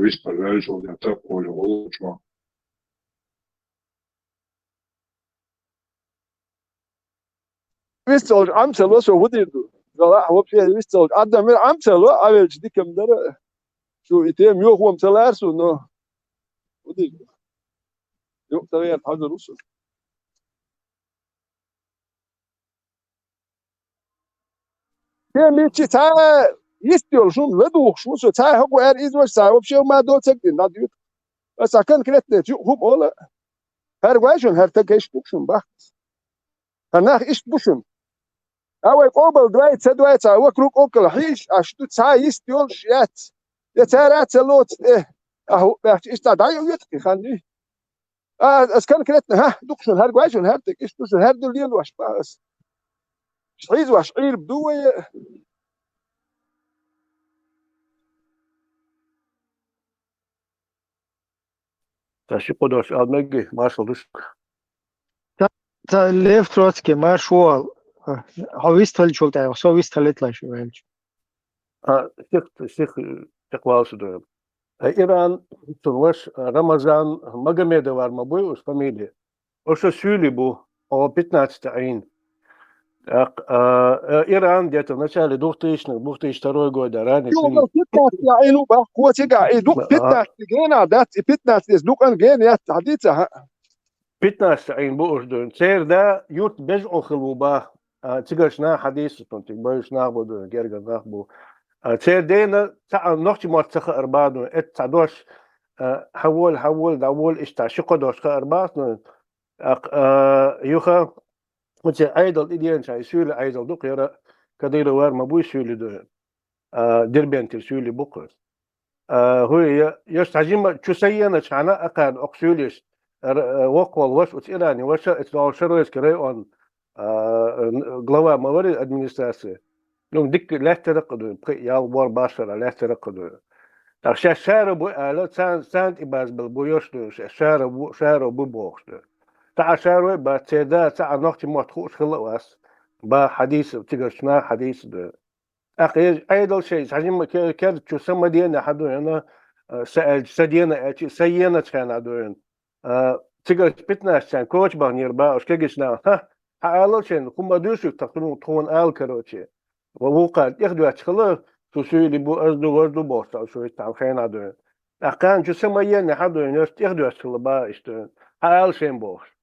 Vispār reizē tapoju lūdzu. ويستوج عمسلو سو وديدو لا هو في ويستوج عدم عمسلو عامل جدي كم درة شو يتم يو هو مثلارسو نو وديدو يو تغير حاجة روسو كم يجي تا يستيول شو لدوخ شو سو تا هو ار إزوج تا وبشي ما دو تقدر ناديو بس كان كريت جو هم ولا هرواجن هرتكيش بوكشن بقى هناك إيش بوشن أول قبل دويت سدويت وكروك أكل حيش أشتو تا يستيول شيات يتارات لوت إيه أهو بحكي إيش تدعيو يتكي خلني أسكان كريتنا ها دوكشن هرواجن هرتك إيش بوشن هردو ليل واش بس شعيز وشعير بدوية تاشي قدوش أدمجي مارشال دوشك تا ليف تروتسكي مارشوال هاويست هل شولت أيوة سويست هلت لا شو هلش شيخ تقوالش دوم إيران تروش رمضان مجمع دوار مبوي وش فاميليا وش سولي بو أو 15 عين إيران ديت начале 2000-х 2002 года ранее شو 15 عينو بقى قوة تقع دوك 15 جينا دات 15 دوك أن جين حديثها 15 عين بو أردن سير ده يوت بجعو خلوبا تيجرشنا حديث تونتي بيشنا بدو جرجا نخبو تيدينا تاع نختي ما تخ اربادو ات تعدوش حول داول اشتا شقو دوش خ اربادو يوخا متي ايدل ايدين شاي سول ايدل دو قيرا كدير وار ما بو سول دو دربين تسول بوكر هو يستعجم تشسينا شانا اقان اقسوليش وقول وش اتيراني وش اتدول شرويس كريون глава موارد администрации لون ديك لا ترقدوا يا بور باشر لا ترقدوا تخشى شارع بو على سان إباز بالبويوش شارع بو بوخش تاع شارع بتدا تاع نقطة مدخوش خلاص بحديث تيجرشنا حديث ده أخي أيضا شيء حجم كذا تسمى دينا حدو أنا سدينا سينا كان عدوين تيجر بيتنا عشان كوتش بانير با وش كيجشنا ها حالشين كم دوشك تقولون تون آل كروتشي ووقع يخدو أشخاص تسوي بو أزدو بوسط شوي تعرفين عدوين أكان جسمه ين حدوين يخدو أشخاص با إشتون حالشين بوش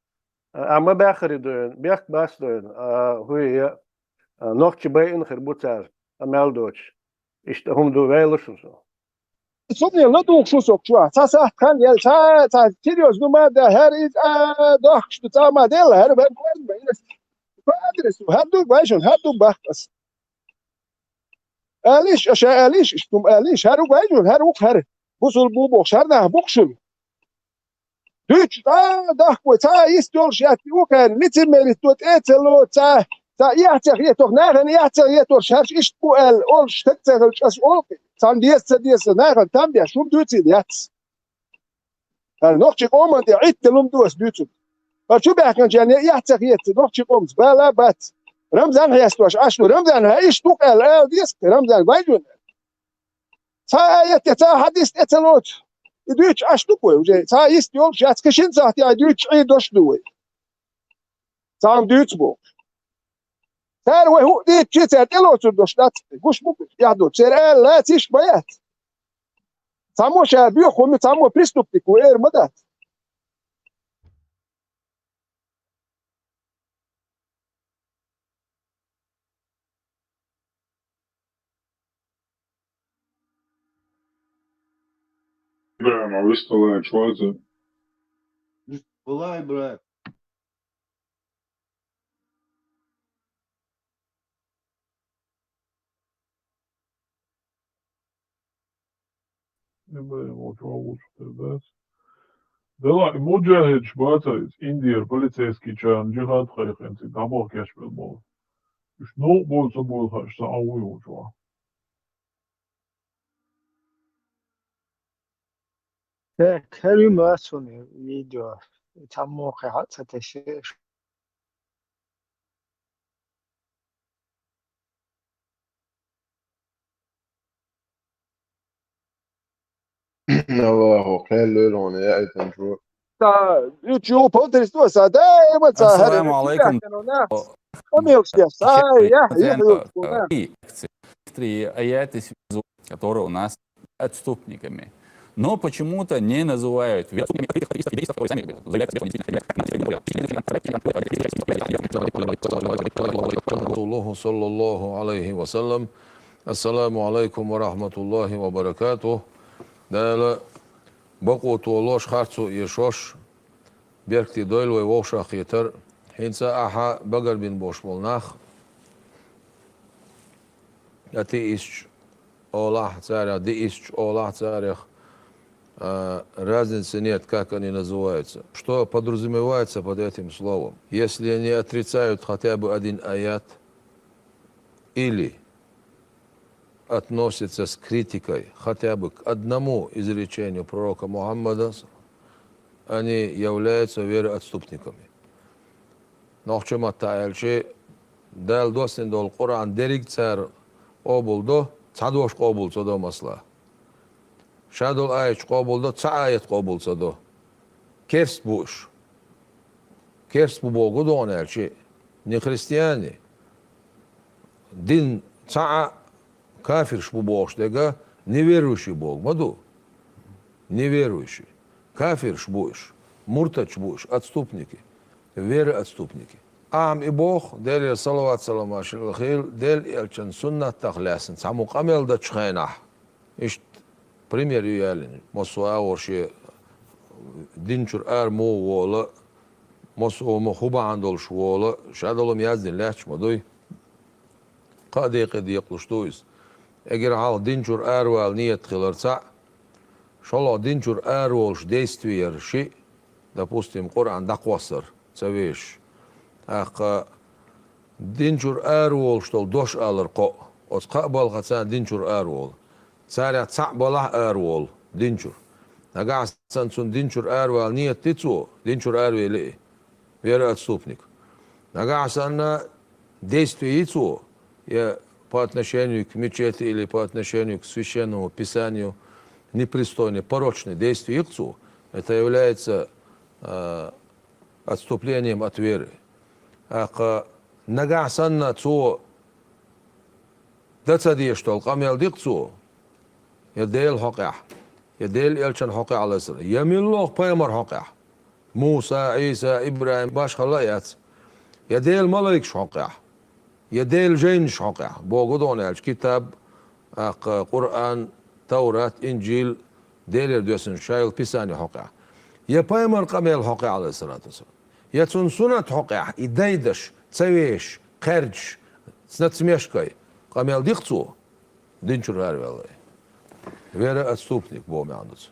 أما بآخر دوين بيخ باس دوين هو نقطة بين خربوتار أمال دوش إشتهم دو ويلشون صدق لا دوك شو سوق شو ساسا كان يل سا تيريوز نما ده هريز دوخش بتاع ما ديل هر بين فادرس هادو بايشون هادو بس آليش أشياء آليش إشتم آليش هارو بايشون هارو هر بوصل بوبو شرنا بوكشل دوش دخ وتا يستول شات يوكان نتمر توت اتلو تا يحتاج يتوخ ناغن يحتاج يتوخ شارش إشتبو أول شتكتغل شاس أولقي San dies nachher tam der schon tut sie jetzt. Noch chick der it lum du es tut. Was du bekan jani yahtzak yet noch chick bala bat. Ramzan hayst was ashnu Ramzan hayst tu al dies Ramzan bayjun. Sa yet ta hadis etelot. Idüç ashnu koy. Sa ist yol şats kışın sagt ya idüç doş du. Sam düç bu. Ser ve hu dit çetet elotur doşlat. Guş bu yahdu. Ser la tiş bayat. Samo şabi khum samo pristuptik ve ermadat. Bravo, выставила чего-то. Была, брат. Да, муджахид шбацариц, Индия, полицейский чан, джихад хайхенци, тамох кешбел бол. Ну, болса бол хаш, сауи учва. كلمة سوني فيديو تمو خيات ستشير الله خير لون يا تنجو يوتيوب بودرس تو ساده ما السلام عليكم. Три аяты связуют, которые у нас отступниками. Но почему-то не называют. Саллаллаху алейхи вассалям. Ассаламу алейкум ва рахматуллахи ва баракатух. Дала бақуту лош харцу ешош беркти дойлвай вошах етер. Хинца аха багар бин бош болнах. Ати ищ Олах царя, ди ищ Олах царях. Разницы нет, как они называются. Что подразумевается под этим словом? Если они отрицают хотя бы один аят или относятся с критикой хотя бы к одному изречению пророка Мухаммада, они являются вероотступниками. Но в чем атаяльчи дал досин дол Коран дерик цар обулдо, цадош обул цадо масла. Шадол айч قابلده تعایت قابل صدا کفس بوش کفس بوگو دونه چی نی خریستیانی دین تعا کافرش بوش دیگه неверующий Бог маду неверующий кафирш будешь муртач будешь отступники вероотступники إبوخ ديل الصلوات سلام عشان الخيل ديل يلشن سنة تخلصن سامو قمل ده تشخينح إيش بريمير يالين مصوا ورشي دينشر مو ولا مصوا مخوبة عندول شوالا شادولم يازدين لاتش مدوي قادي قد يقلشتويس اگر حال دينشر وال نيت خلرتع شالله دينشر والش ديستوير شي допустим قرآن دقوصر تسويش أخ دينشر وال شتول دوش ألرقو أتقبل خسان دينشر وال سارع تعبله وال دينشر نجا سنسون دينشر وال نيت تيتسو دينشر لي وير отступник нага сана действует по отношению к мечети или по отношению к священному писанию непристойные, порочные действия их, это является отступлением от веры. А нага сана цо дацадие что алкамел дикцо يديل حقه يديل يلشن حقه على السر يميلوه بيمر حقه موسى عيسى إبراهيم باش خلايات يديل ملك شقع يديل جين شقع بوجودون الكتاب قرآن توراة إنجيل ديل دوسن شايل بيساني حقع يبايمر قميل حقع على الصلاة والسلام يتون سنة حقع يديدش تسويش خرج سنتسميشكاي قميل ديقتو دينشر هاري والله ويرا أتستوبنيك بومي عندس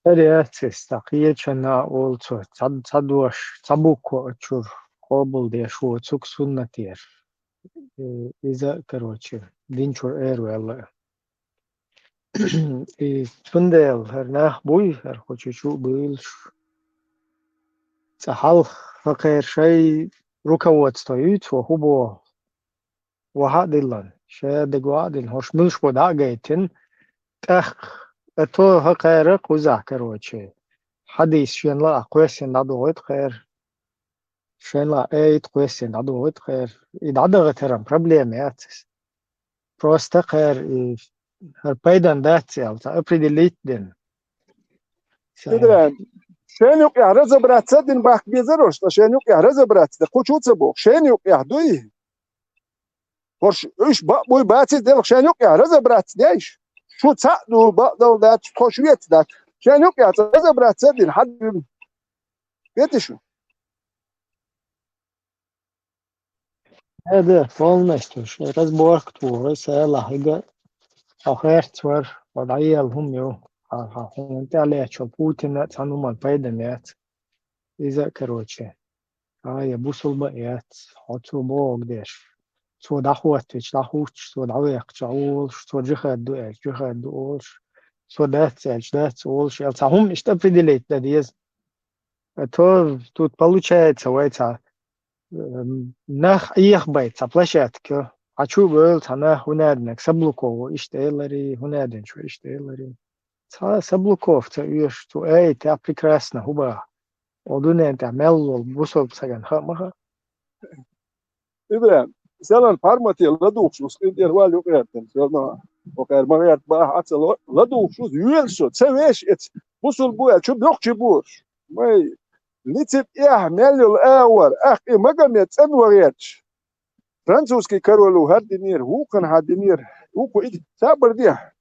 Стахие чана олцо цадуаш цабуко чур кобул де шу цук суннатир иза динчур эрвел и тундел хернах буй хочучу был цахал факер шей руководство ютво хубо вахадиллан ше дегвадин хош милш подагайтин тах تو هقير قوزع كروتشي حديث شين لا قوسين عدوت خير شين لا ايت قوسين عدوت خير يدعدغ ترم проблемات просто خير هربايدن داتي او تأبريدليت دين إدران شين يقع رزا برات سدين باك بيزروش شين يقع رزا برات قوشو تسبوك شين يقع دوي ورش ايش بوي باتي ديلك شين يقع رزا برات ديش شو تعدو بقدر ده تخشويت ده عشان يقع هذا براتسدين حد بيتشو هذا فولنستوش разборк تو سألا هيجا آخر تور وضعيه هم يو انت عليه شو بوتين تانو من بايدنات إذا كروتشي هاي بوصل بقيات حطوا بوق ديش سو دخوتش سو دعويق تعولش سو جخد دوش سو دات олш هم مش определить да диез то тут получается вайца нах их байца площадке хочу был цана хунадник саблуково иштелари хунадин что иштелари ца саблуков ца еш то это прекрасно хуба одунен та меллол бусол саган хама إبراهيم سألن فارمتي لدوك شو سكير والو قيرتن سألنا وقير ما قيرت بقى حتى لدوك شو يلسو تسويش ات بوصل بويا شو بنوك شبوش ما ليتب مليو الأول إيه ما قمت أنوريتش فرانسوسكي كارولو هاردينير هو كان هاردينير هو كو إيد سابر ديه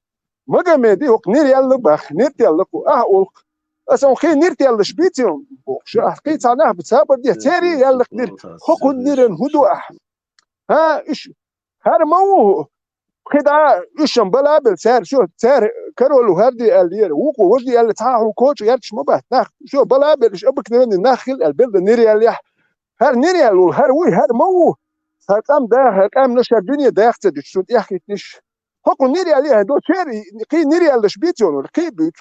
ما قمت دي هو نير يلا بخ نير يلقو أولق أصلا خي نير يلا شبيتيهم شو حكيت عنها بتسابر ديه تيري يلا نير هو نيرن هدو ها إيش هذا ما هو كده إيشم بلابل سعر شو سعر كارولو هاردي الير وكو وجدي اللي تعاهو كوتش يرتش ما بحت نخ شو بلابل إيش أبك نرني نخل البلد نيري اللي هر نيري اللي هر وي هر ما هو هرقام ده هرقام نش الدنيا ده يختد شو يحكي تش هكو نيري اللي هدو شيري قي نيري اللي شبيتون قي بيت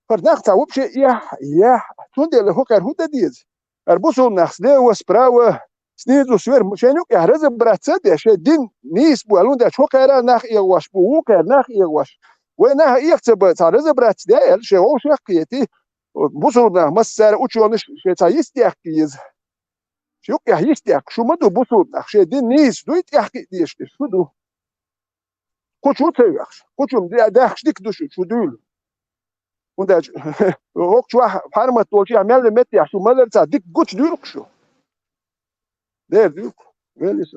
فرناخ تعوب شيء يا توندي اللي هو كان هو ديز أربوسهم نخس ده وسبراوه سنيدو سوير شانو يهرز براتسد يا شي دين نيس بو الون ده شو كيرا ناخ يواش بو كير ناخ يواش وينها يختب تارز برات ده يا شي هو شقيتي بوسودنا مسار اوچونش شي تا يستيقيز شو يستيق شو مدو بوسودنا شي دين نيس دويت يحكي ديش شو دو كوچو تيخ كوچوم ده داخش ديك دوش شو دول Und der auch schon Farmer durch ja mehr mit ja schon mal da dick gut durch schon. Der durch. Wer ist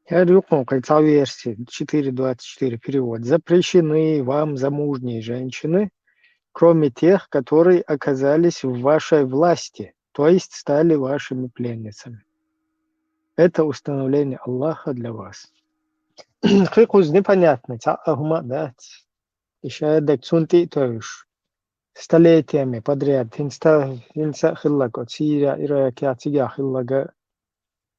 Я рюкнул кольца версии 4.24 перевод. Запрещены вам замужние женщины, кроме тех, которые оказались в вашей власти, то есть стали вашими пленницами. Это установление Аллаха для вас. Хикуз непонятно. Еще эдак цунти тоюш. Столетиями подряд. Инса хиллаг от Сирия, Ирака, Тига хиллага.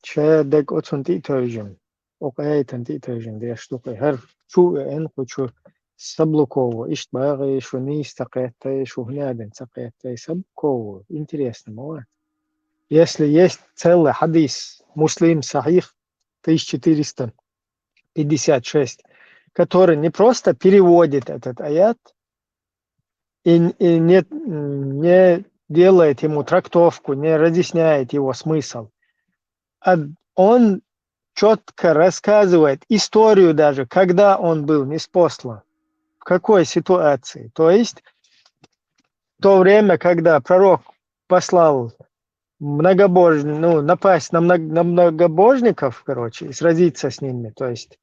Шедак от цунти тоюжим. Окейтан ти тоюжим. Дия штукай. Хар шо эн кучу саблуково. Ишт баги, шо не истакеттай, шо гняден сакеттай. Саблуково. Интересно, мало. Если есть целый хадис, Муслим Сахих 1456, который не просто переводит этот аят и не делает ему трактовку, не разъясняет его смысл, а он четко рассказывает историю даже, когда он был ниспослан, в какой ситуации. То есть в то время, когда пророк послал напасть на многобожников, короче, и сразиться с ними. То есть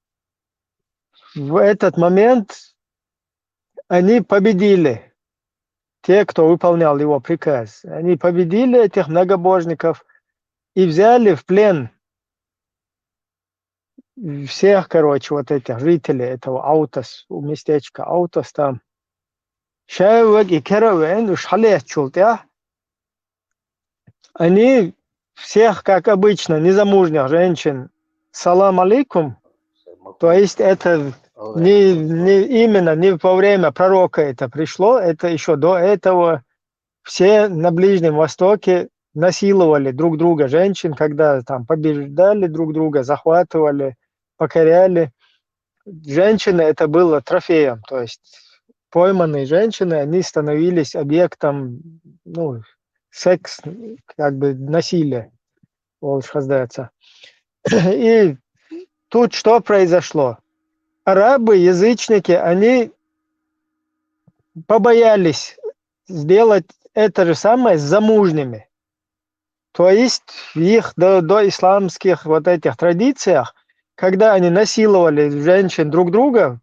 в этот момент они победили, те, кто выполнял его приказ. Они победили этих многобожников и взяли в плен всех, короче, вот этих жителей этого Аутос, местечка Аутос там. Шайвак и Керавен, Шалех Чултя. Они всех, как обычно, незамужних женщин, салам алейкум, то есть это не именно не во время пророка это пришло, это еще до этого все на Ближнем Востоке насиловали друг друга, женщин, когда там побеждали друг друга, захватывали, покоряли. Женщины это было трофеем, то есть пойманные женщины, они становились объектом, секс, как бы насилие, волшебствуется. И тут что произошло? Арабы, язычники, они побоялись сделать это же самое с замужними. То есть в их до исламских вот этих традициях, когда они насиловали женщин друг друга,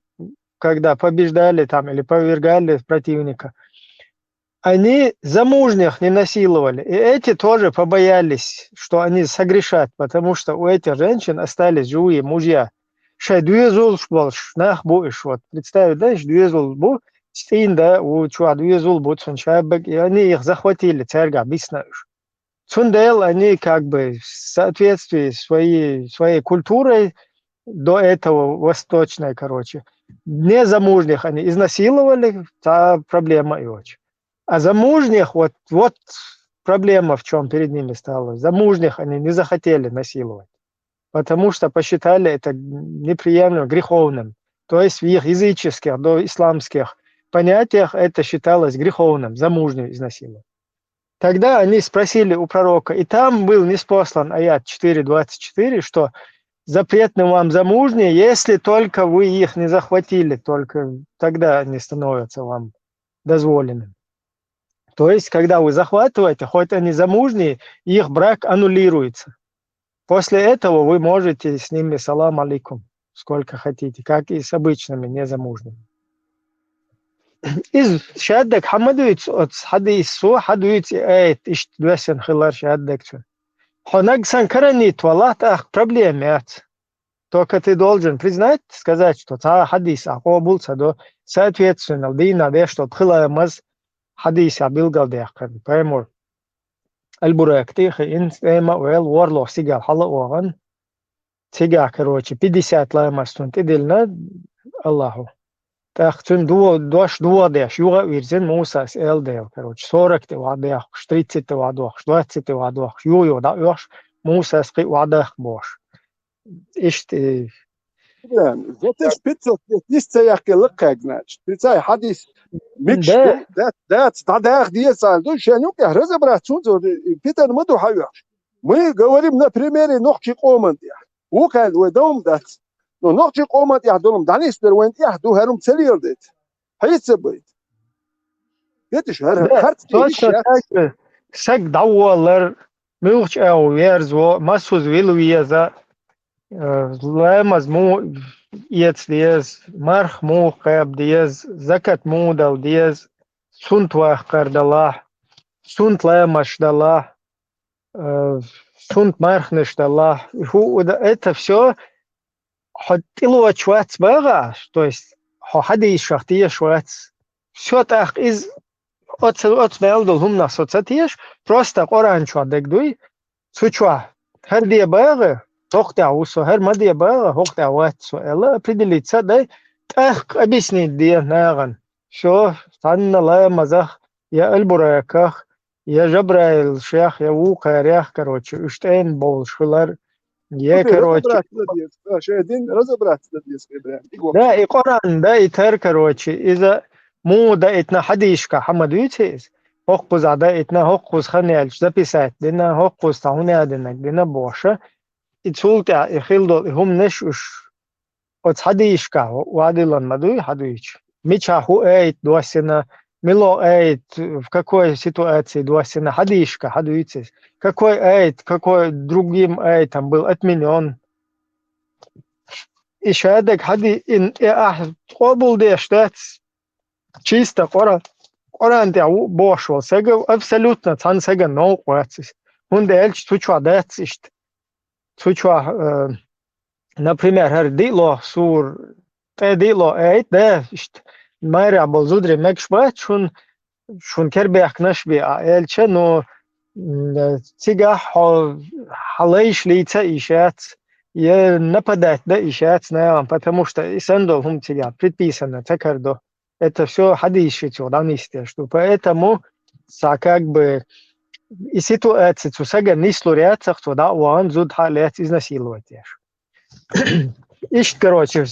когда побеждали там или повергали противника, они замужних не насиловали. И эти тоже побоялись, что они согрешат, потому что у этих женщин остались живые мужья. Вот представь, да, и они их захватили, царьга, биснаешь. Цундел, они как бы в соответствии с своей культурой до этого восточной, короче, незамужних они изнасиловали, та проблема и очень. А замужних, вот проблема в чем перед ними стала. Замужних они не захотели насиловать, потому что посчитали это неприемлемым, греховным. То есть в их языческих, до исламских понятиях это считалось греховным, замужнюю изнасиловать. Тогда они спросили у пророка, и там был ниспослан аят 4.24, что запретны вам замужние, если только вы их не захватили, только тогда они становятся вам дозволенными. То есть, когда вы захватываете, хоть они замужние, их брак аннулируется. После этого вы можете с ними салам алейкум, сколько хотите, как и с обычными незамужними. Из шаддак хамадуиц от хадису хадуиц эйт ишт дуэсен хилар шаддак чун. Хонаг санкаранит валат ах проблемят. Только ты должен признать, сказать, что та хадис акобулса до соответственно дина де что тхиламаз حديث عبيل ديخن بيمور البراك تيخي إن إما ويل وارلو سيجا حلق وغن سيجا كروتشي 50 لا مستون تدلنا الله تاختن دو ديش يوغا ويرزن موسى سيل ديل كروتشي سورك تي وعديخ 30 تي وعدوخ 20 تي وعدوخ يو دا يوش موسى سقي وعديخ بوش إشتي Zato je špicot, niste jake lkag, znači. Pricaj hadis, Микс, тогда где сальдо, шенюк, я разобраться, Питер, мы духовешь. Мы говорим на примере ногчи команды. Укал, дом дат. Но ногчи команды, я думаю, данистер, я думаю, целилдит. Hayıtsa bu. Yetiş her Точно так же. Всяк дауалар, милч верзво, масуз вилуиза, лемаз му иец диез, марх му каб диез, закат му дал диез, сунт вах кардала, сунт лемаш дала, сунт мархнеш дала. Это все хотило чвац бага, то есть хадис шахтия швац. Все так из от велдол хумна соцатиеш, просто оранчва дегдуй, сучва. Хер дия бага, тохта усо, хер мадия бага, хохта ватсо. Элла определиться, дай, объяснить дия наган. Все, станна лая мазах, я эльбураках, я жабраил шях, я укарях, короче, уштейн бол шхулар. Я, короче... Да, и Коран, да, и тер, короче, из-за مو ده اتنا حديشكا حمد ويتيز هقوز عدا اتنا هقوز خنيالش ده بيسات دينا هقوز تاوني عدنك دينا بوشة اتسولتع يخيلدو هم نشوش ات حديشكا وعدلان مدوي حدويش ميچا هو ايت دواسنا مило эйт, в какой ситуации дуасина хадишка, хадуицис, какой эйт, какой другим эйтом был отменен. И шадек хади ин обул дештец чисто Коран те бошвал, сега абсолютно цан сега нол квацис. Он дельч тучва децишт. Тучва, например, хер дило сур, дило эйт, дешт. Майра был зудре мекшбат, шун кербех нашби эльче, но цига халейш лица ишат, я нападать да ишат, потому что исендол хум цига предписано, цакардо. Это все хадиши, что поэтому как бы и ситуация, сега не слуряется, кто да, он зуд халец изнасиловать. Ищет, короче,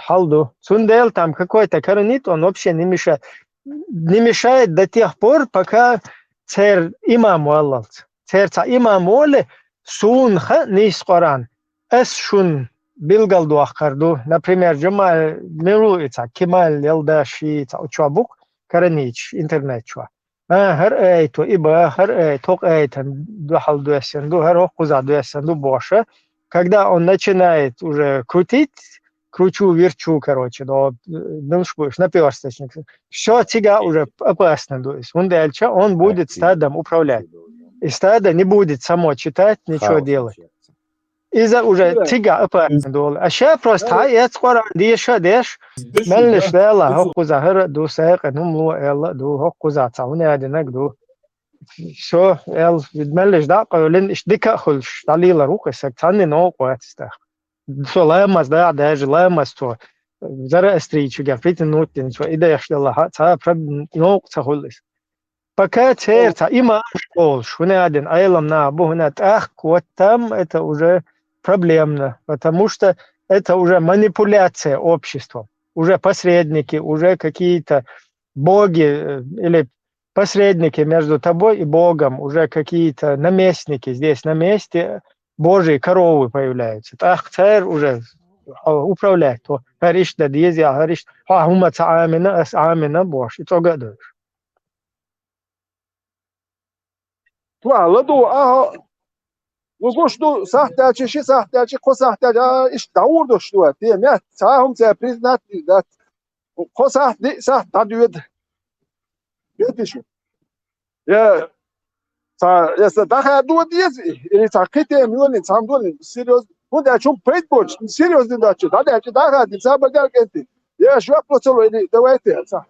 халду. Сундел там какой-то коронит, он вообще не мешает до тех пор, пока цер имам уаллалц. Церца имам уалли сунха не из Коран. Эс шун билгал дуахкарду, например, Джамаль мируется, Кемаль Елдаши, Чуабук, Каранич, интернет чуа. Хер эйто, ибо хер эйток эйтен, духал дуэсенду, хер охкуза дуэсенду боша. Когда он начинает уже крутить, кручу-верчу, короче, до милшбуш, наперсточник, все тига уже опасно. Он дальше, он будет стадом управлять. И стадо не будет само читать, ничего делать. Из-за уже тига опасно. А сейчас просто, я скоро диша деш, мелниш дела, хокуза хера, ду сек, нумлу элла, ду хокуза цауни адинак, ду. Все, мелниш да, лин ишдика хулш, талила рука, сек, цанни но куатстах. Все, лаймас, да, даже лаймас, то, зара эстричу, гафритин нутин, что идея шдала, ца проб ног цахулис. Пока церца, има школ, шуне один, айлам на бугнат, вот там это уже проблемно, потому что это уже манипуляция обществом, уже посредники, уже какие-то боги или посредники между тобой и Богом, уже какие-то наместники здесь на месте, Божьи коровы появляются. Так царь уже управляет. Хариш да дизя, хариш, хумаца амина, ас амина Бож. И то гадаешь. Ладу, что сахтячи, ко сахтяча, иш даурдо что, те мя, цахум це признать, да, ко сахтадует. Видишь? Я даха дует есть, или цахите миллионы, цамдоны, серьезно. Вот я чум пейтбоч, серьезно дачу, да, даха, дицабагал кенти. Я шо плоцоло, или давайте, ца.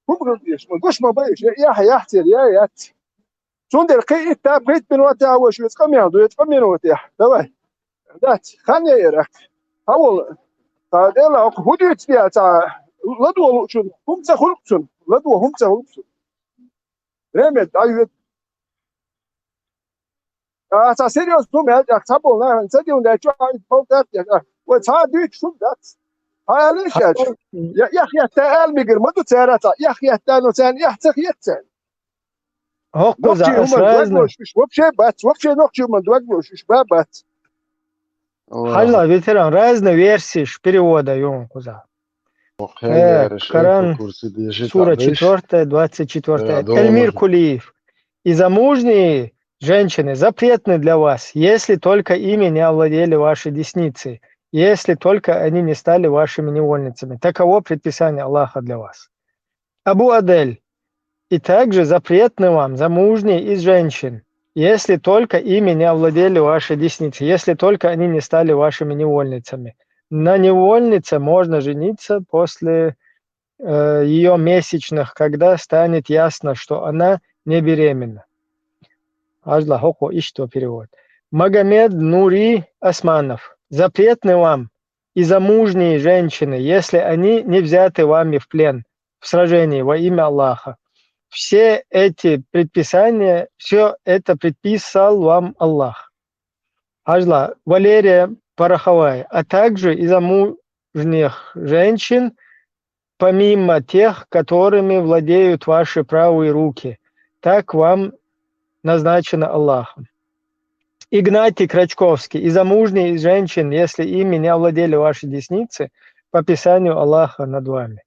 Кубрудиш, гош мабаиш, я хаяхтер, я. Сундер кей та пейт минут я вош, скамя, дует минут я. Давай. Да, ханя ирак. Хавол. Та дела, худит я, ца. Ладу лучун, хумца хулцун, ладу хумца хулцун. Ремет, аюет. 자, serious 좀 해. 자, 잡고 나 세디온 내 쫙 볼때 와, 자, 뒤 춤다. ليش يا أخي التقال بيجر ما تسارع يا أخي التانو سان يحتك يتسان هوكو نقشي za هم asrazne. دوغلوش مش وبشي بات وبشي نقشي هم دوغلوش مش بابات Hajla veteran razne versije перевода Йонку za. Коран, сура 4, 24. Эльмир Кулиев. И замужние женщины запретны для вас, если только ими не овладели ваши десницы, если только они не стали вашими невольницами. Таково предписание Аллаха для вас. Абу Адель. И также запретны вам замужние из женщин, если только ими не овладели ваши десницы, если только они не стали вашими невольницами. На невольнице можно жениться после ее месячных, когда станет ясно, что она не беременна. Ажла Хоко Ишто перевод. Магомед Нури Османов. Запретны вам и замужние женщины, если они не взяты вами в плен в сражении во имя Аллаха. Все эти предписания, все это предписал вам Аллах. Ажла Валерия Пороховая. А также и замужних женщин, помимо тех, которыми владеют ваши правые руки. Так вам назначено Аллахом. Игнатий Крачковский. И замужние женщин, если ими не овладели ваши десницы, по писанию Аллаха над вами.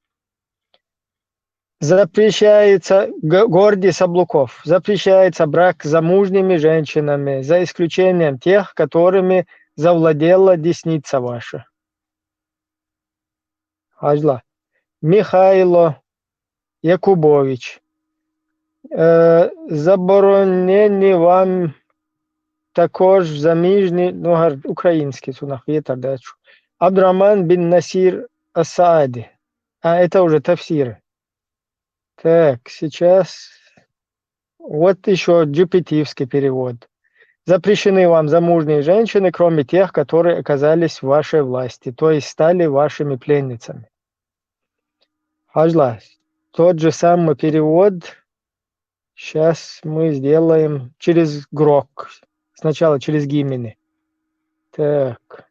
Запрещается Гордий Саблуков. Запрещается брак с замужними женщинами, за исключением тех, которыми завладела десница ваша. Ажла. Михайло Якубович. Заборонені вам також заміжні, украинский сунах, дачу. Абдраман бин Насир Асаади. Это уже тафсиры. Так, сейчас вот еще джипетивский перевод. Запрещены вам замужние женщины, кроме тех, которые оказались в вашей власти, то есть стали вашими пленницами. Ажла, тот же самый перевод сейчас мы сделаем через грок. Сначала через гимени. Так.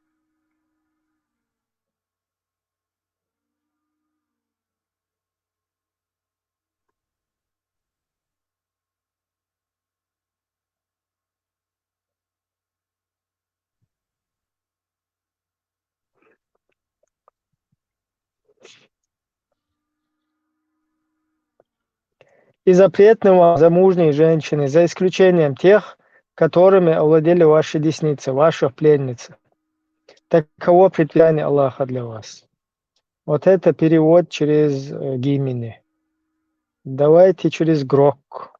И запретны вам замужние женщины, за исключением тех, которыми овладели ваши десницы, ваших пленниц. Таково предписание Аллаха для вас. Вот это перевод через гимени. Давайте через грок.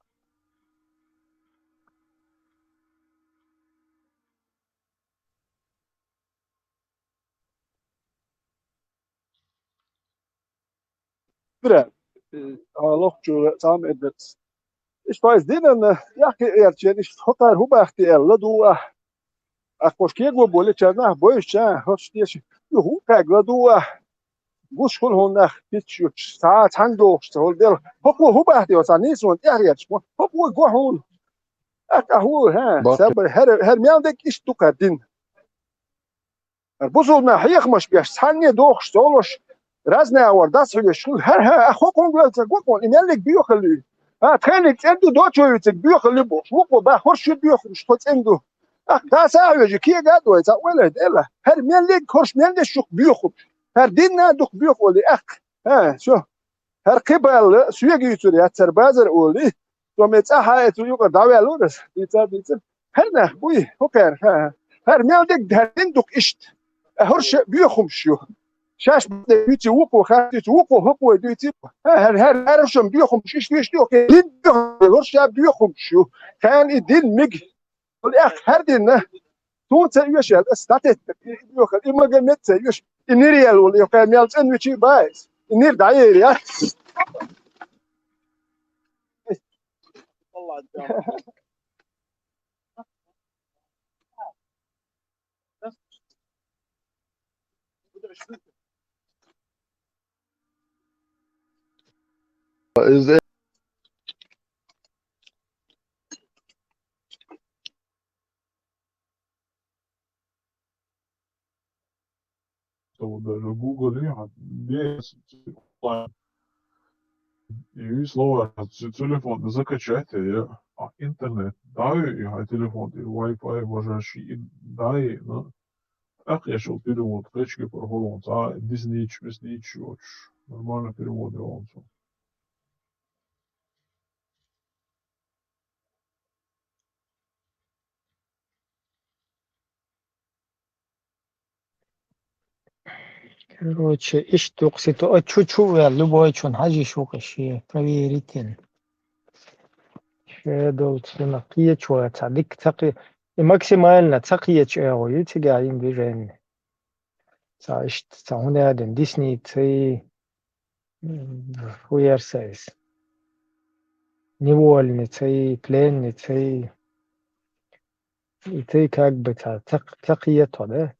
لوقتو سام ادت ich weiß denen ja erchen ich hotar hubachti ella du akosh kiego bole chana boycha hostish du hukagla du gush kol honach pitch sa changdo holdel hokwo hubachti osanis und erich hokwo gohul akahu ha saber her miandek ish tu kadin buzul na haykhmash biash sanye doch stolosh разные аварда свешул хокон глаза гокон имелик биохали тренинг энду дочуется биохали бо шуко ба хорш биохали что энду та савеж ки гадо это вела дела хер мелик хорш мелик шук биоху хер динна дух биохали شو هر قبل سويغي يتوري هتسر بازر اولي تو متصحى يتويو داوي لورس ديتا هرنا بوي هوكر هر ملك دهرين دوك اشت هرش بيخم شو شاش بيتي وقو خاتي وقو هو ديتي هر شم بيخم شيش ليش دو كين هرش بيخم شو كان يدين مج الاخ هر دين تون تيوش استاتت بيخ اما جنت تيوش انيريال ولا كان يالس ان ويتشي بايس انير داير يا والله is то даже Google есть онлайн. И слово телефон закачать, интернет, да, и телефон, и Wi-Fi, можешь, и да, и, ну, так я шел перевод, речки проголон, а диснич, веснич, нормально перевод делал. Короче, ищ токсито, а чуть-чуть, любой чун, хаджи шукаши, проверите. Шедол, цвинакия чуя, цадик, цаки, и максимально цакия чуя, ютига им движение. Иш, цауне один, Disney, цей, хуерсайс. Невольный, цей, пленный, цей, и ты как бы, цакия то, да?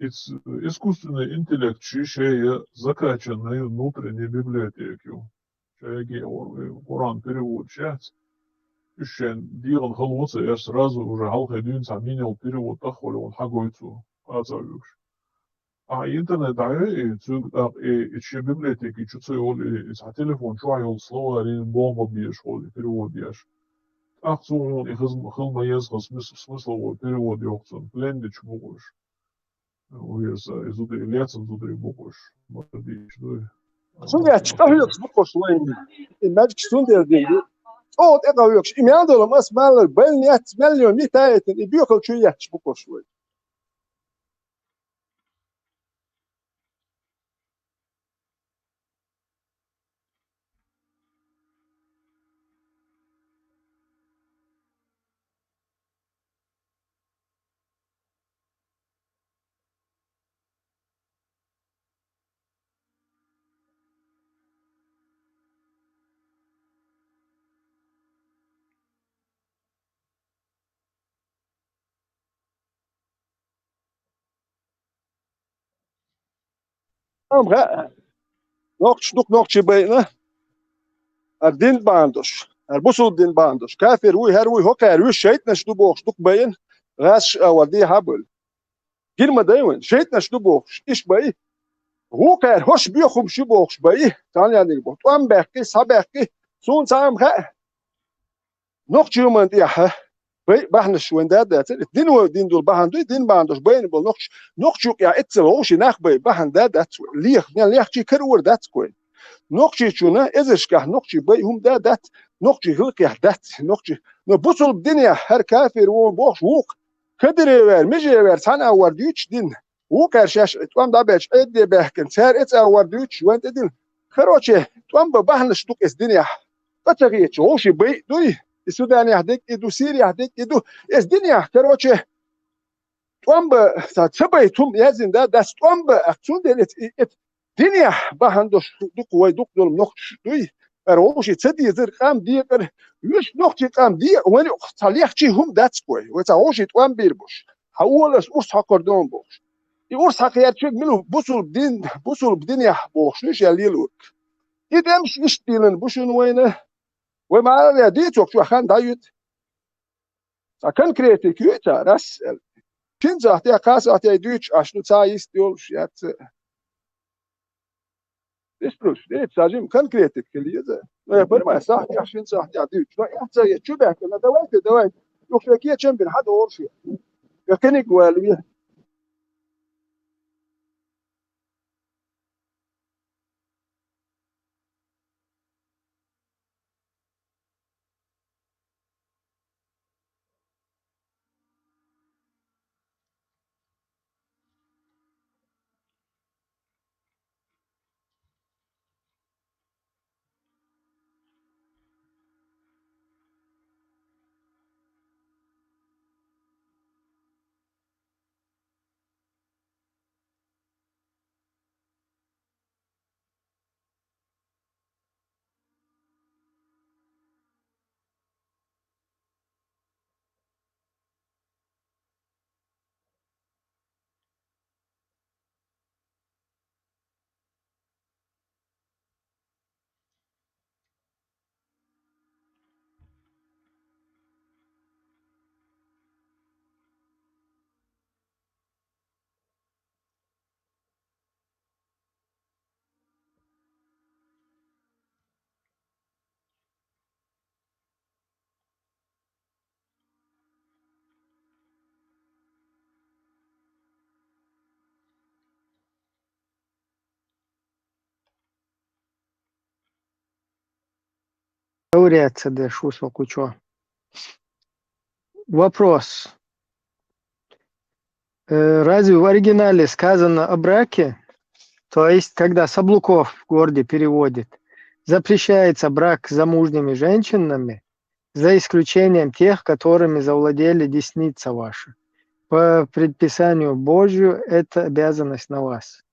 Искусственный интеллект, чищая закачанные внутренние библиотеки. Чаяги, Коран перевод часть. Ищен дилан халвоца, я сразу уже халхедюн заменил перевод тахоли, он хагойцу, азавюш. А интернет, да, и еще библиотеки, чуцы, и за телефон, чуайол слово, рин бомба бьешь, перевод бьешь. Ах, он и хылма езга смысловой перевод ёхцун, плендич могуш. Изудри лецом, изудри букуш. Молодец, да. Sunja çıkıyor bu koşulayım. Magic sunja dedi. O da yok. İmyan olmaz mal ben niyet milyon nitayetin. Bir yok şu yaş bu koşulayım. Ama nokçu beyne. Din bandos. Busul din bandos. Kafir uy her uy hoka her uy şeytne ştu boğ ştuk beyin. Gas avadi habul. Girme dayın. Şeytne ştu boğ. İş beyi. Hoka her hoş bir khum şu boğ beyi. Tan yani bu. Tam belki sabahki sun sam ha. Nokçu man diye ha. Bahne şuenda da. Din o din dul bahandu din bandos beyin bol nokçu ya etzel hoş nak bey bahanda da. Lih ne lihçi kırur da koy. نقطة شونا إذا شكح نقطة بيهم دات نقطة هلك يحدث نقطة نبصل الدنيا هر كافر وبوخ ووق كدري وير مجي وير سنة أور ديوش دين ووق هرشاش توام دابش إدي بحكن سار إتس أور ديوش وانت دين خروشة توام ببحن شتوك إس دنيا قطعية شوشي بي دوي السودان يهديك إدو سيريا يهديك إدو إس دنيا خروشة توام بسبي توم يزن دا توام بأكسون ديت Dünya bahandoş duk way duk dolum nokç duy eroşi tsedi zir qam diye yüz nokçi qam diye wani taliyxçi hum dats koy ve taoşi twan bir boş hawlas urs hakordon boş i urs hakiyat çök milu busul dünya boş niş yaliluk idem iş dilin buşun wayne ve ma ya di çok şu han dayut sakan kreatik yuta ras kin zahtiya kasatiya düç aşnu tsay istiyor yat Isprus, det sajim konkretet kelize. No ja prva sah ja shin sah ja dyt. No ja sa je čubek na davajte. Još je čem bir hada orši. Ja kenik wel Говорится, да, шусо кучо. Вопрос. Разве в оригинале сказано о браке? То есть, когда Саблуков в городе переводит, запрещается брак с замужними женщинами, за исключением тех, которыми завладели десница ваша. По предписанию Божию это обязанность на вас.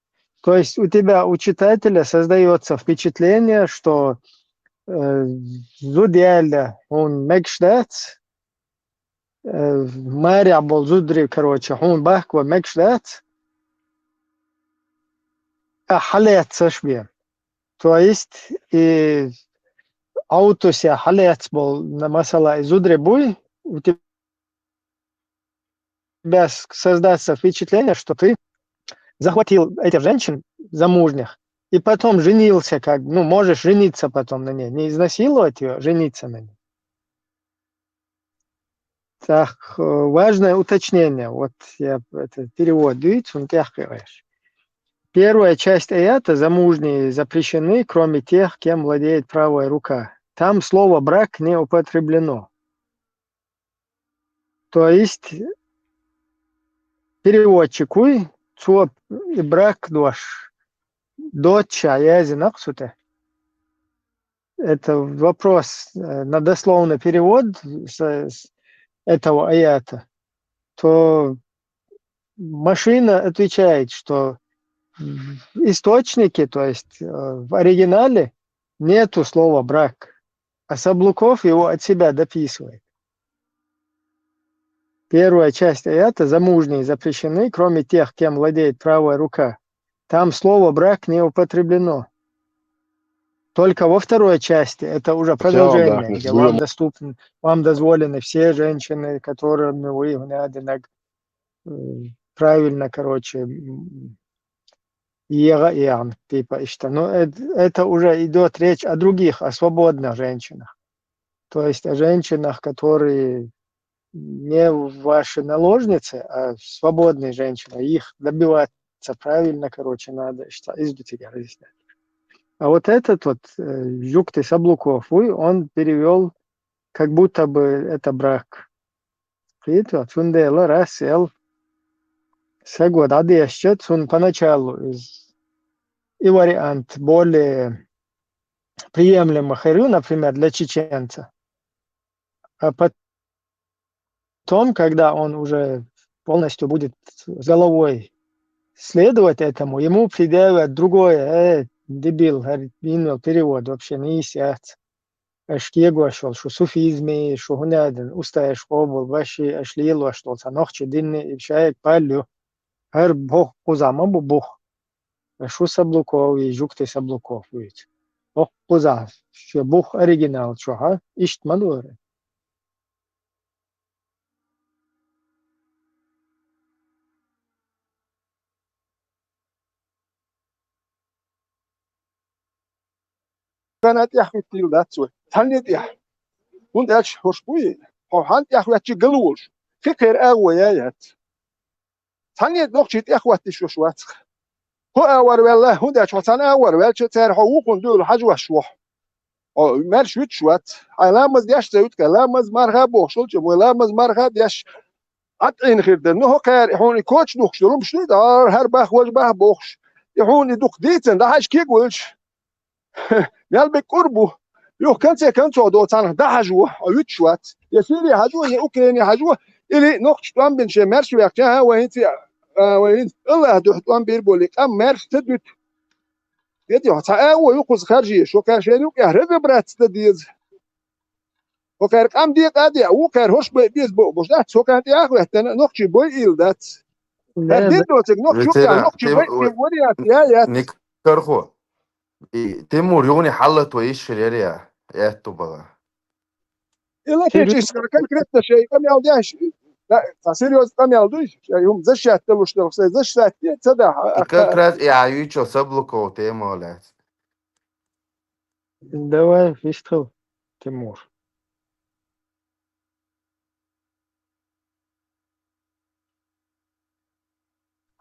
То есть у тебя, у читателя, создается впечатление, что Зудиэля, он мекшдец, Мария был Зудри, короче, он бахква мекшдец, а халец шве. То есть и аутося халец был на масала и Зудри буй, у тебя создастся впечатление, что ты захватил этих женщин замужних и потом женился, как, ну, можешь жениться потом на ней, не изнасиловать ее, жениться на ней. Так, важное уточнение. Вот я это перевод видите, первая часть аята замужние запрещены, кроме тех, кем владеет правая рука. Там слово брак не употреблено. То есть переводчик уй, цо и брак дош. Доча язи нахсуте. Это вопрос на дословный перевод с этого аята. То машина отвечает, что в источнике, то есть в оригинале, нету слова брак, а Саблуков его от себя дописывает. Первая часть аята замужние запрещены, кроме тех, кем владеет правая рука. Там слово брак не употреблено. Только во второй части, это уже продолжение, где вам дозволены все женщины, которыми вы правильно, короче, типа, что. Но это уже идет речь о других, о свободных женщинах. То есть о женщинах, которые не ваши наложницы, а свободные женщины. Их добиваться правильно, короче, надо, что из тебя разъяснять. А вот этот вот Юкты Саблуков, он перевел, как будто бы это брак. Видите, Фундела Рассел Сегод Адещет, он поначалу и вариант более приемлемых, например, для чеченца. А потом, когда он уже полностью будет с головой следовать этому, ему предъявят другое, дебил, имел перевод вообще не исяц. Ашкего шел, что суфизме, что гуняден, устаешь обул, ваши ашлилу, что санохче динне, и человек палю, ар бог кузама бог. Що Саблуков і Жукти Саблуков, видите. Ох, коза, що Бог оригінал, чого? Іщт малори. كانت يحوي تيل داتسوي تانيت يح وند اش هوشبوي هو هانت يحوي تشي قلوش فكر اويات تانيت نوخشيت يحوي تشوشوات هو اور والله هند اش وطن اور ول تر هو كندول حجوا شوح او مرش وتشوات علامز ياش زيت كلامز مرغب وشل جملامز مرغب ياش قطعين خير نو قار هون كوتش نوخشلوم شنو دار هر باخ وج باخ بوخش يهون دوك ديتن ده حاج كيقولش يالبك قربو يو كان صعدو تان ده حجوه او يتشوات يسيري حجوه يا اوكراني حجوه الي نوخش طن بن شمرش ويقتها وين وين الله دوحتوان بيربوليك ام مرش تدوت يدي هتا او يقص خارجي شو كان شيء يهرب برات تديز وكان ام دي قادي او كان هوش بيز بو بوش ده سو كان ياخو نوخشي بوي ايل دات هدي دوتك نوخشو كان نوخشي بوي وريات يا نكرخو تيمور يوني حلت ويش اليريا يا تبغى الا تيجي كان كريت شيء كم يوديش لا سيريوس كم يوديش يوم زش هتلوش زش ساعتين تصدق كراس يعيشوا سبلكو تيمولات Давай, выстрел, Тимур.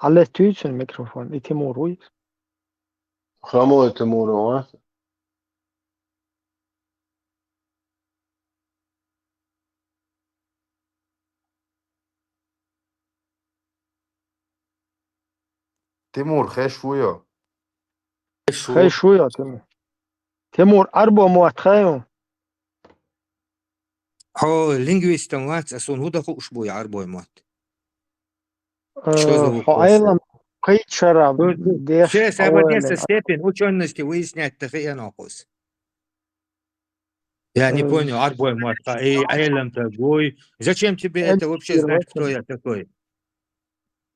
على تيجي الميكروفون تيمور وي خمو تمور تيمور خيش ويا خي شو يا تيمور تيمور أربع موت خيو هو لينغويستن وات أصلا هو دخو أشبوي عربوي مات Что за حو вопрос? أيضا قيد شراب ديش Все сободнеса степень учености выяснять такие нахуй. Я не понял, арбой матка и Айлам такой. Зачем тебе это вообще знать, кто я такой?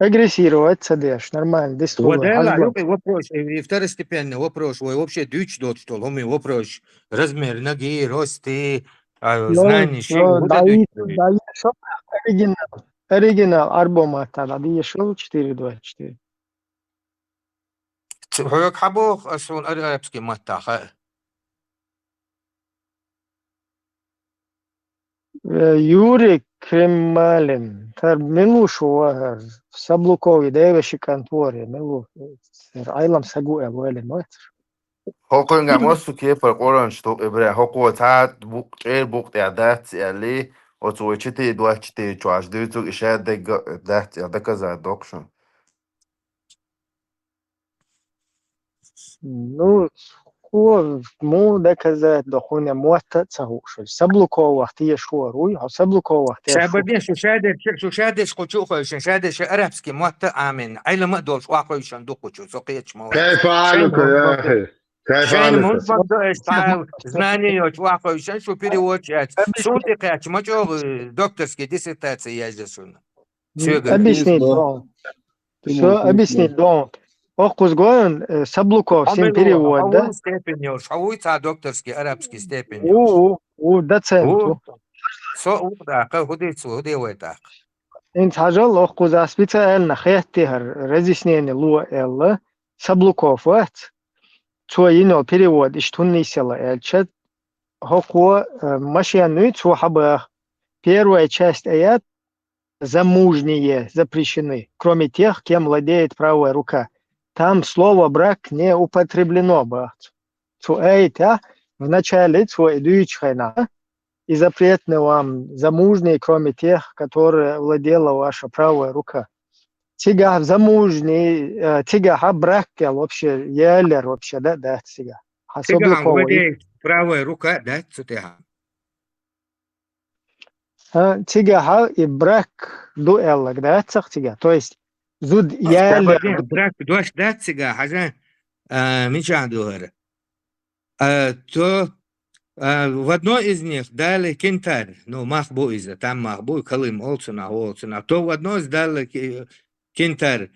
агрессировать садешь нормально Вот дистулы это хазбан вопрос, и второстепенный вопрос, ой, вообще дуть тот, что ломи вопрос, размер ноги, росты, знаний, но вот это да шо оригинал أربع موت هذا دي شو 4-2-4 هو حبوخ أصلا أرابسكي ماتاخ Юрий Кремалин тар милу шуар саблукови девеши кантори милу Айлам сагу أبوالي نوتر هو كون جاموسو كيف القرآن شتو إبراهيم هو قوة تاعت بوق إيه بوق تعدات يعني وتويتشتي دواتشتي تواش دوتو إشاد دات يا كذا دوكشن Ну, مو ده كذا دخون موتة تسهوش سبلوكو وقتي شو روي أو سبلوكو وقتي شو سابدين شو شادش قوشو شادش أرابسكي مات آمين عيلا ما دولش واقعي دوقوشو سوقيتش موات كيف حالك يا أخي؟ كيف Шайн حالك؟ мунфак да знание очваха шо переводчик сутикач мачо докторские диссертации ездишун. объяснить дон все объяснить дон Окус гоен саблуко всем перевод да степень ёж хауица докторский арабский степень у доцент со да худицу худевета انت حاجة окус аспица элна хеттихер разъяснение луа элла саблуков вот Цуино перевод из Тунисила эльчат хокво машиану цухаба первая часть аят замужние запрещены, кроме тех, кем владеет правая рука. Там слово брак не употреблено бы. Цуэйта в начале цуэдуичхайна и запретны вам замужние, кроме тех, которые владела ваша правая рука. Тига замужний, тига брак вообще елер вообще да тига. Тига владеет правая рука, да, цутега. Тига и брак дуэллак, да, тига. То есть зуд елер. Брак дуаш да тига, хаза мичандуэр. То в одной из них дали кентарь, ну махбу иза, там махбу, калым, олцуна, то в одной дали кентарь.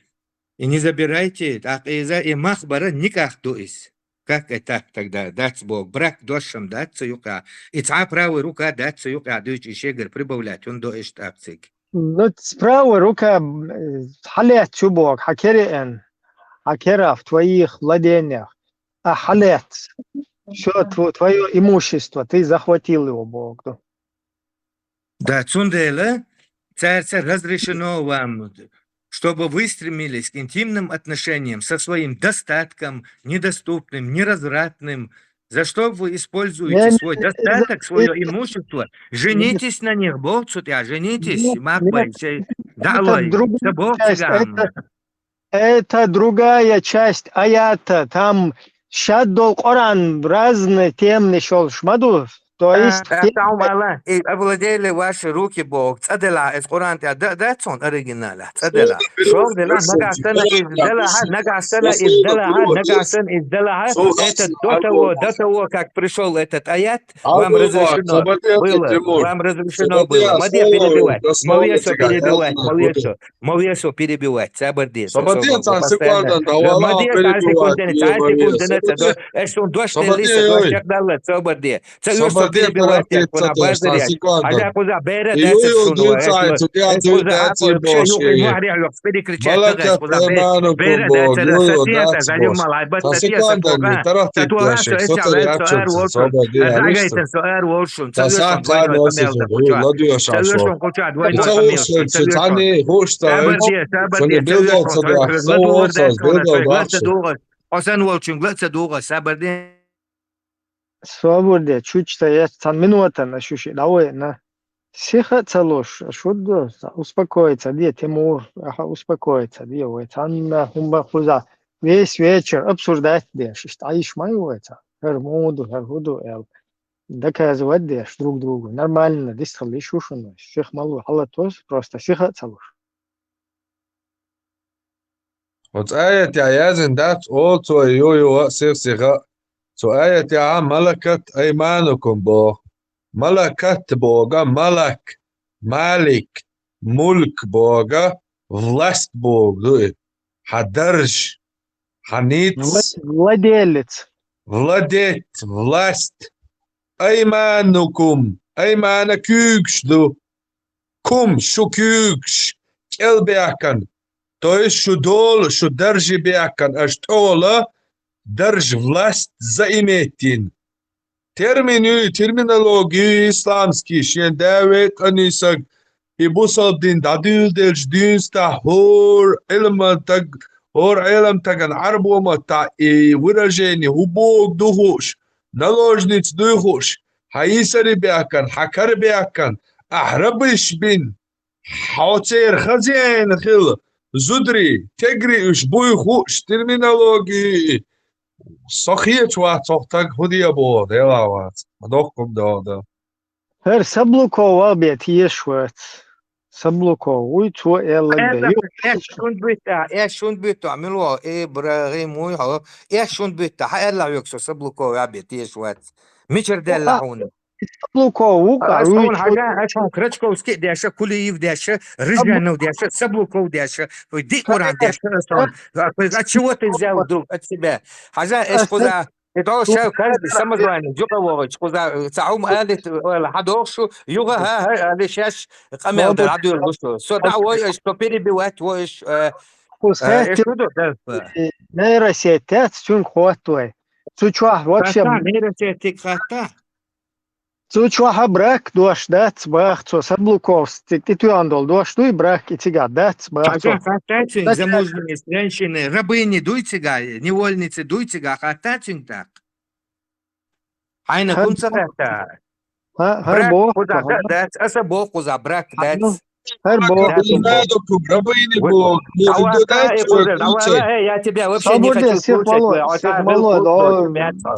И не забирайте, так и махбара никак дуис. Как это тогда? Дать Бог. Брак дошам дать цаюка. И ца правая рука дать цаюка. Дуть и шегер прибавлять. Он дуиш тапцик. Ну, правая рука халет чубок, хакериэн, хакера в твоих владениях. А халет, все твое имущество, ты захватил его, Бог. Да, цундела, царь разрешено вам, чтобы вы стремились к интимным отношениям со своим достатком, недоступным, неразвратным, за что вы используете свой достаток, свое имущество. Женитесь на них, Бог цутя, женитесь, Макбай, далой, это другая часть аята, там шаддол Коран разные темные шолшмаду. То есть и овладели ваши руки, Бог. Цадела, из Коран, да, он оригинал. Цадела. Шов дела, нагастана издала. Это до того, как пришел этот аят, вам разрешено было. Мадья перебивать, Мовесу перебивать. Цабарди. Мадья, перебивать, а куда берет это Свободе, чуть-чуть, я сам минута на шуши, давай, на. Сихаться ложь, что успокоиться, где Тимур, успокоиться, где Анна, Хумбахуза. Весь вечер обсуждать дешь, аиш майуется, Хермуду, Херхуду, доказывать дешь друг другу. Нормально, дистхали шушуну, Ших Малу, халатос, просто сихаться ложь. Вот آية يازن دات أوتو يو سيف سيغا سو آية يا ملكة أيمانكم بو ملكة بوغا ملك مالك ملك بوغا власть بوغ حدرج حنيتس Владелец. владеть власть أيمانكم أيمان كيكش دو كم شو كيكش كل بيكن То есть, что держи бякан, а что держ власть заиметин. Терминологию исламский, шен Давид Анисак, и бусалдин дадюдельш дюнста хор элем таган арбома та и выражение хубок духуш, наложниц духуш, хаисари бякан, хакар бякан, ахрабиш бин, хаоцер хазяин хил. زدري تجري إيش بوي خوش ترمينولوجي صحيح وات صحتك هدي أبوه ده وات أدوكم ده Her sablukov abjet iešvēt. Sablukov, uico elagda. ايش شون بيتو عملوا ايه ابراهيم ويحو ايش شون بيتو حيلا يكسو سبلوكو يا بيت يشوات ميشر دلعون Sablukov uka أصلاً uico. حاجة أشون كرتشكوسكي داشة كليف داشة رجعنا داشة سبلوكو داشة ودي قران داشة أصلاً أتشوت الزاو دوك أتسبه حاجة إيش خذا يدعو شاو كذب سمزواني جوكا وغش خذا تعوم قالت ولا حدوشو يوغا ها ليشاش قمر دل عدو الغشو سو دعوة إيش تبيري بوات وإيش إيش هدو Нейросеть, цун хватуй. Цучуах вообще. Нейросеть хата. Цучуаха брак дош дац бах, цо саблуков. Ты андол дош дуй брак и тига дац бах. Хатацин замужние женщины, рабыни дуйцега, невольницы дуйцега, хатацин так. Айна кунца хата. Брак куда дац, аса бог куда брак дац. рабыни бог, может дать я тебя вообще не хочу слушать.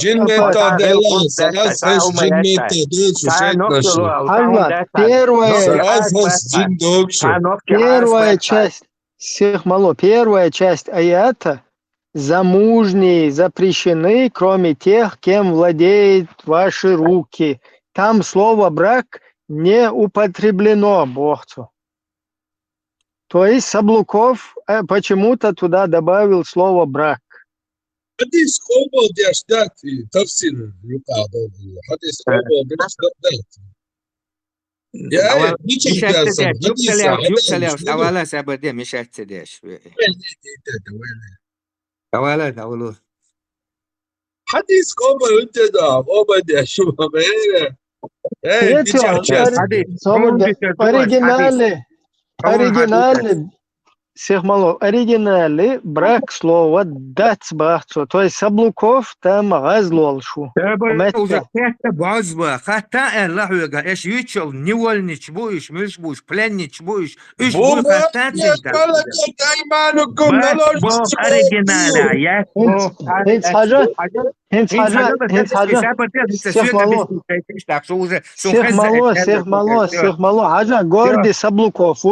Джин мета дела, сараз хэш джин мета дел, сушет наши. Первая часть, всех мало, первая часть аята, замужние запрещены, кроме тех, кем владеют ваши руки. Там слово брак не употреблено, Богцу. То есть Саблуков почему-то туда добавил слово брак. حديث قوبل دي أشدات في تفسير يقابل حديث قوبل دي أشدات يا نيشان بياسم حديث أولا سابدي مش هتديش أولا أولو حديث قوبل أنت ده قوبل دي أشوف مهينة оригинале брак слова дать бахцо, то есть Саблуков там разлолшу. уже это базба, хата Аллахуга, эш ючел, невольнич будешь, миш будешь, пленнич будешь, иш будешь хата цинта. Оригинала, я Всех мало, Хажа гордый Саблуков,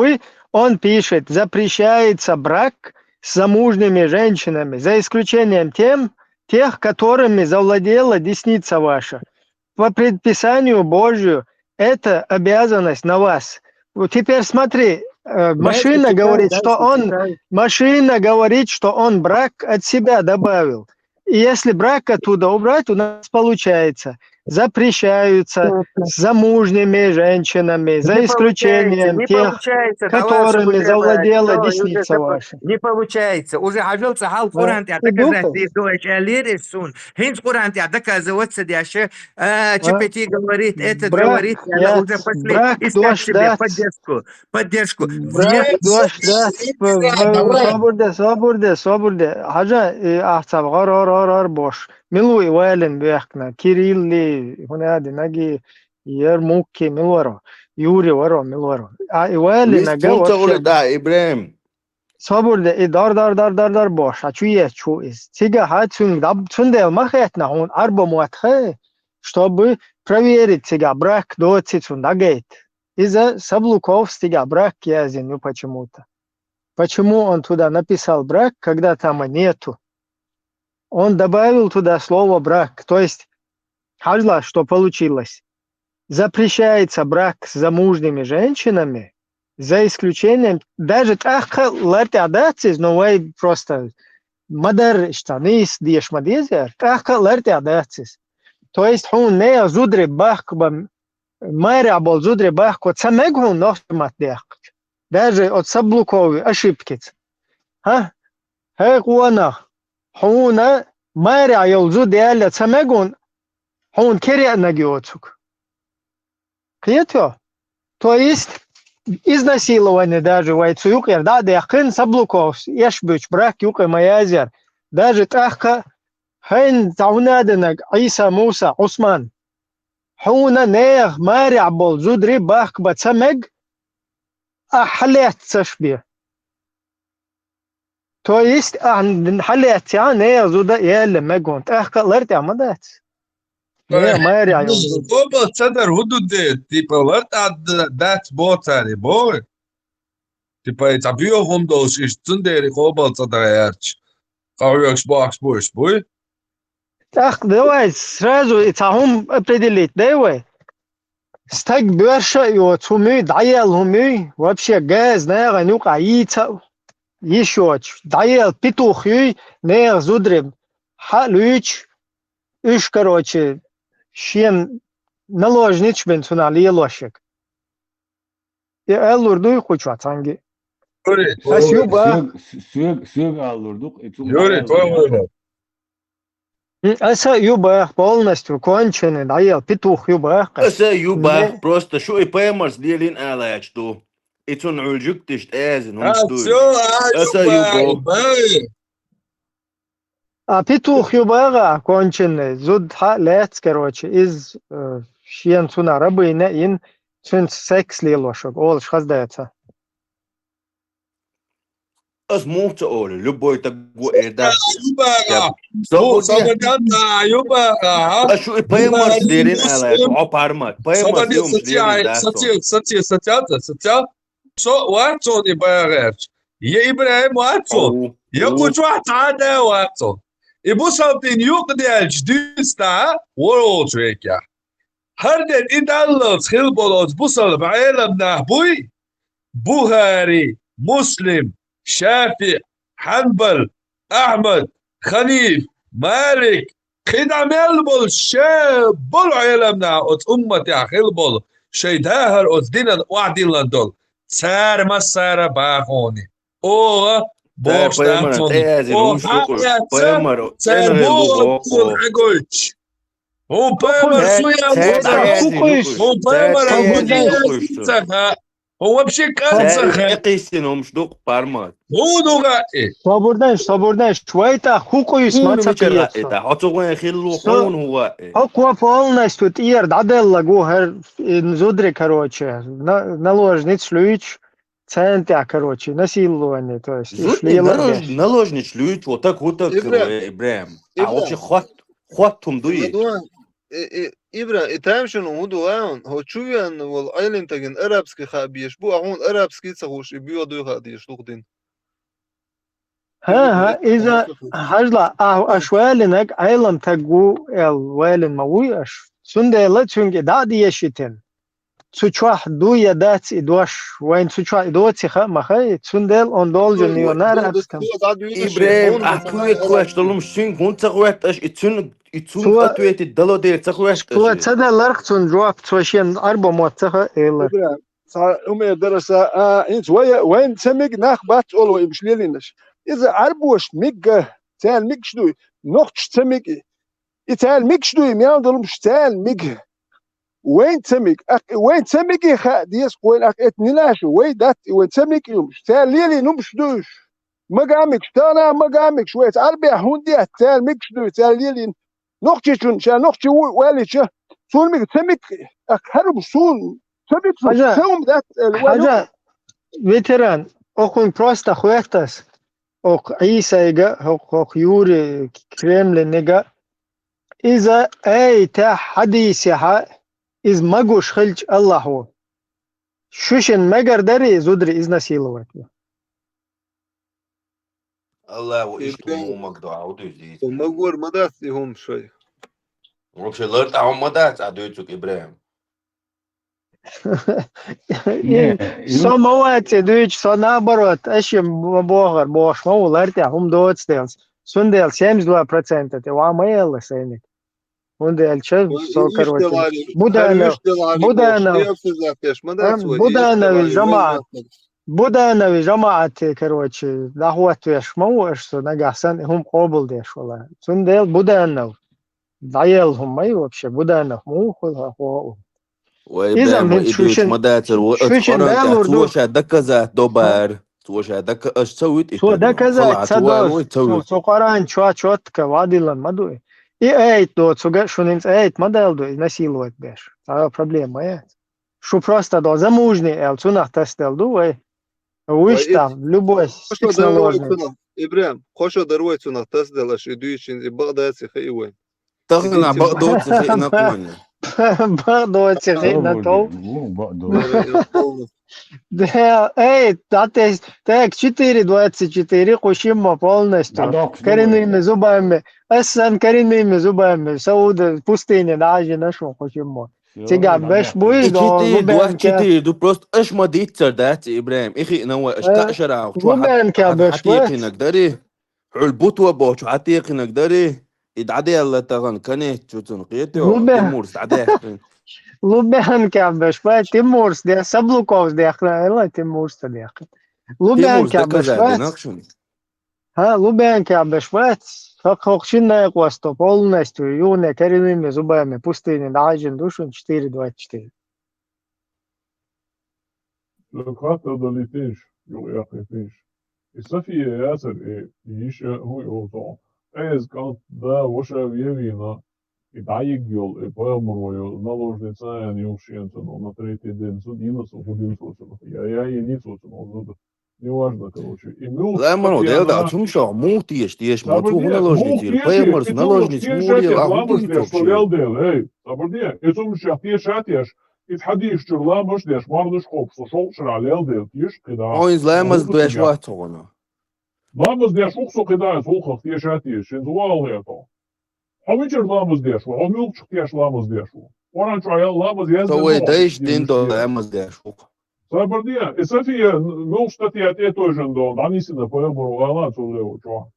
он пишет, запрещается брак с замужними женщинами, за исключением тех, которыми завладела десница ваша. По предписанию Божию это обязанность на вас. Вот теперь смотри, машина говорит, что он брак от себя добавил. И если брак оттуда убрать, у нас получается запрещаются с замужними женщинами, за исключением тех, которыми завладела десница ваша. Не получается. Уже ажился хал Куран тебя доказать, ты дочь Алирисун. Хинс Куран тебя доказываться дяще. Чепети говорит, этот говорит, она уже пошли искать себе поддержку. Свобода. Хажа ахцав гар бош. Милуй вайлен бяхна. Кирилли, هنا نجي يرموكي ملورو يوري ورو ملورو والي ليست نجا فون تقول وابشي ده إبراهيم صبر ده دار باش أشويه شو إس تيجا هات سون دب سون ده ما خيتنا هون أربع مواتخه чтобы проверить тебя брак до цицун дагейт. Из-за Саблуков стига брак я знаю почему-то. Почему он туда написал брак, когда там нету? Он добавил туда слово брак. То есть, хажла, что получилось? Запрещается брак с замужними женщинами, за исключением, даже так лартиадацис, но вы просто мадар штанис диеш мадезер, так лартиадацис. То есть, он не зудри бах, майра был зудри бах, вот самег он носмат дех. Даже от Саблуковой ошибки. ها هون هون майра يلزو ديال самегун هون كري نجيوتك. Кьето? То есть, изнасилование даже вайцу юкер, да, дехин Саблуков, ешбюч, брак юка маязер, даже тахка хайн таунаденак Иса Муса Усман. Хуна нех майра был зудри бах бацамег, حليت تشبيه. То есть, حليت يعني زودا يلا ما قلت لرت عمدات. Не ماري عيون. Оба центр худуде, типа ларт дат ботари, бой. Типа это био хондос из центре оба центр ярч. Кавиакс бакс бой. Давай сразу итахум определить, давай. Стак бёрша и цумы даял хумы вообще газ наера нюка яйца еще даял петух и наер зудрим халюч иш короче шен наложнич бен сунали лошек и элурду хочу цанги асюба سوق алурдук Юрий, твой аса юба полностью конченый даял петух юба أسا يوبا просто شو إبامرس ديالين آلا يجتو إتون عالجوكتش تآزن هم شتوش أسا يوبا петух юба конченый зуд лец короче из шен суна рабыня ин сун секс лилошок ол шаздается أس موت أولي لبوي تقو إيدا يوبا أشو إبامرس ديالين آلا يجتو عب عرمات إبامرس ديهم ديالين داستون ساتيا سو واتسون إبراهيم يا إبراهيم واتسون يا كوش واحد عادا واتسون إبوسالتين يقدي الجديستا ورولت ويكيا هردن إدالة خيل بولوت بوصل بعالم نهبوي بوهاري مسلم شافع حنبل أحمد خنيف مالك خدع ملبل شاب بل عالمنا أت أمتي خلبل شيداهر أت دينا وعدين لندل سار ما سار باخوني أو بوش تاتوني أو حقيقة سار بوغتون حقوش هو بامر سويا هو بامر أبودي هو بشكل سخة قيسين مش دوق بارمات هو دوغائي صبردنش شويتا خوكو يسمع تقيت حطوا وين خلو خون هو هو полностью тир дадел гохер зудри короче наложниц шлюч центя короче насилование то есть наложниц шлюч вот так Ибраим а вообще хватом дуи إبرا إتامشون ومدوان هو شويان والعيلين تجن أرابسكي خابيش بو أهون أرابسكي تسخوش بيو دو خاديش لقدين ها إذا هجلا أشوالنك عيلم تجو الوالن مويش سندلا تشونج دادي يشتن سوتشوح دو يدات إدوش وين سوتشوح إدوتي خا مخاي سندل أندول جنيونار أبسكم إبراهيم أحكي كويس دلهم شين كنت تقويت أش إتون أتويت الدلو دير تقويت هو تصدق لرختون جواب توشين أربع موتها إلا أمي درسة إنت وين سميك ناخبات أولو مش ليلينش إذا عربوش ميج تال ميج شدوي نقش سميك إتال ميج شدوي ميان دلهم شتال ميج وين سميك وين سميك خا ديس وين اتنلاش وين دات وين سميك يوم شتال ليلي نمش دوش مقامك شتانا مقامك شوية عربي هوندي تال ميج شدوي تال ليلي نقشي شون شا نقشي والي شا سون سمك أخرب سون سمك حاجة سون ذات حاجة فيتران أخون بروستا خويتاس أخ عيسى إيجا أخ يوري كريملين نيجا إذا أي تا حديثها إز مجوش خلج الله هو شوشن مجر داري زودري إز نسيلوات الله وإيش إبراهيم تمومك دعوة جديد ومقور مداسي هم شوي وبشي لرت عم مدات عدوتك إبراهيم Somawat duici sonabarot, ešim bogar boš mau lērtā hum dodstēls. Sundēl 72% te vāma ēles ēni. Undēl čev sokarot. Budānavi žamāti, karoči, dahotvieši mauš, so nagasan hum qobuldieši valā. Sundēl budānav. Dājēl hum mai вообще, budānav mūhu. وإبراهيم وإدوش مداتر وإتقرن توشا دكزات دوبار توشا دك أش سويت سو دكزات سدوس سو قران شوت كواديلان مدوي ايت دو سوغا шунинц эйт модель до насиловать беш. А проблема е. Шу просто до замужний ел цунах тестел дуй. Уж там любой технология. Ибраим, خوشو دروي цунах тестел аш идуичин и багдадси хайвен. تغنى بقدوت خينا كوني بقدوت خينا تو Да, так, 4.24, Кушима полностью, коренными зубами, Асан коренными зубами, Сауда, пустыня, даже нашу Кушима. Тига, беш буй, دو просто اش ما ديتر دات ابراهيم اخي نو اش تاشر حتيقي نقدري علبوت وبوش حتيقي نقدري ادعدي الله تغن كانت شوتن قيتو تمور سعداه Lubянka бешпай, Тимурс, де Саблуков дехна, ела Тимурс дехна. Лубянка бешпай. Лубянка бешпай, хохшинная квасто полностью, юные коренными зубами, пустыни, дажен душун 4.24. لقاطة دليتيش يقيقيتيش الصفية ياسر يشا هو يوضع ايز كانت دا وشا بيبينا يتعيقيول поэмурою наложниця неушенцено на третий день судинацу худинцу я единицу неважно короче и мы ламано делда чумшо мухтиш тиш моту наложницы поэмурс наложниц мурил а худинцу эй сабордия этумшо тиш атиш يتحديش لا مش ديش مارنش خوب صوصو شرع ليل ديل تيش كده اوينز لامز ديش واتونا لامز ديش وقصو كده سوخ تيش اتيش انزوال هيتو حويجر لامز ديش وعميل تشتيش لامز ديش وران شعيال لامز يزد توي ديش دين دو لامز ديش سابرديا اسافيا ملشتاتيات اتوجن دو دانيسنا поэмуру ала цулеу чо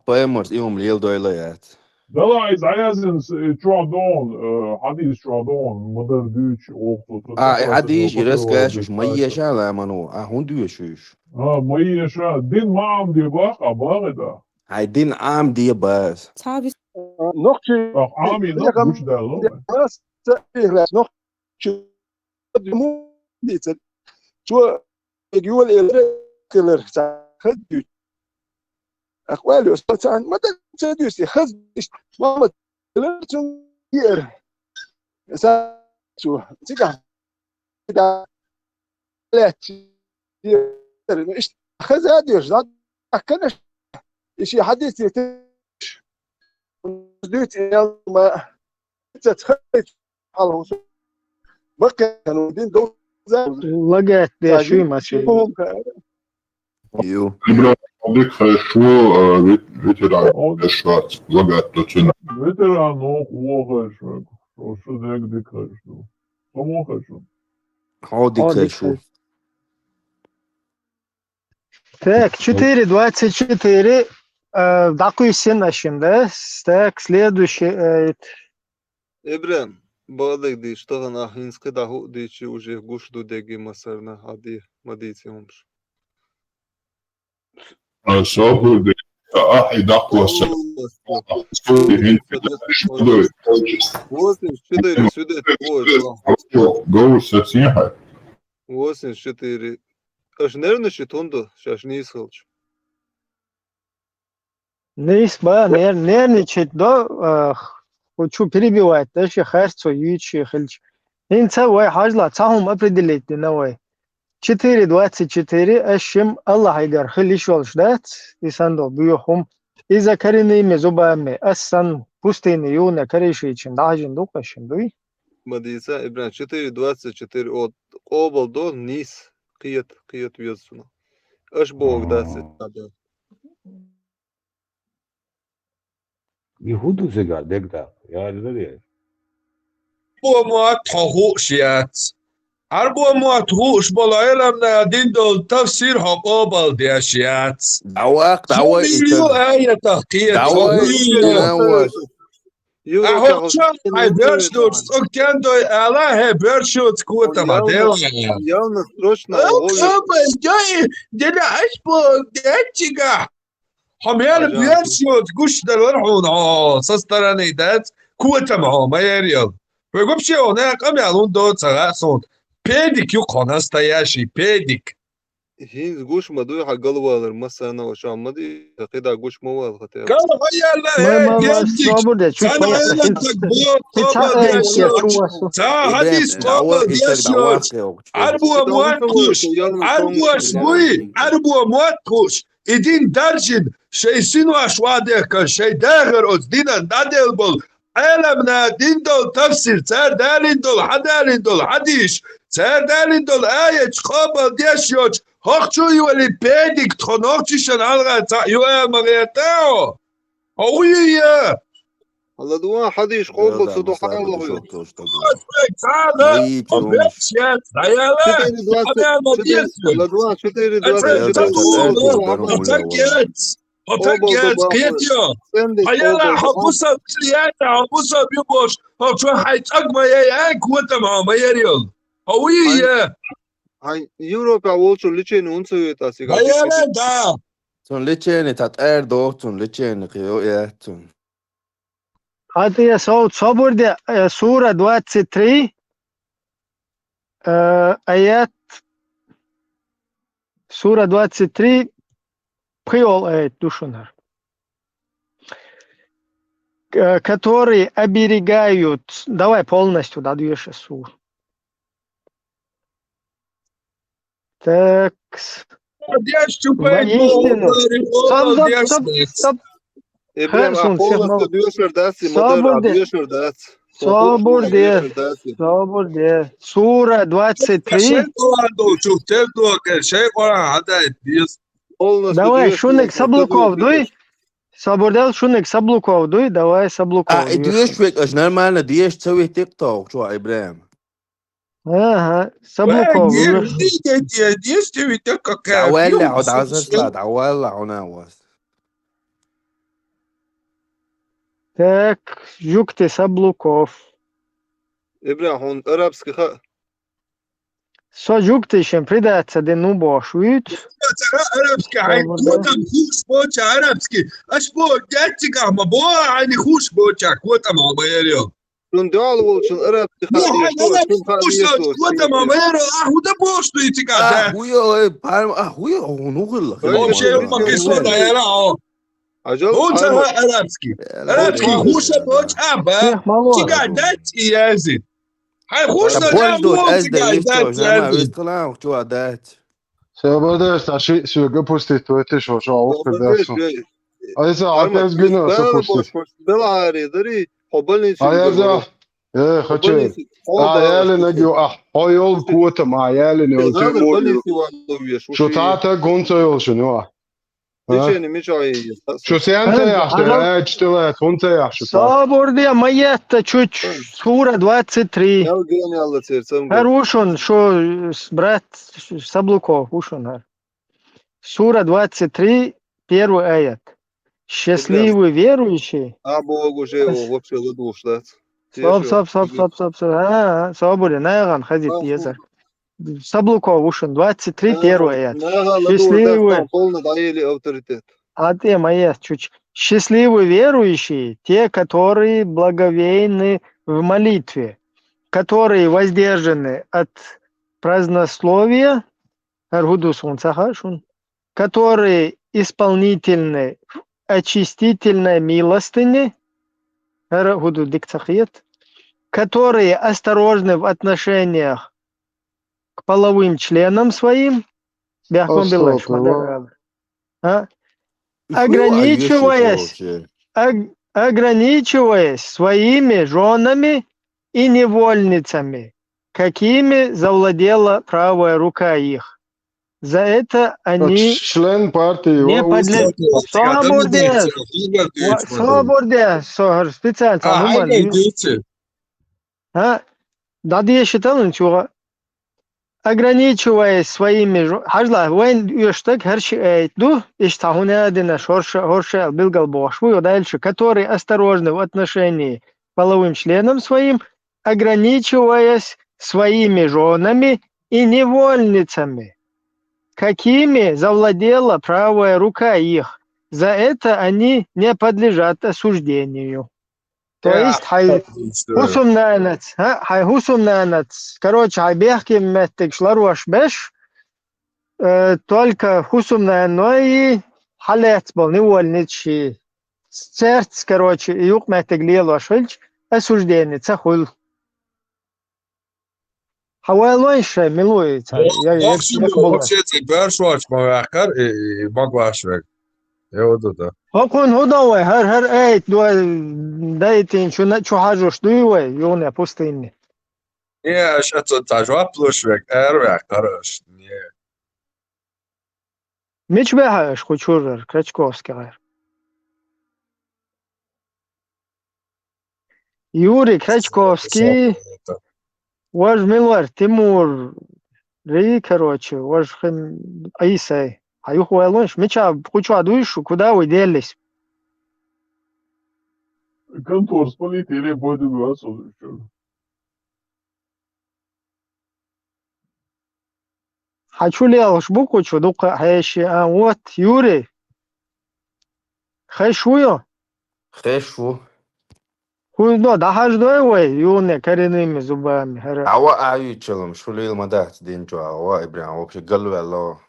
поэмурс иум лил дойлаят Дала из аязин чуадон حديث чуадон مدر دوش اوقت حديث يرسكاش ميشا لامانو هون دوشوش ميشا دين ما عم دي باقا باغدا هاي دين عام دي باس نقطة عامي نقطة دالو بس نقطة مو ديت شو يقول الكلر خد أقوالي أستاذ عن مدى تدوسي خذ ما تلرتم ير شو تيجا تيجا لا ير إيش خذ هذا يرجع أكنش إشي حديث يتش دوت ما تتخيل على بقى كانوا دين دو لقيت ده شو ماشي يو Dik хорошо ветеран решать, загадочно. Ветеран, ну, плохо, что дек дикаешь, ну. Кому хочу? Ходи хочу. Так, 4.24. Такой сценарий, да? Так, следующий. Ибраим, балык ди, что на хинской даху дичи уже гушду деги масарна хади мадити умш. صابر أحد أقوى Говор сатиха. 84. Аж нервничает он да, сейчас не исхалч. Не испа, нервничает, да? вот что перебивает, даже харцо, ючи, хельч. Инца, вай, хажла, цахум определить, давай. 4.24, ащем Аллах айгар, хелиш волшдат, исандо, бьюхум. إذا كرني مزوبامي أصلا пустыни юна корейши için дажин дукашин дуй. Мадиса Ибран 4.24 от обал до низ кият вьёсуна. Аш Бог даст. يهودو زجا دقدا يا لدري بو ما تهوشيات أربو ما تهوش بالعلم نادين دول تفسير حقوبال دياشيات دعوة مليو آية تحقية أهو شان هاي بيرشدوت سوكتين دوي ألا هاي بيرشوت كوتا مديلا Явно срочно أبس جاي دينا أشبو ديتشيغا حمير بيرشوت قش دلورحون سستراني دات كوتا معو ما يريل ويقوبشي هناك أم يعلون دوت سغاسون بيدك يقو настоящий بيدك هين قش مدوي حق الوالر مسانا وشامدي تقيدا قش موال خطير قال هيا لا بيدك سنة هيا تكبوت طوبة ديشوت هديس طوبة ديشوت عربو مواتكوش عربو أشبوي عربو مواتكوش إدين درجن شي سينو أشوادك شي داغر أزدينا نادلبل عالمنا دين دول تفسير تار دالين دول حدالين دول حديش تار دالين دول آية قابل ديشوت هاخشو يولي بيدك تخنوكشن على يوه مغيتاو هوية الله دوا حديش قابل صدو حاله هيلا حبوسة بلياتا حبوسة بيبوش هو حيتقم يا كوتا مع ما يريل هوية هاي يوروبا وولشو ليتشين ونسويتا سيغا هيلا دا تون ليتشين تات دوتون ليتشين قيو ياتون هذه يا صوت صبر دي سورة 23 آيات سورة 23 приол آيات душунар, которые оберегают, давай полностью даешь сур. Так, воистину, стоп. إبراهيم أقول ديوشر داسي مدر ديوشر داس صبر دي سورة 23 давай шунник саблуков дуй صبر шунник саблуков дуй давай саблуков ديش فيك اش نرمال ديش تسوي تيك توك شو ابراهيم ага саблуков دعوالي عود عزسلا دعوالي عناوس Так, жукты Саблуков. Ибрахим, он арабский ха. Со жукты еще придается дену бошуют. арабский, хай котам хуш боча арабский. Аш бо дятчик ахма бо ани хуш боча котам амаерил. Рундал волчун арабский ха. котам амаерил ахуда бош туитика. Ахуя, ахуя, нугыл. Вообще макисо даера. هو عربسكي خوشه باج ابا چیکار دات یازید های خوش دات Sebada starši svega pustiti, to je tešo, što ovo predasu. Ajde se, a bez gino se pustiti. Belari, dari, hobalnici. Ajde za, hoće. Ajale negio, hojol kuotam, ajale ne olče molju. Što tata gonca jolše, no. Что сянтая, что это, хунтая, что. Собордия моя-то чуть сура 23. Хорошон, что брат Саблуков, ушон. Сура 23, первый аят. Счастливый верующий. А Бог уже вообще ладуш, да? Стоп. Собордия, наверное, ходит езер. Саблуков ушен 23 первый аят. Счастливые. А ты моя чуть. Счастливые верующие, те, которые благовейны в молитве, которые воздержаны от празднословия, которые исполнительны в очистительной милостыне, которые осторожны в отношениях к половым членам своим, ограничиваясь своими женами и невольницами, какими завладела правая рука их. За это они член партии не подлежат. Дады я считал ничего. Ограничиваясь своими хажла вен юштак харши ду иштахунадина хорша билгалбошву дальше, которые осторожны в отношении к половым членам своим, ограничиваясь своими женами и невольницами, какими завладела правая рука их. За это они не подлежат осуждению. То есть хусумнанец, короче, бехки меттик шларуаш беш, только хусумнаной халец был невольничий. Сердце, короче, юг меттик лило шульч, осуждение, цахул. Хавайлойше милуется. Вообще теперь швач махар и магвашвек. Я вот это. Хокун худовой, хар эйт, дайтин, чу хажуш дуйвой, юне пустыни. Не, аж это тажва плюшвек, эрвек, хорош. Не. Мич бехаешь, хучурер, Крачковский. Юрий Крачковский, ваш милвар, Тимур, Ри, короче, ваш Аисай. А юху элонш, меча, хучу адуишу, куда вы делись? Cantor spălitire voi de glas Хочу ли алшбуку, чудука, хэши, а вот, Юрий. Хэшую? Хэшу. Хуйдо, да хаждой вы, юне, коренными зубами. Awa ayu chalum shulil madat dinjo awa Ibrahim вообще галвело.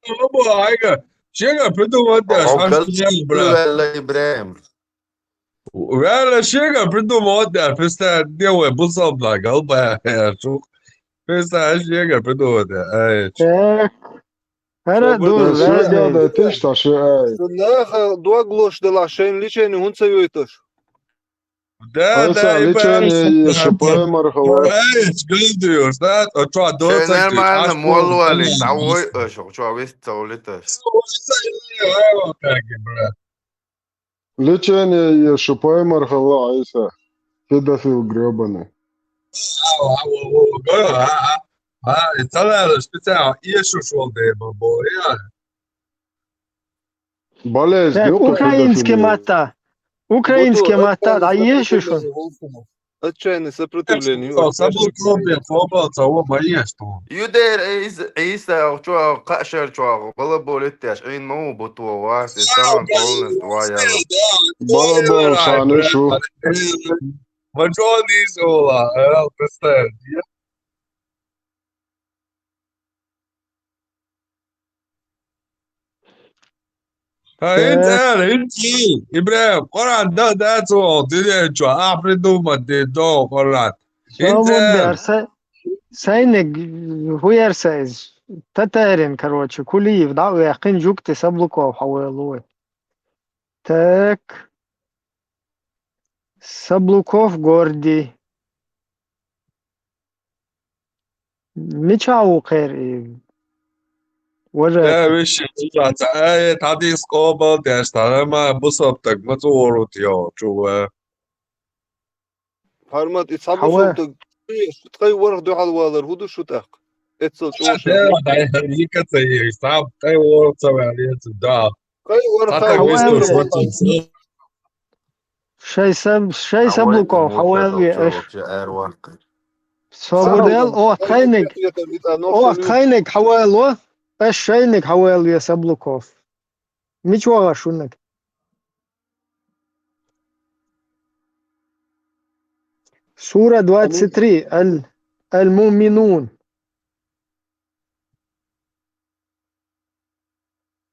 Ну, айга, чего придумать, галвело Ibrahim. Вера, чего придумать, просто делай бусом на голубая, шук. Просто чего придумать, Так. Два глош de la Шейн личени хунца юйташ. Да, личени шипай мархала. Гылдуешь, да? А что, до Все нормально, молвали, тавой, что весь таулиташ. Личени шипай мархала, Айса. Педофил гребаный. طلع специально еще шел демо, боя. Болезнь, украинский мата. Украинский мата, а еще что? Отчаянное сопротивление. Юдер Иса, что кашер, что балаболиташ, ин мау бутуа, сам полнес твоя. Балабол шанешу. Мажони зола, представь. انت ابراهيم قران ده تو دي جو افرض دي دو قران انت سينك هو سايز تتارين короче كليف دعوا يقين جوك تسبلكوا حوالوه так Саблуков Гордий Мичау Кэри وش تعدي سكوبا داشتا ما بصبتك ما تورط يا شو Harmat İstanbul'da تخيل ورق دو على الوالر هدو شو تاق اتصل شو شو ده هيك زي صعب تخيل ورق سوي عليه ده شي Саблуков حوالي Свободел خاينك حوالو الشينك حوالي Саблуков Мичуага шунок Сура 23 المؤمنون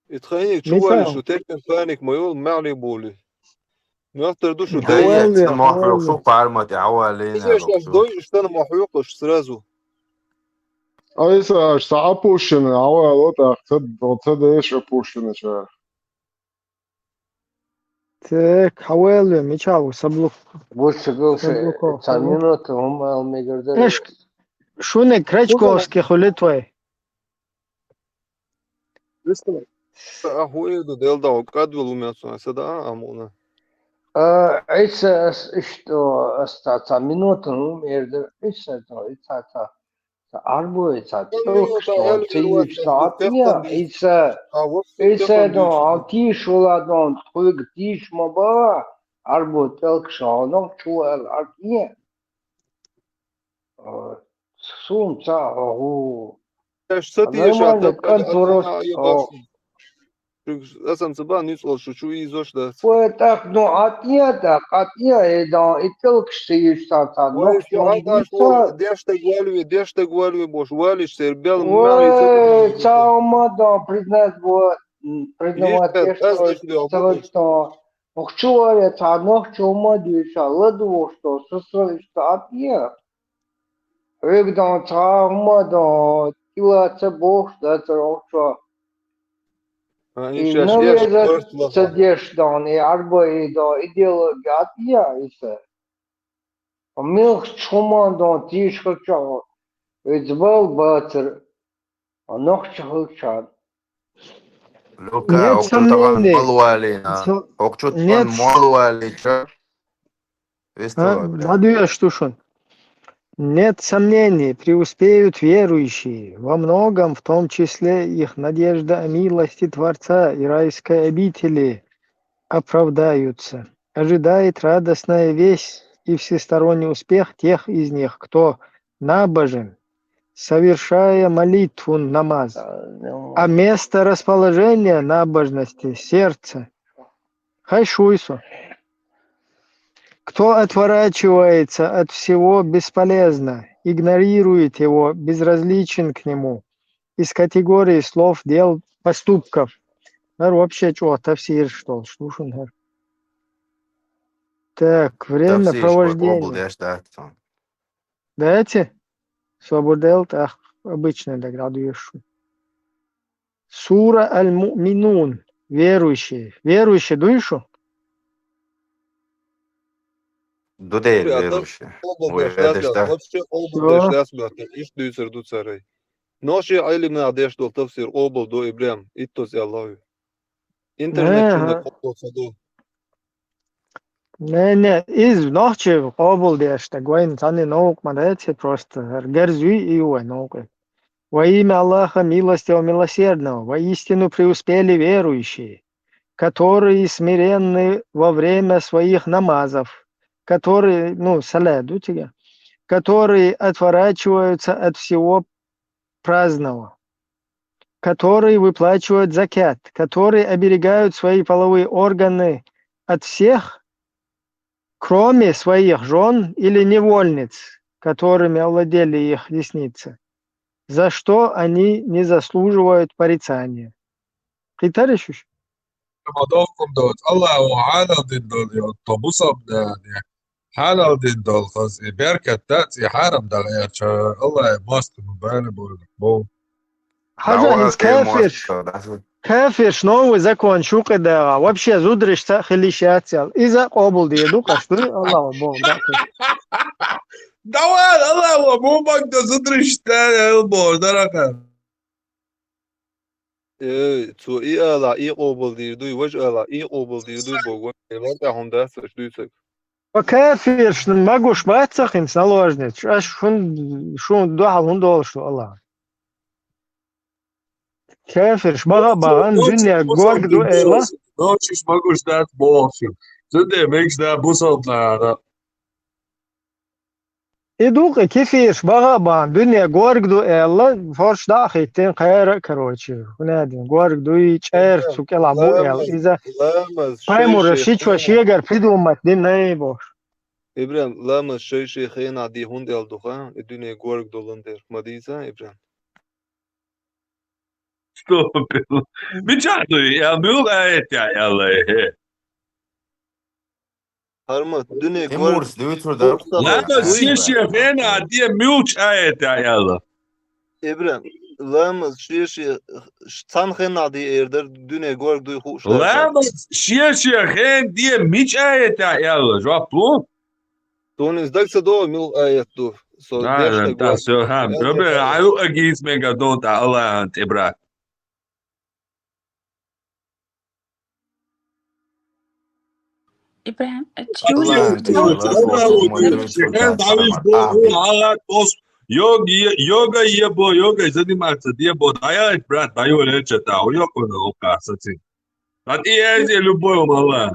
يتخيل شو ولا شو تكن فانك ما يقول معلي بولي Мёхтер душу هي дай. محروق شو بعرمت عوالين Слышишь, аж لوكشو дой, что на махюкаш сразу. Айса ста опущены, а вот вот это еще опущены сейчас. Так, حوالي ميشاو سبلوك بص قوس سبلوكو تعمينات هم المقدر ايش شونك كريتشكوفسكي خليتوي Листовай. Ахуеду делдау кадвил умяцу, сада амуна. عيسى اشتو تعمينات هم يردر عيسى تا عربو تا تلقشتون تيوش تعطيا عيسى دون عطيش ولا دون تخويق تيش مبا عربو تلقشتون شو العطيا سوم تا هو Сатиш нормально контурост Асам цыба нюцлал шучу и зошда. так ну атия и да и тылкшты та Ой, все, ага, что, деште гвальви, бош, валиш, сербел, мяли, ой цаумада признавать что Охчуаре та нохчумадиша ладу что сосалишта атия Рэгдан цаумада килаца бош да цауча Они И сейчас навязать садешдан и арбоида идеология атия Милх чумандан тиш хача Эцбал батер нохчахалчан لوكا Нет أوكشو تغان сомнений. مالوالينا أوكشو Нет. تغان مالوالي شا Ладно, Штушин. Нет сомнений, преуспеют верующие. Во многом, в том числе их надежда о милости Творца и райской обители, оправдаются. Ожидает радостная весть и всесторонний успех тех из них, кто набожен, совершая молитву намаз. А место расположения набожности – сердце. Хайшуйсу. Кто отворачивается от всего бесполезно, игнорирует его, безразличен к нему, из категории слов, дел, поступков. Вообще что, тафсир что, слушай. Так, время провождения. Дайте? Свободел, так, обычно доградуешь. Сура Аль-Му'минун, верующие. Верующие душу? Дудейл верующий. Вообще обл деш бяхта, иш дюсер ду царай. Ноши айлимна деш дол тафсир обл до Ибрям, иттос Аллаху. Интернет чунда обл саду. Не, из ночи обл деш, гвайн тани наук мадете просто, герзуй и уай наукой. Во имя Аллаха милостивого милосердного, воистину преуспели верующие, которые смиренны во время своих намазов, которые, саляду тебя, которые отворачиваются от всего праздного, которые выплачивают закят, которые оберегают свои половые органы от всех, кроме своих жен или невольниц, которыми овладели их десницы, за что они не заслуживают порицания. Притаришь? Madovkum dot Allah wa ala din dol yo tabusab da ya halal din dol khaz berkat tat ya haram da ya Allah mast mubale bo Хажа из кафеш новый закон шукада вообще зудришься хилищаться из-за облди дука что Аллах Бог да. Давай Allah bo bak da zudrishta bo daraka. Zu Ela, obl dirdu, waj Ela, obl dirdu, богу. Лента хонда сочдуйцек. Кафеш могу шматцах им наложнить. Аж шун духа хундол что Аллах. Кафеш баган dünya gorgdu ela. Noches могу ждать больше. Ты мекс да бусал на. Идук кефеш баган dünya gorgdu ela. Forş da khiten khayra короче. Хунадин gorgdu и чер сукела бу ela. Иза паймур шичва шегар придумать дин не бош. Ибрам, ламас шей хена ди хунд ел духа, и dünya gorgdu ландер. Мадиса Ибрам. Что? Мечтаю, я был на это, я Harmat, düne تيمور سدويتر ده لما الشيخين دي ميوش آية يلا İbrahim, lama şişi sankhın adı erder düne gör duy huşlar. لما الشيخين دي ميش آية يلا جواب بلو Don izdaksa do mil ayet do. So لا انت سوهم ربنا عيو اجيس ميجا دوت الله انت ابراهيم إبراهيم yoga yoga izadi marca dia bodaja brat daju reče ta ujoko na okasati a ti jezi ljuboju mala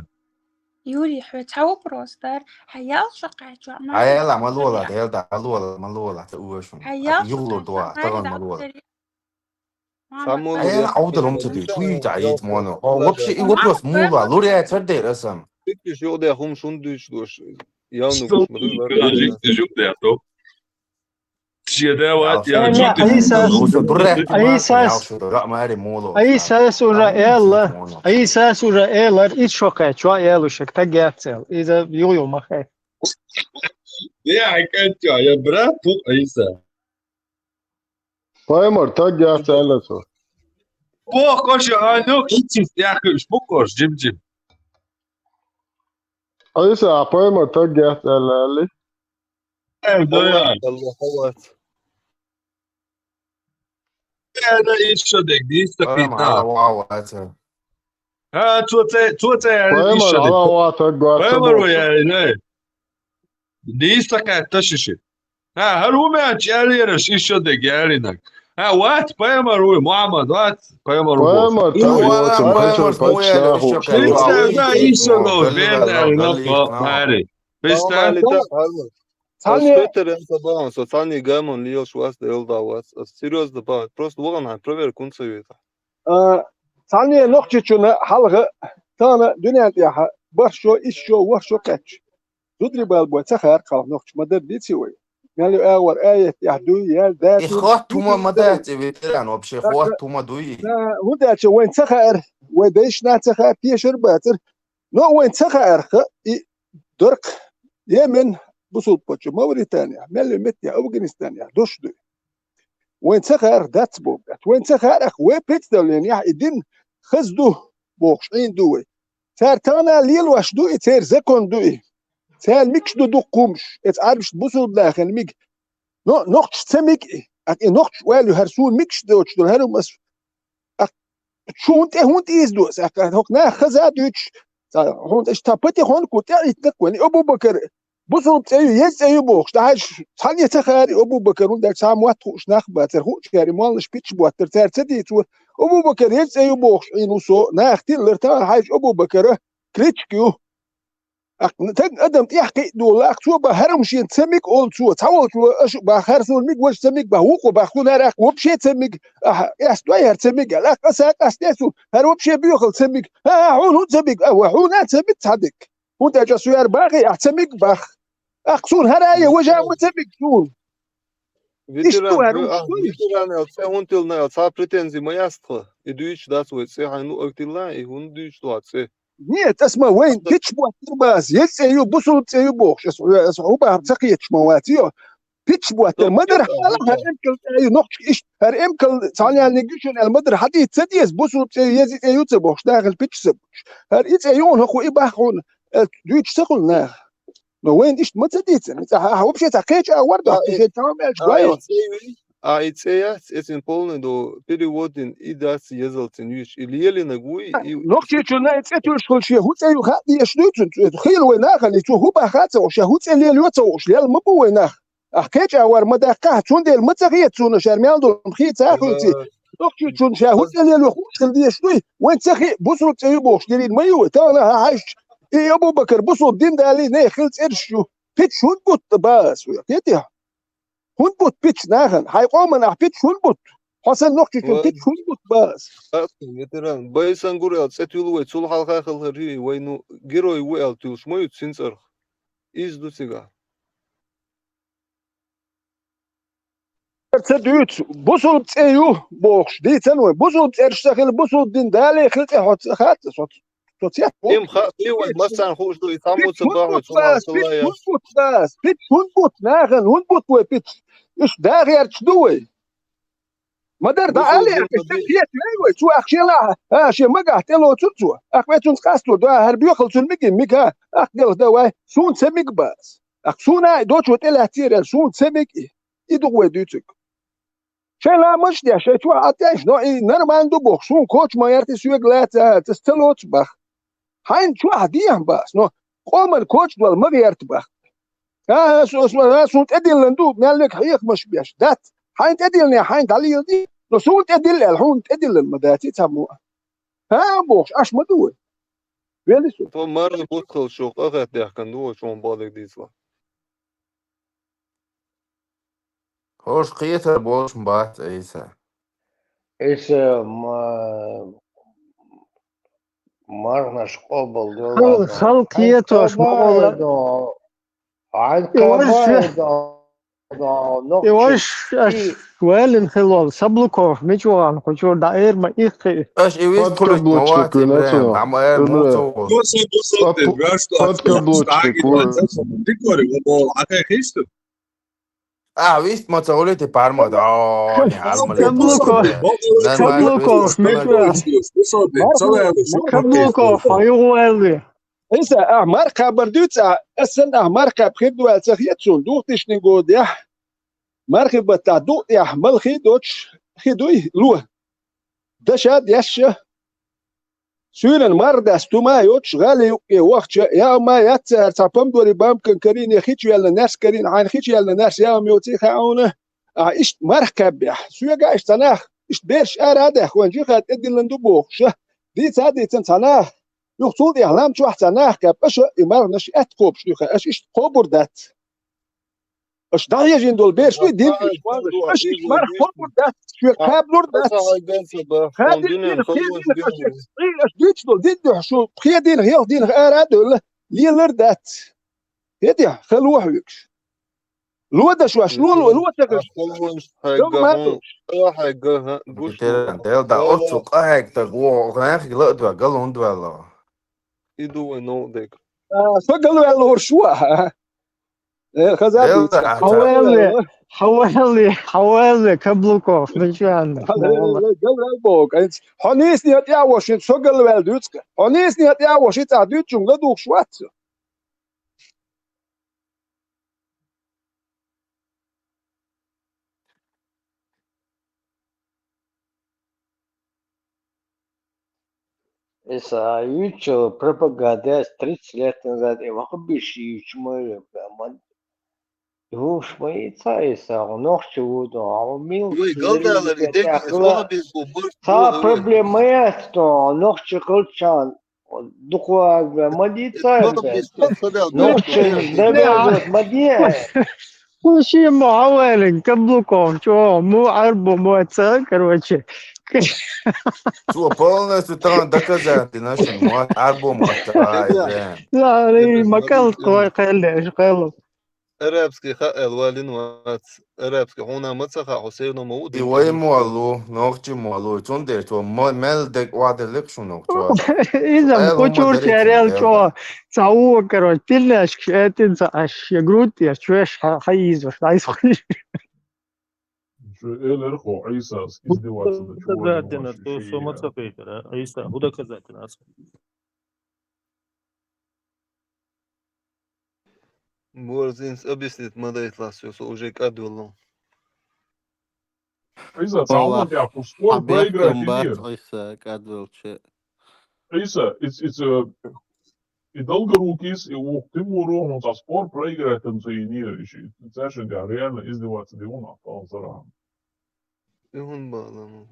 يوري حتى بروستر حيال شقة جماعة عيال عملوا عيال ده عملوا تقوشون حيال يغلو دوا طبعا عملوا Samuel عيال عودة لهم تدي شوي تعيد مانو وبشي وبروس مولا لوري تردي رسم Peki şu da hum şun düş duş. Yavnu kuşmadılar. Juk de to Siedewat ja أي سورة إيلر إيش شقة شو إيلوشك تجاتل إذا يويو ما خير يا حكاية يا برات فوق عيسى Pajmar, تجاتل سو بوكوش هانوك إيش ياكل بوكوش جيم عيسى pajmar تجاتل اللي Allah Allah. هذا ايش شدك دي استفيدنا واو ها توتا يعني ايش شدك Pajmar ويا دي استكات تششي ها هل هو ما تشاري رش ايش شدك يعني نك ها وات Pajmar هو محمد وات Pajmar هو ايش شدك بين ماري بيستان Speteren sabahın sosyalni gamon liyo şu as del da was serios da ba prost volan prover kunsavita. ثانية نقطة شو حلقة ثانا دنيا تياها برشو إيشو ورشو كاتش تدري بالبوي تخير قال نقطة مدر دي تسوي قال أول آية يحدو يا ذات إخواتهما مدات بيتلان وبشي إخواتهما دوي وده شو وين تخير وديش نا تخير بيشر باتر نو وين تخير درك يمن بصوت بوتشو موريتانيا ملي متيا أفغانستان دوش دوي وين تخير دات بوغات وين تخير أخوي بيتدلين يا إدين خزدو بوخشين دوي تارتانا ليل واش دوي تير زكون دوي تير ميكش دو قومش اتعربش بوصل داخل ميك نقش تميك نقش والو هرسون ميكش دوش دو هرو مس شونت هونت إيز دوس هوكنا خزا دوش هونت اشتابتي هون كوتا يتنقوني أبو بكر بصوا بتاعي يزاي بوخش تعاش ثانية تخاري أبو بكر وندك سام واتخوش ناخبة ترخوش كاري مالش بيتش بواتر تار تديتو أبو بكر يزاي بوخش إنوسو ناختي لرتان حاج أبو بكر كريتشكيو تن أدم تيحكي دولا أكتو بهرمشين تسميك أول تو تحاول أش بخرسون ميك وش تسميك بهوق وبخون هراك وبشي تسميك يستوي هرتسميك لا أساك أستيسو هروبشي بيوخل تسميك هون تسميك هون تسميك تصدق وانت جاسوير باقي احتمك باخ اقصون هرايا وجه متبك شون Veteran se huntil na sa pretenzi maestro и дуич да свой се хану актила и хун дуич туатсе нет اسمع وين تشبو ترباز يسيو بوسو تسيو بوخ صعوبه تقيتش مواتيو تشبو المدر حالها يمكن اي نقش ايش هر يمكن ثانيا نيجيشن المدر حدي تسديس بوسو يزي ايو تبوخ داخل بيتش هر يتسيون هو يباخون دويتش تقولنا وين إيش ما تديت أنت هو بشيء تحكيش أورده بشيء تعمل شوية أيتسيا اسم بولن دو переводен и да се езалцен юж или ели на гуи и نقطة شو نايتسيتو شو شيء هو تسيو خدي يشلوتن تخيل ويناخ اللي تو هو بخاتس وش هو تسيل اليوت وش ليه ما بو ويناخ أحكيش أور ما دقة تون ديل ما تغير تون شرميان دول مخيت أخوتي نقطة شو شيء هو تسيل اليوت خلدي يشلوي وين تخي بوسو تسيو بوش ديرين ما يو تانا عايش إيه أبو بكر بصوا الدين ده عليه نه خلص إرشوا بيتش هون بوت باس ويا هون بوت بيتش ناخن هيقوم أنا بيتش هون بوت حسن نقطة كم بيتش هون بوت باس veteran baysan gurel setulu ve sul halka khalri waynu geroy wel tuls moyut sincer iz du siga تدويت بصوا بتسيو بوخش دي تنوي بصوا بترشتغل بصوا الدين ده عليه خلص يحط خات توتيات إم خاطي مثلا خوش دو يتعمو صباح وصباح الله يا بيت هنبوت ناغن هنبوت وبيت إيش داغير تدوي ما در دا بوصل علي دين أكيد قديم تحيات مايوي شو أخشي لا شي ما قاعد تلو تسوى أخبيت نقاستو دا هربيو خلصون ميكا أخدل دواي سون سميك باس أخسونا دوتشو تلا تير سون سميك يدو دوتك شي لا مش دي شي تو عطيش نوعي نرمان دو بوخشون كوتش ما يرتي سويق لا تستلوت بخ هاين شو هديهم باس نو قوم الكوتش دول ما يرتبخ سون تدل لندو مالك حيق مش بيش دات هاين تدلني هاين دليل دي لو سون تدل الحون تدل المداتي تسموها بوخش اش مدوي ويلي سو تو مرة بدخل شوق أخذ تحكن دو شون بالك ديسوا هوش قيتر بوش مبات عيسى إيش مرناش قبل دولة خلقيتوش مقولة عن يوش كبايد يوش أشوال خلال سبلكوف ميجوان خجور دائر ما إيخي اش ايويس Под كلش موات каблучник ابراهيم винацина. عم قال مو صوت Под каблучник. ويست ما تقولي بارما داني عالم سبلكوف سبلكوف ميجوان سبلكوف هيوالي إذا مركب بردوت أصلا مركب خدوا السخيتون دوتش نقول يا مركب بتعدو يا ملخي دوتش خدوي لوه دشاد يش سوين المرد استوما يوتش غالي وقت يا ما يتسهر تعبم دوري بام كنكرين يخيتش يلا ناس كرين عين خيتش يلا ناس يا ميوتي خاونه إيش مركب يا سويا قاعد تناخ إيش بيرش أراده وانجي خد إدي لندبوخ شه دي تادي تنتناخ يقصد إعلام شو أحسناه كبش إمار نش أتقوب شو خا إيش قبر دات إيش داعي جين دول بير شو دين إيش إمار قبر دات شو قابلور دات هذا دين إيش ديتش دول دين شو خير دين هيل دين أراد ولا ليلر دات هدي خلوه يكش لو ده شو لو تكش Deel da otsuk ahek da go graag gelut wa galond wel. يدو نو ديك فقالوا يا الله شو خزابي حوالي كبلوكوف ميجوان حنيس نيت يا واشين سوغل ويل دوتك حنيس نيت يا واشين تا دوت جونغ دوك شوات Если Ючо пропаганда 30 лет назад, и вахбишь Ючмой, его шмайца, если он ночь вот, мил, та проблема, что ночь колчан, духовая мадица, ночь добавят мадия. وشي معاول كبلوكوف شو مو عربو موتسا короче Чего полностью там доказать наши муат арбо муатаи. لا لي مكان قوي قال قالوا أرابسكي خا الوالين وات أرابسكي هنا متسخ حسين ومود إيوه موالو نوختي موالو تون تو مال دك واد لكشون نوختوا. إذا كوتشور شاريال شو تعو короче تلناش كاتن اش يجروت يا شوش حيز وش عايز الارخو عيسى издеваться доказательно то что мацапейка Аиса доказательно Морзинс объяснит модает ласио уже кадвело عيسى تعود يا спор проиграть мир Аиса кадвел че عيسى it's и долгорукис и у Тимуру он за спор проиграть там заинировичи зачем я реально издеваться дивона ползара يهون بالله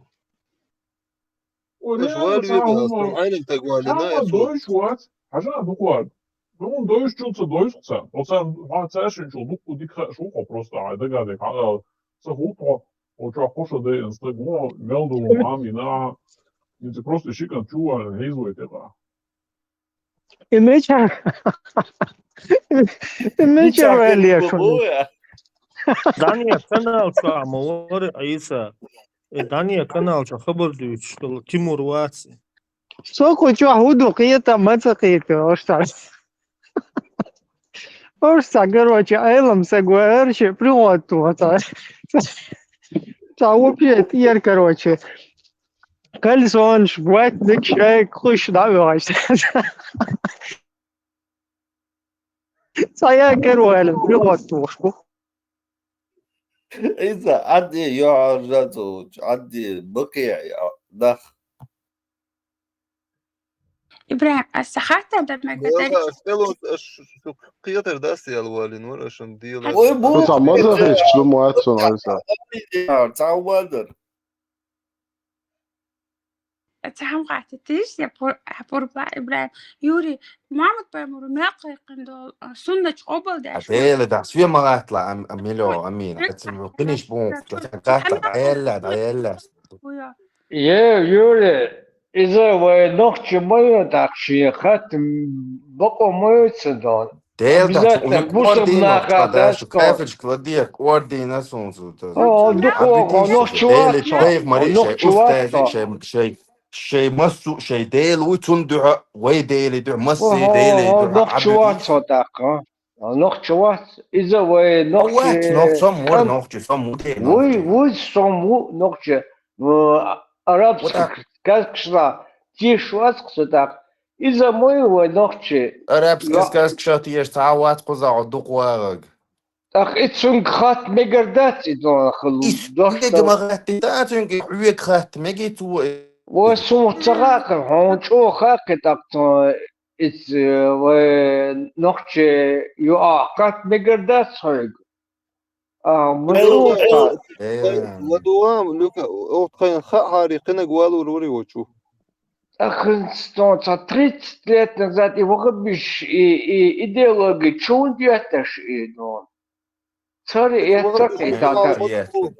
وريال تعاون عينك تقوالنا تعاون دوش وات حاجة بقول بقول دوش شو دوش سان وسان ما تعرفين شو بقول ديك شو просто عادة قاعد على سهوطة وشو خوش ده انستغرام ميلدو مامينا انت просто شيكان شو هيزوي تبع Image really Дания канал что амор Аиса Дания канал что خبر دوش что Тимур Ваци Соку чё худу киета мацакита оштар. Орса, короче, айлом сагуэрчи приоту. Та вообще тир, короче. Кальсон, швать, дикшай, куш, да, вайся. Saya كروال приоту. إذا عندي يعرض عندي بقيع ده إبراهيم السخاتة لما قدرت Băga, stelul qiyatar dasi alwalin wala shan diyala. بس عمال خيش شلون ما أتصل على ساعة تعودر تهم قاعدتيش يا بور بلا إبراهيم يوري محمد بيمر ماقي قندو سنة قبل داش عتيلة ده سوية ما هطلع أميلو أمين قنيش بون قاطع عيالة يا يوري إذا ونخش مية داكشي خاتم بقو مية سدون ديل ده обязательно وردينا بوسم شو كيفش كلاديك وردينا سونسو دقوق ونخش شيء مريء شيء واتو شيء مسو شيء ديل ويتندع ويديل يدع مسي ديل نخش واتو داك نخش وات إذا ونخش نخش مور نخش سمو ديل وي سمو نخش арабских сказка тишвас ксудак из-за моего ногче арабских сказка тиеш таават куза дуквараг ах ицун хат мегардат идон хлу доштаг магати таатун ки хуек хат мегиту وسو تراك هون شو خاكتك إز ونخشى يؤقت مقردات صعق ملوطة ودوام لوكا او تخين خاري قنا قوالو الوري وشو أخن ستون 30 лет назад его губишь и идеологи чун дяташ идон цари это это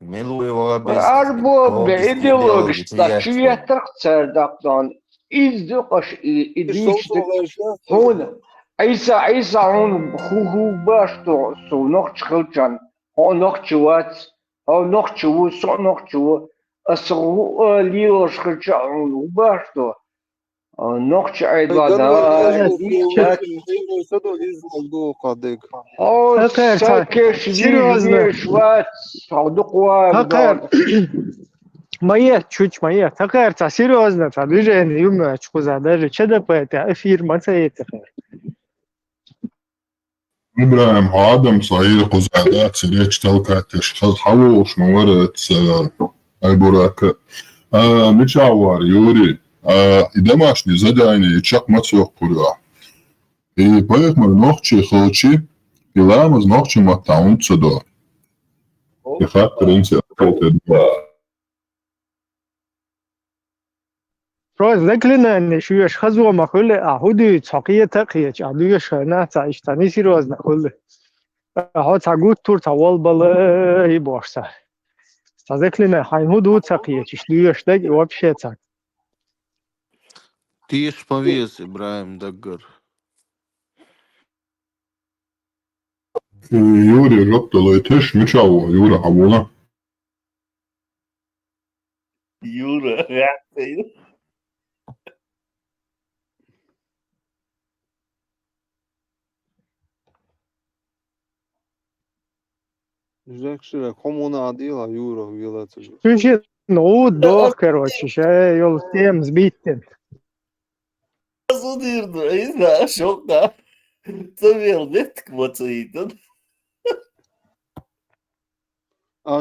ملو يوابس أربو بإيديولوجي تشيتر تردقون إزدقش إديش هون عيسى هون هو باش تو نقش خلجان هو نقش وات هو نقش و سو نقش و أسرو ليوش خلجان و باش تو نقش عيدوان هو ساكش ليش وات صدقوا Моя чуть моя такая серьезно движение юмочку задали что да по это фирма это إبراهيم هادم صغير قزعدات سريج تلقاتش خذ حوش مورد البراك متشاور يوري домашний задание чак мацох курва и поэтому ночи хочи пилам из ночи матаун цудо и факт принцип это روز ذكرنا إن شويش خزوة ما كله أهودي تقية تقية عدوية شهنا تعيشتني في روز نقوله هاد تعود تور توال بله يبارسه تذكرنا حين هودو تقية تشدويش دق وابشة تق تيش повес إبراهيم دقر يوري ربط ليتش متشاور يوري حولا يورا Жакшира комуна адила юра вилаца. Слушай, ну да, короче, сейчас я всем сбитен. صديرنا إذا شوقنا تبير بيتك بطيئة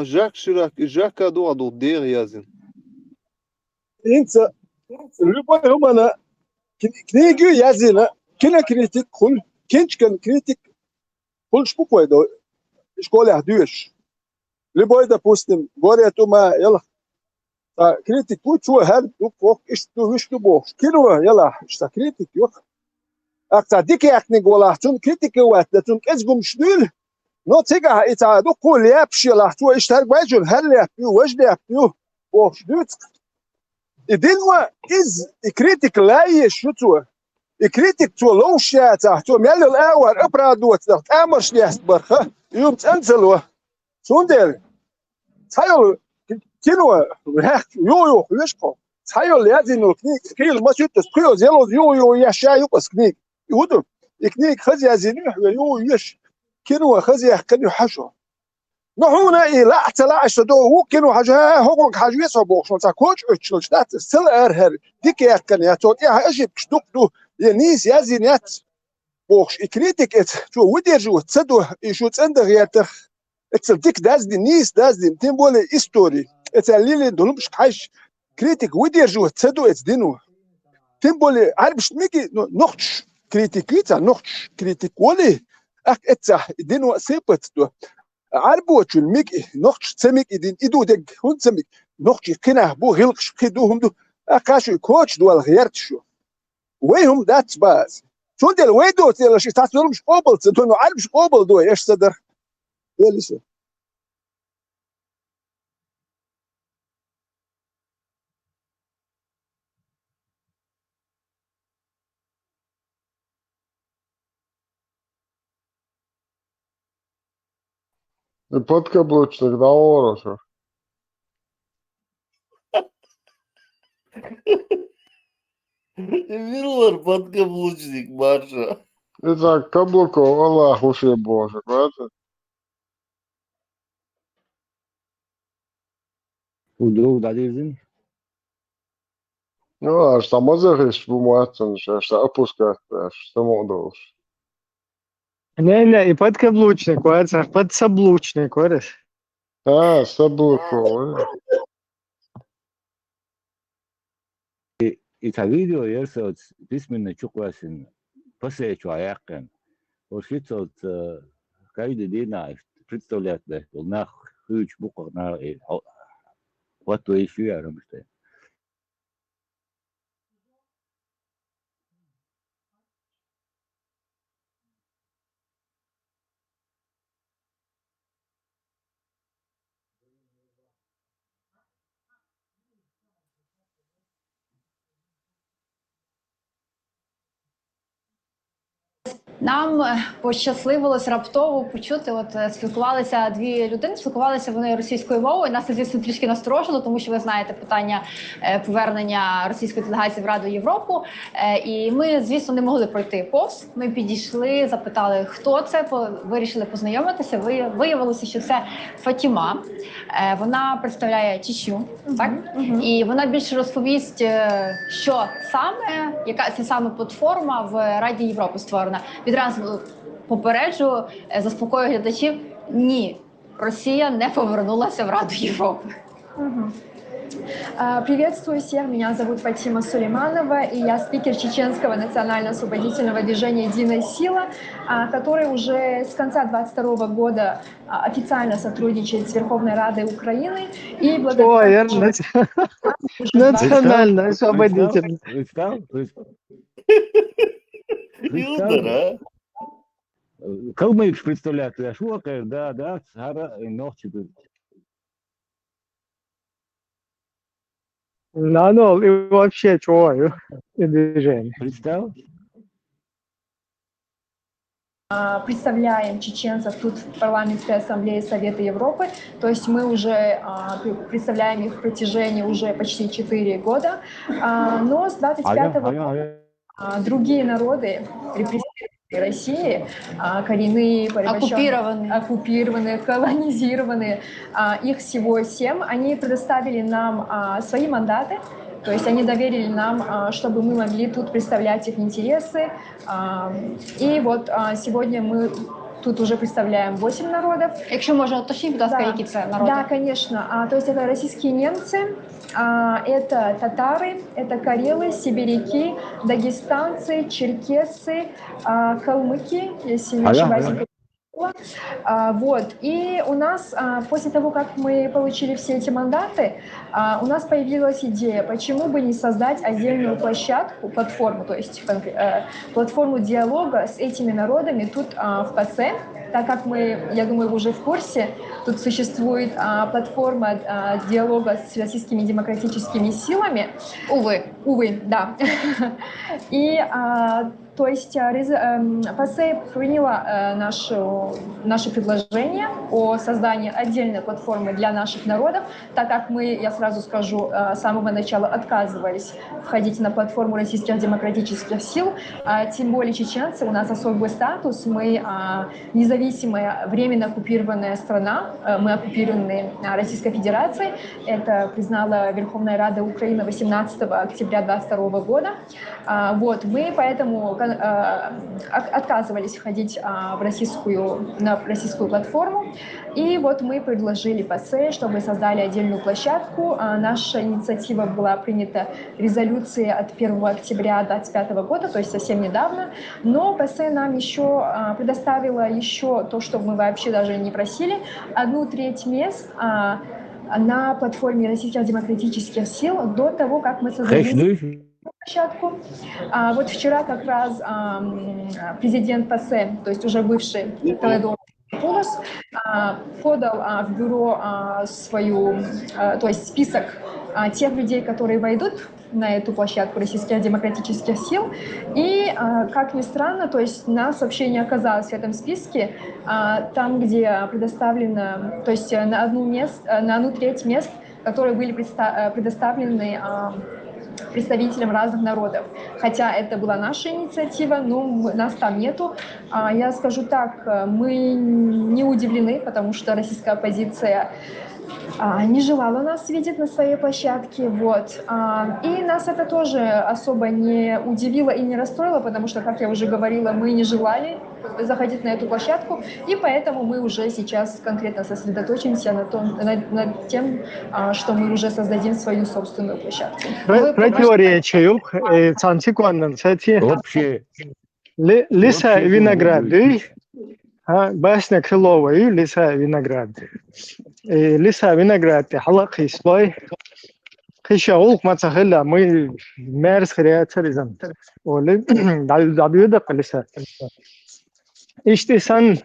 Жакшира жака до адо дер язин. انت любой humana книгу язина кина критик кул кинч кан критик кул шпукой до школе хдуеш любой допустим говорят ума يلا критик кул شو هل دوك اشتو وشتو بوش كيلو يلا اشتا критик يوك اكتا ديكي اكني قولاتون критик واتلتون ازقم شنول نو تيجا اتا دوك كل يابشي لحتو اشتار باجون هل يابيو وجد يابيو وش دوت إدينوا إز كريتيك لاي شتوه كريتيك تو لو شاتا تو ميل الأول أبرادوت ده أمرش ليست برخة يوم تنزلوا سوندر تايل كينوا هيك يو يشقو Tayo lezin o knik kil masut tuyo zelo yo yaşa yuqas knik. Yudu knik khaz yazini ve yo yaş. Kinu khaz yahkani hasho. نحونا إلى اعتلاع شدو وكانوا حاجة هو حاجة يصابوا شو تاكوش أشلش نات سل أرهر ديك يا كان يا توت يا أجيب كشدوك دو ينيس يا زينات بوش إكريتك إت شو ودير جو تصدو يشو تصند غياتخ تصدق داز دي نيس داز دي تيمبولي إستوري اتاليلي دولمش حاج كريتك ودير جو تصدو اتدينو تيمبولي عارف ميكي نوختش كريتيكيتا نوختش كريتيك ولي أك إتسا دينو سيبت دو عربو تشو الميك نوختش تسميك إدين إدو دق هون تسميك نوختش قناه بو غلقش قدوهم دو أكاشو كوتش دو الغيرت شو ويهم داتس باز شو ديال ويدو تيلا شي تاسولو مش قوبل تنتونو عارف مش قوبل دو ايش صدر يلسه Подкаблучник на орошу. Милор подкаблучник, Маша. Итак, каблуков, Аллах уши Боже, правда? Udrug da dizin. Ну, а что мазахиш буматсан, что опускать, что модулш. Не, и подкаблучник, варца, подсаблучник, вариш. А, саблуков, Ita video yersa bisminne çok vasin. Pase çayakken. O şitsot kaydı dina представляет на хыч буква на вот то еще я рамste. Нам пощасливилось раптово почути. От спілкувалися дві людини, спілкувалися вони російською мовою. Нас це, звісно, трішки насторожило, тому що ви знаєте питання повернення російської делегації в Раду Європу. І ми, звісно, не могли пройти повз. Ми підійшли, запитали, хто це, вирішили познайомитися. Виявилося, що це Фатіма. Вона представляє Чечню, так? І вона більше розповість, що саме, яка це саме платформа в Раді Європи створена. Відразу попереджу, заспокоюю глядачів, ні, Росія не повернулася в Раду Європи. Приветствую всех, меня зовут Фатима Сулейманова, и я спикер чеченского национально-освободительного движения «Единая сила», который уже с конца 2022 года официально сотрудничает с Верховной Радой Украины. И благодаря... Национально-освободительный. Как мы их представляем? Я шуакаю, да, сара и ногти. Ну, и вообще, чего? Движение. Представь? Представляем чеченцев тут в парламентской ассамблее Совета Европы. То есть мы уже представляем их в протяжении уже почти 4 года. Но с 25-го года другие народы, репрессированные России, коренные, оккупированные, колонизированные, их всего 7, они предоставили нам свои мандаты. То есть они доверили нам, чтобы мы могли тут представлять их интересы. И вот сегодня мы тут уже представляем 8 народов. Якщо можна уточнити, будь ласка, які це народи? Да, конечно. То есть это российские немцы, это татары, это карелы, сибиряки, дагестанцы, черкесы, калмыки, если не ошибаюсь. Вот. И у нас, после того, как мы получили все эти мандаты, у нас появилась идея, почему бы не создать отдельную площадку, платформу, то есть платформу диалога с этими народами тут в ПАСЕ. так как мы, я думаю, вы уже в курсе, тут существует платформа диалога с российскими демократическими силами. Увы, да. И то есть ПАСЕ приняла наше предложение о создании отдельной платформы для наших народов, так как мы, я сразу скажу, с самого начала отказывались входить на платформу российских демократических сил, тем более чеченцы, у нас особый статус, мы независимая, временно оккупированная страна, мы оккупированы Российской Федерацией, это признала Верховная Рада Украины 18 октября 2022 года. Вот, мы поэтому отказывались входить на российскую платформу. И вот мы предложили ПАСЕ, чтобы создали отдельную площадку. Наша инициатива была принята резолюцией от 1 октября 2025 года, то есть совсем недавно. Но ПАСЕ нам еще предоставила еще то, что мы вообще даже не просили, 1/3 мест на платформе российских демократических сил до того, как мы создадим площадку. Вот вчера как раз президент ПАСЕ, то есть уже бывший Теодор Пулос, подал в бюро то есть список тех людей, которые войдут на эту площадку российских демократических сил. И, как ни странно, то есть нас вообще не оказалось в этом списке, там, где предоставлено, то есть на 1/3 мест, которые были предоставлены представителям разных народов. Хотя это была наша инициатива, но нас там нету. Я скажу так, мы не удивлены, потому что российская оппозиция не желала нас видеть на своей площадке. Вот. И нас это тоже особо не удивило и не расстроило, потому что, как я уже говорила, мы не желали заходить на эту площадку, и поэтому мы уже сейчас конкретно сосредоточимся над тем, что мы уже создадим свою собственную площадку. Противоречию, Вообще. Лиса винограды, басня Крылова и Лиса виноград. Лиса виноград, халак и слой. Хищаулк мацахелла, мы мерз хреацаризм. Оле, дабьюда колеса. Иштисан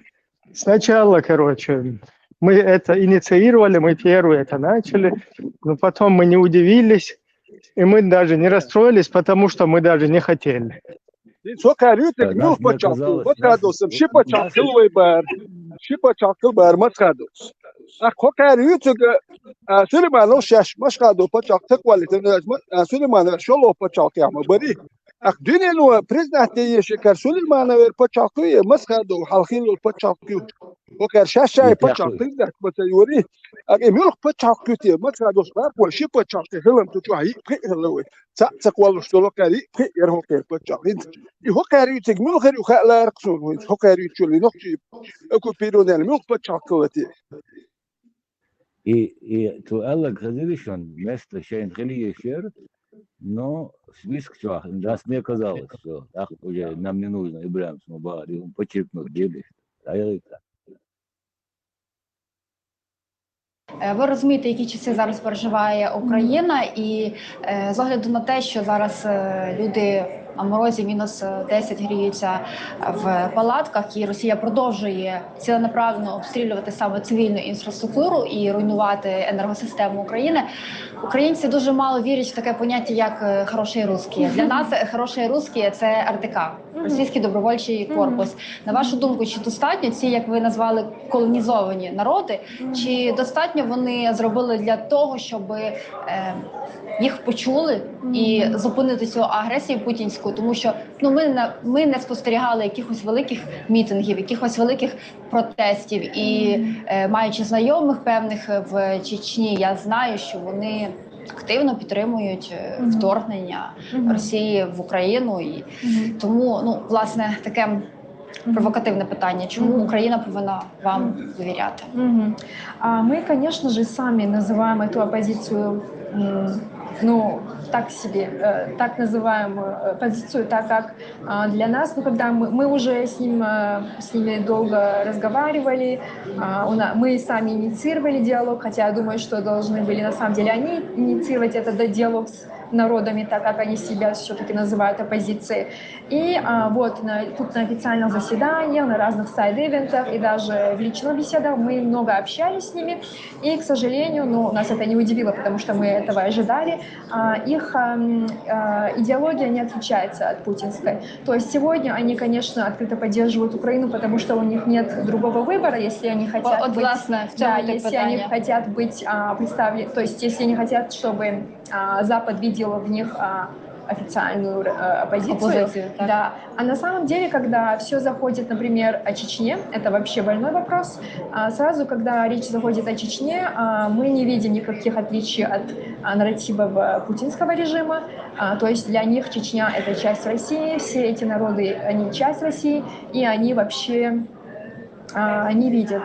сначала, короче, мы это инициировали, мы первые это начали, но потом мы не удивились, и мы даже не расстроились, потому что мы даже не хотели. Dünyano prezidentliği şeker Süleyman'a ver paçaklığı maskado halkın paçaklığı o kadar şaşay paçaklığı da mesela emir paçaklığı diye maskado var bu şey paçaklığı hılam tutuyor hılağı sakwalı ştolo kari yer hoker paçaklığı hoker yüksek mül khari khalar qsun hoker yüksek nokti okupirone mül paçaklığı diye И туаллак хазиришон место шейн хилиешер, но список чувак, нас не казалось, что так уже нам не нужно Ибрахим Смубар, и он подчеркнул делишь. Ви розумієте, які часи зараз переживає Україна, і з огляду на те, що зараз люди на морозі мінус 10 гріються в палатках, і Росія продовжує ціленаправленно обстрілювати саме цивільну інфраструктуру і руйнувати енергосистему України, українці дуже мало вірять в таке поняття, як «хороший русський». Для нас «хороший русський» – це РДК, Російський добровольчий корпус. На вашу думку, чи достатньо ці, як ви назвали, колонізовані народи, чи достатньо вони зробили для того, щоб їх почули і зупинити цю агресію путінську, тому що ми не спостерігали якихось великих мітингів, якихось великих протестів, і маючи знайомих певних в Чечні, я знаю, що вони активно підтримують вторгнення Росії в Україну, і тому, власне, таке провокативне питання. Чому Україна повинна вам довіряти? Мы, конечно же, сами называем эту оппозицию, так себе, так называемую позицию, так как для нас, когда мы уже с ними долго разговаривали, мы сами инициировали диалог, хотя я думаю, что должны были на самом деле они инициировать этот диалог с народами, так как они себя все-таки называют оппозицией. И вот тут на официальных заседаниях, на разных сайд-ивентах и даже в личных беседах мы много общались с ними. И, к сожалению, ну, нас это не удивило, потому что мы этого ожидали, их идеология не отличается от путинской. То есть сегодня они, конечно, открыто поддерживают Украину, потому что у них нет другого выбора, если они хотят быть, да, если они хотят быть представлены, то есть если они хотят, чтобы Запад видел в них официальную оппозицию. Да. А на самом деле, когда все заходит, например, о Чечне, это вообще больной вопрос, сразу, когда речь заходит о Чечне, мы не видим никаких отличий от нарратива путинского режима. То есть для них Чечня — это часть России, все эти народы, они часть России, и они вообще не видят.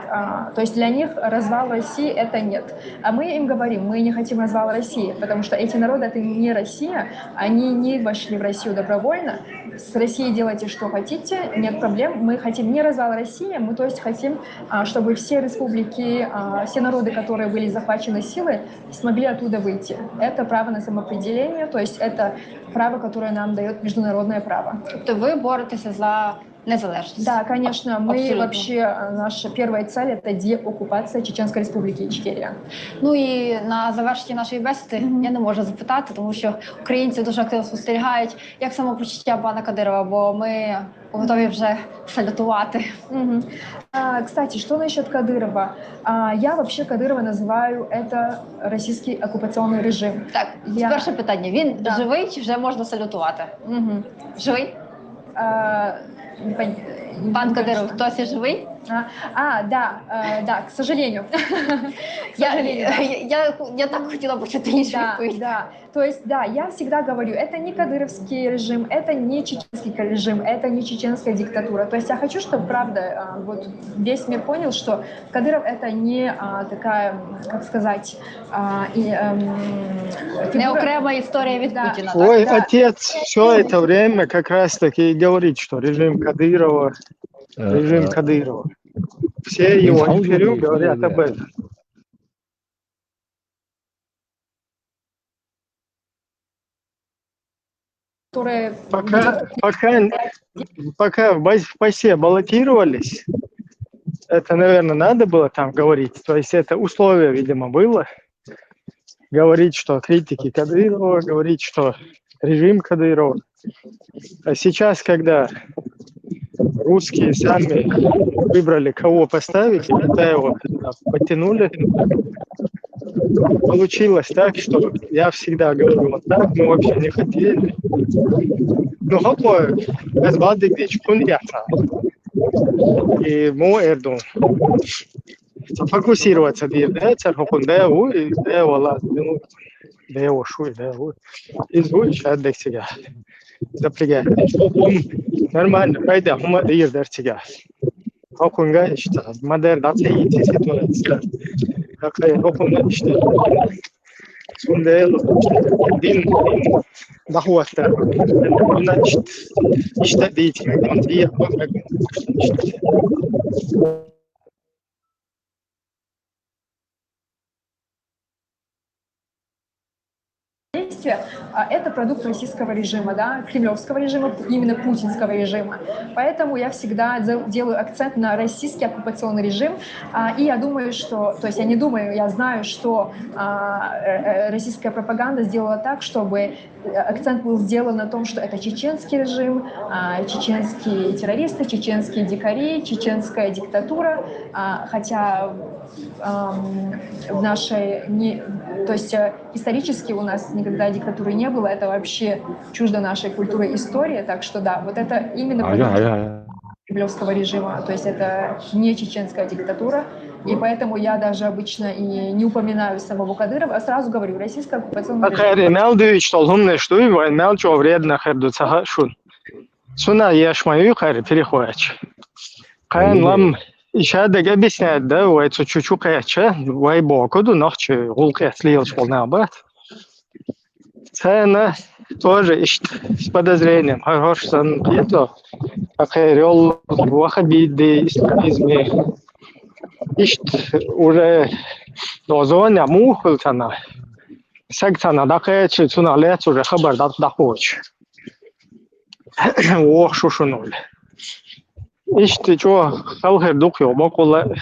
То есть для них развал России — это нет. А мы им говорим, мы не хотим развала России, потому что эти народы — это не Россия, они не вошли в Россию добровольно. С Россией делайте, что хотите, нет проблем. Мы хотим не развала России, мы, то есть, хотим, чтобы все республики, все народы, которые были захвачены силой, смогли оттуда выйти. Это право на самоопределение, то есть это право, которое нам дает международное право. То вы боретесь за незалежность? Да, конечно. Мы Абсолютно. вообще, наша первая цель — это деоккупация Чеченської Республіки Ічкерія. Ну і на завершення нашої бесіди я не можу запитати, тому що українці дуже активно спостерігають, як самопочуття пана Кадирова, бо ми готові вже салютувати. Кстати, что насчет Кадырова? Я вообще Кадырова называю это российский оккупационный режим. Так, перше питання. Він живий чи вже можна салютувати? Живий? Пан Кадиров, хтось живий? Да, к сожалению. Я так хотела почути іншу відповідь. Да. То есть, да, я всегда говорю, это не кадыровский режим, это не чеченский режим, это не чеченская диктатура. То есть я хочу, чтобы, правда, вот весь мир понял, что Кадыров — это не такая, как сказать, не окрема история від Путина. Твой отец все это время как раз-таки и говорит, что режим Кадырова, Все его интервью говорят об этом. Пока в ПАСЕ баллотировались, это, наверное, надо было там говорить. То есть это условие, видимо, было. Говорить, что критики Кадырова, говорить, что режим Кадырова. А сейчас, когда русские сами выбрали, кого поставить, когда его подтянули, получилось так, что я всегда говорю, вот так мы вообще не хотели. Но какое безбадный дичь, и мой Эрдон. Фокусироваться где запрягать. Нормально, пойдем, мы дырдертига. Окунга işte модер датсеити ситуация. Какая окунга işte. Сундел дин дахуатта. Значит, işte деятель. Это продукт российского режима, да, кремлевского режима, именно путинского режима. Поэтому я всегда делаю акцент на российский оккупационный режим. И я думаю, что, то есть я не думаю, я знаю, что российская пропаганда сделала так, чтобы акцент был сделан на том, что это чеченский режим, чеченские террористы, чеченские дикари, чеченская диктатура. Хотя в нашей, то есть исторически у нас никогда диктатуры не было, это вообще чуждо нашей культуры и истории, так что да, вот это именно кремлевского режима, то есть это не чеченская диктатура, и поэтому я даже обычно и не упоминаю самого Кадырова, а сразу говорю, российская оккупационная режим. Еще так объясняет, да, вот чуть-чуть кача, вайбоку, ночи гулки слил шполнабат. Цена тоже с подозрением, хороший это, ахерел, вахабиды, исламизме. Уже дозоня мухлтана. سگتنا دقیقه چون علیت و خبر داد دخوش واه شو نول اشت جو خلق دوخ يو بقول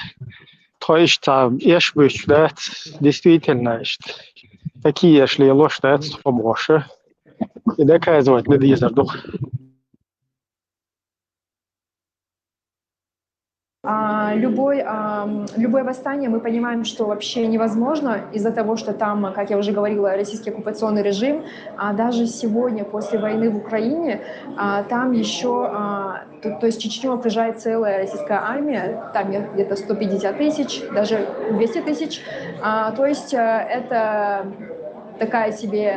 تويش تا ايش بيشلات действительно اشت такие шли лошадь побольше и доказывать надо езжать дух. Любое восстание мы понимаем, что вообще невозможно из-за того, что там, как я уже говорила, российский оккупационный режим. А даже сегодня, после войны в Украине, там еще, то есть Чечню окружает целая российская армия, там где-то 150 тысяч, даже 200 тысяч. То есть это такая себе,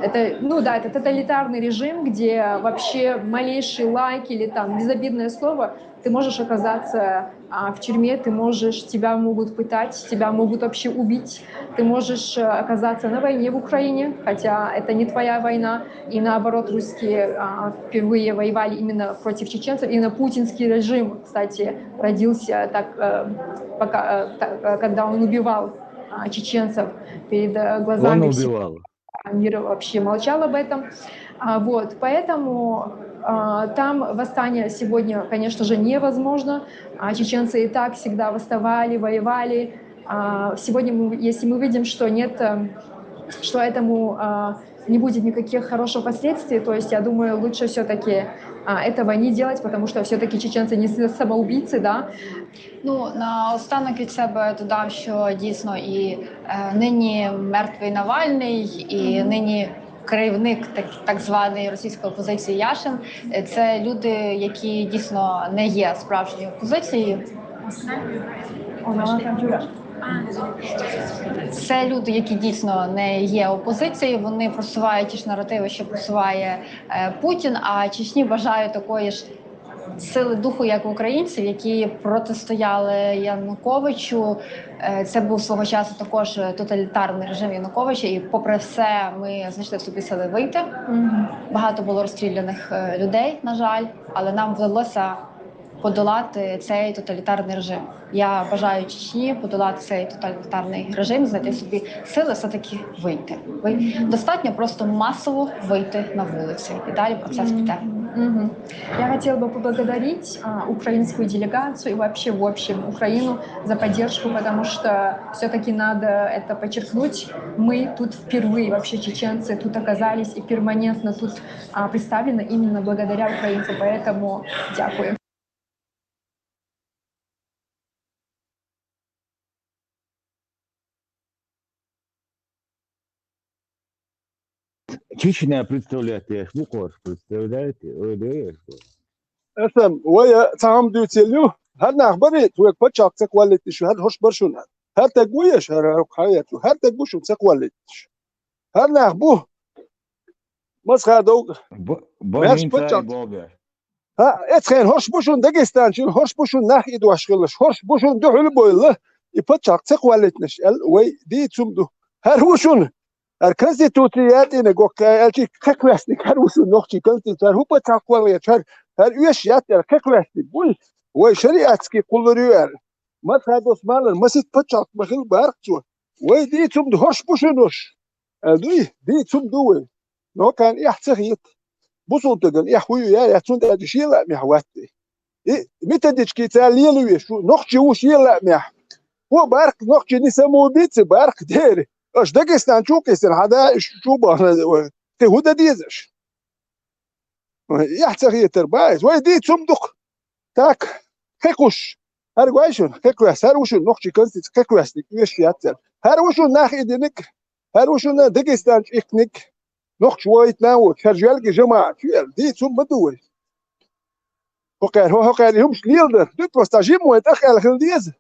это тоталитарный режим, где вообще малейший лайк или там безобидное слово, ты можешь оказаться в тюрьме, тебя могут пытать, тебя могут вообще убить, ты можешь оказаться на войне в Украине, хотя это не твоя война, и наоборот, русские впервые воевали именно против чеченцев, именно путинский режим, кстати, родился когда он убивал чеченцев перед глазами. Он убивал. Мир вообще молчал об этом. Поэтому там восстание сегодня, конечно же, невозможно. Чеченцы и так всегда восставали, воевали. Сегодня, если мы видим, что этому не будет никаких хороших последствий, то есть я думаю, лучше все-таки этого не делать, потому что все-таки чеченці не самоубійці, да? Наостанок від себе додам, що дійсно і нині мертвий Навальний, і нині керівник так званої російської опозиції Яшин – це люди, які дійсно не є справжньою опозицією. Це люди, які дійсно не є опозицією, вони просувають ті ж наративи, що просуває Путін, а Чечні бажають такої ж сили духу, як українців, які протистояли Януковичу. Це був свого часу також тоталітарний режим Януковича, і попри все ми знайшли в собі сили вийти. Багато було розстріляних людей, на жаль, але нам вдалося подолати цей тоталітарний режим. Я бажаю Чечні подолати цей тоталітарний режим, знайти собі сили все-таки вийти. Достатньо просто массово выйти на вулиці, и далее процесс піде. Я хотела бы поблагодарить украинскую делегацию и вообще в общем Украину за поддержку, потому что все-таки надо это подчеркнуть. Мы тут впервые, вообще чеченцы тут оказались и перманентно тут представлены именно благодаря украинцам, поэтому дякую. Чечня представляете, Бухар представляете, اسم ويا تعم دوتيلو هاد أخباري توك بتشاق تقوالت شو هاد هوش برشون هاد تقويش هاد حياته هاد تقوش تقوالت هاد نخبوه مس خادو ماش بتشاق ها اتخين هوش برشون دقيستان شو هوش برشون نح يدوش خلش هوش برشون دحول بوله يبتشاق تقوالت نشأل وي دي تسمدو هاد هوشون الكونستيتوتيات إن جوكا ألشي كقلاسني كروسو نوختي كونستيتوار هو بتاقوالي شر هاد يشيات الكقلاسني بول وشريعتك كلوريال ما تخادوس مالر ما سيت بتشاق بخيل باركتو وي دي تسمدو هوش برشونوش دي تسمدو نو كان يحتخيت بوصلتن يحوي يا تسند ادشيلا محواتي متى ديشكي تاليلو شو نوختي وشيلا مح هو بارك نوختي نسمو بيت بارك ديري اش داغستان شوكيسن هذا شو باه تهودا ديزش يحتخي تربايز وي دي تصمدق تاك كيكوش هرغايشون كيكوس هروشون نوختي كنت كيكوس يش ياتر هروشون ناخ ادنك هروشون داغستان اكنيك نوخ شويت ناو شرجال جماعه دي تصمدو هو قال همش ليلدر دوت واستاجيم ويتاخل خلديز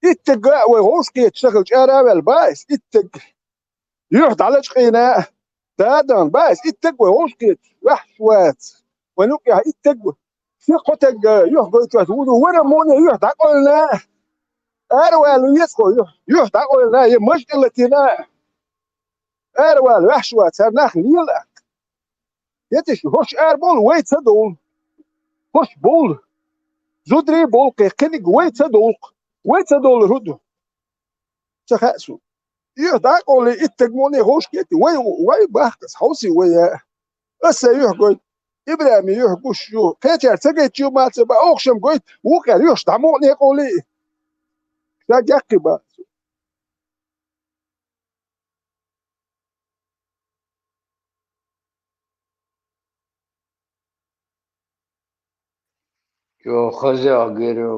اتقى وهوشكي تشتغل شارع بايس اتق يروح على شقينا تادن بايس اتق وهوشكي وحشوات ونوكي اتق في قتق يحقو يتوتودو وانا موني يحدق قلنا اروال يسقو يحدق قلنا هي مشكلتنا اروال وحشوات سرناخ ليلك يتش هوش اربول ويت صدول هوش بول زودري بول كنق ويت صدول $8 هدو تخاسو يهداك قولي اتقموني هوش كيتي وي بحكس حوسي ويا أسا يحقوي إبراهيم يحقو شو كيتي أرتقيت شو ما تبا أوخشم قويت وكان يوش دعموني قولي شاك با Jo khazia gero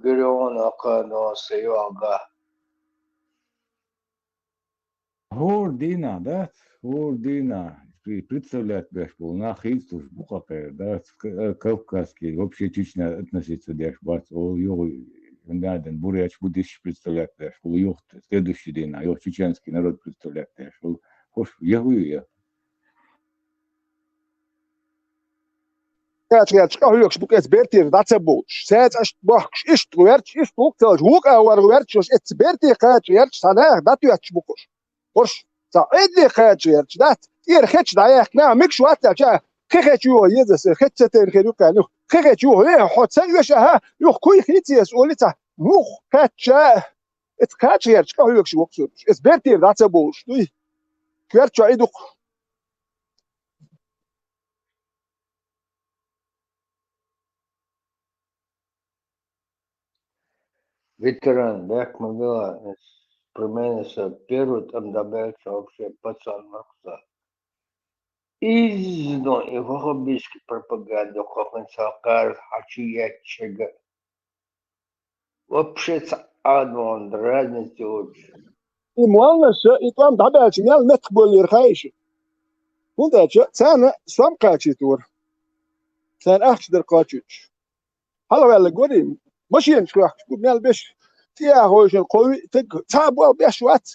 gero na kana seyoga. Гордина, да? Гордина. Представлять бешбол, на хистус, бухапер, да? Кавказский, вообще чично относиться дешбац, о, йо, наден, буряч будешь представлять бешбол, йо, следующий день, йо, чеченский народ представлять бешбол. Хош, я. كاتش كهيوكش بوكس بيرتي داتسبوش ساعات اش بوكش اش تويرتش اش توكتل هوك اور ويرتش اتس بيرتي كاتش يرتش سنه داتيوتش بوكش وش صعيد كاتش يرتش دات ير خيتش دايك نا ميكش وات جا خيتش يو يزس خيتش تر خيرو كانو خيتش يو هي حط سيوش ها يو كوي خيتيس اوليتا موخ كاتش اتس كاتش يرتش كهيوكش بوكش اتس بيرتي داتسبوش دوي كاتش ايدو Ветеран, як могла промениться первый, там добавится вообще пацан Макса. Изно и вахабийский пропаганду, хоханцакар, хачиячега. Вообще цадвон, разницы очень. المؤنث يطلع دابا ميال نتقبل يرخايش كنت سنة سوام قاتشي تور سنة أخش در قاتشيش هلا ولا قولي ماشي ينشكو أخش ميال بيش تيا هوش القوي تق تابوا بيش وات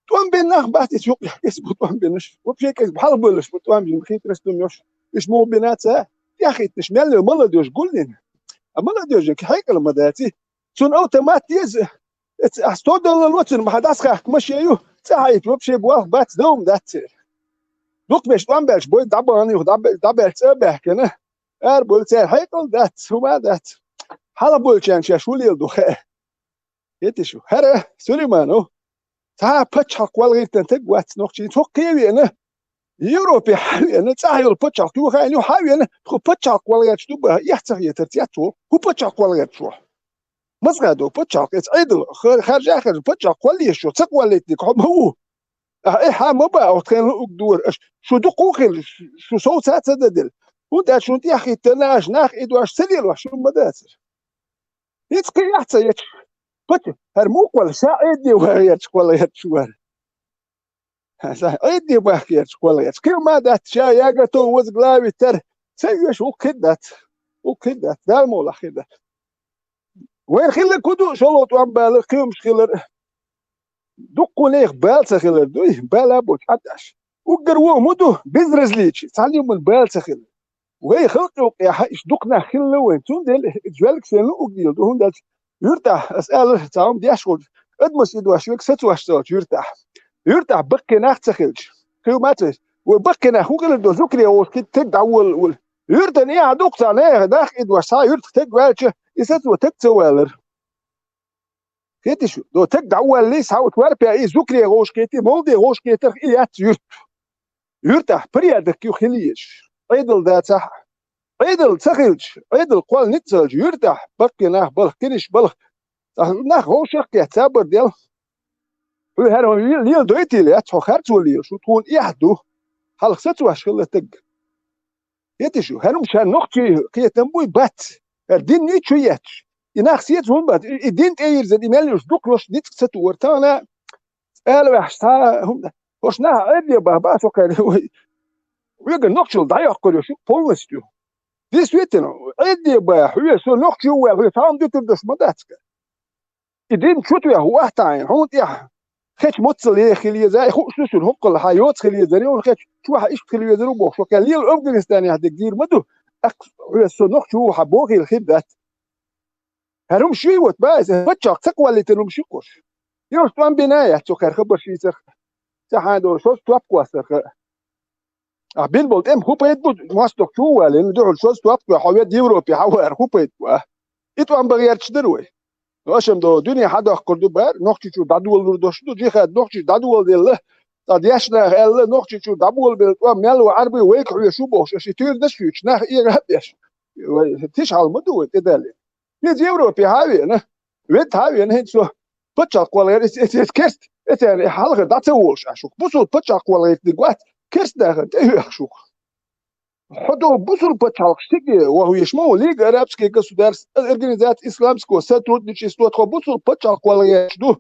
توام بين نخ باتي شوق يسبو توام بينش وبشيك بحال بولش توام بين خيت رسلم يوش إيش مو بينات يا أخي تشمل ملا دوش قولين ملا دوش كهيكل مداتي سون أوتوماتيز استودل الوطن ما حد أسخك ماشي أيوه تعيط وبشي بواه بات دوم داتير دوك بيش وامبرش بوي داباني ودابل تسبح كنا اربول تسير هيكل دات هما دات حالا بولشان شو ليل دوخه يتشو هره سليمانو تا بتشق والغير تنتق وات نوخشي توقيوي انا يوروبي حاوي انا تاهيل بتشق تو خاينو حاوي انا خو بتشق والغير تشتو يحتر يترتياتو هو بتشق والغير تشو مزغادو بتشق عيدل خارج اخر بتشق ولي شو تقوى اللي تقوم هو ايه حام بقى وتخيل دور شو دقوقل شو صوت تددل ودا شو انت يا اخي تناش ناخ ادواش سليل وش مداتر يتقي يحتى يت بت هرموك ولا ساعدني وهي ولا يتشوار ساعدني بحكي ولا يت كيف ما دات شا يا قطو وزغلاوي تر سيش وكدت ده المولا خدت وين خلي كدو شلوت وان بالغ كيف مش خلر دقوا ليه بال سخيلر دوي بال ابو حداش وقروا مدو بزرز ليش تعلم من بال سخيل وهي خلقوا يا حيش دقنا خلو وين تون دل جوالك سنو وقيل دهون دل يرتاح اسال تعم ديشول ادمس يدواش ويك ستواش توت يرتاح بقي ناخ سخيلش كيو ماتس وبقي ناخ وقل دو ذكري او كي تدعول يرتن يا دقتا نه داخ ادواش سا يرت تقوالش يستو تكتوالر كيتشو دو تك دعوال ليس هاوت وربي اي زوكري غوش كيتي مولدي غوش كيتر ايات يرتاح بريادك يخليش عيدل ذات صح عيدل سخيلش عيدل قوال نتسلج يرتاح بقي ناخ بلخ كنش بلخ ناخ غوش يحكي تابر ديال هرم ليل دويتي لي اتحو خارتو ليل شو تكون يحدو حلق ستواش خلة تق كيتشو هرم شان نوختي كيتنبوي بات الدين نيتشو ياتش يناخ سيت هم بعد الدين تغير زي ماليوش دوكلوش ديت ستور تانا قالوا يحشتا هم وش نا عدي بابا سو كان ويجا نوكشل ضايق كل شيء بولستو دي سويتنا عدي با هو سو نوكشو هو تام دي تدس مداتك الدين شوتو يا هو تاين هون يا خيت موتسل يا خليه زي خو شو الحق الحيوت خليه زي وخيت شو ايش خليه زي بو شو كان لي الافغانستان هذا كثير مدو هو سو نوكشو حبوغي الخدات هرم شيوت باز بتشق تقوى اللي تنم شكوش يوش توان بناية تكر خبر شي سخ تحادو شوز توابقوا سخ بين بولد ام هو بيت بود واستوك شو لان دول شوز توابقوا حويات يوروبي حوار هو بيت اتوان بغير تشدروي واشم دو دنيا حدا كردو بار نوختي شو دادول وردوش دو جيخ نوختي دادول ديل قد يشنا ال نوختي شو دابول بال مال وعربي ويك شو بوش شي تير دش فيش ناخ ايه هبش تيش على مدو تدالي يجي اوروبي هاوي انا ويت هاوي انا هيتسو بتشاق ولا ات كيست ات يعني حلقه داتوش اشوك بوسو بتشاق ولا ديغوات كيست ده اشوك حدو بوسو بتشاق شتي وهو يشمو ليغا арабские государства организация исламского сотрудничества то бусул بتشاق ولا شدو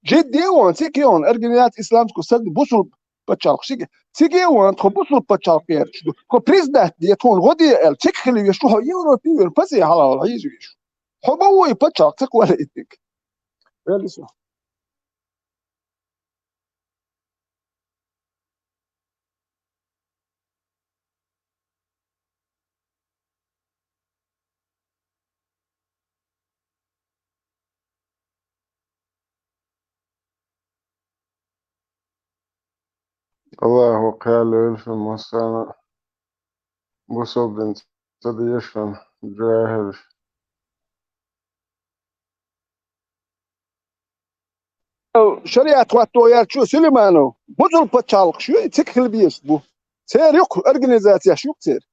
جدي وان سيكيون организация исламского сотрудничества بوسو بتشاق شتي سيكيون تو بوسو بتشاق شدو كو بريزيدنت دي تون غودي ال تشخلي يشو يوروبي بس على العيش حبوي بتشاق تقوى ايتك لسه الله قال ألف مصانا بصوب صديشن جاهل شريعة واتو يارشو سليمانو بوزل بتشالق شو تكل بيش بو سير يق أرجنيزاتيا شو كتير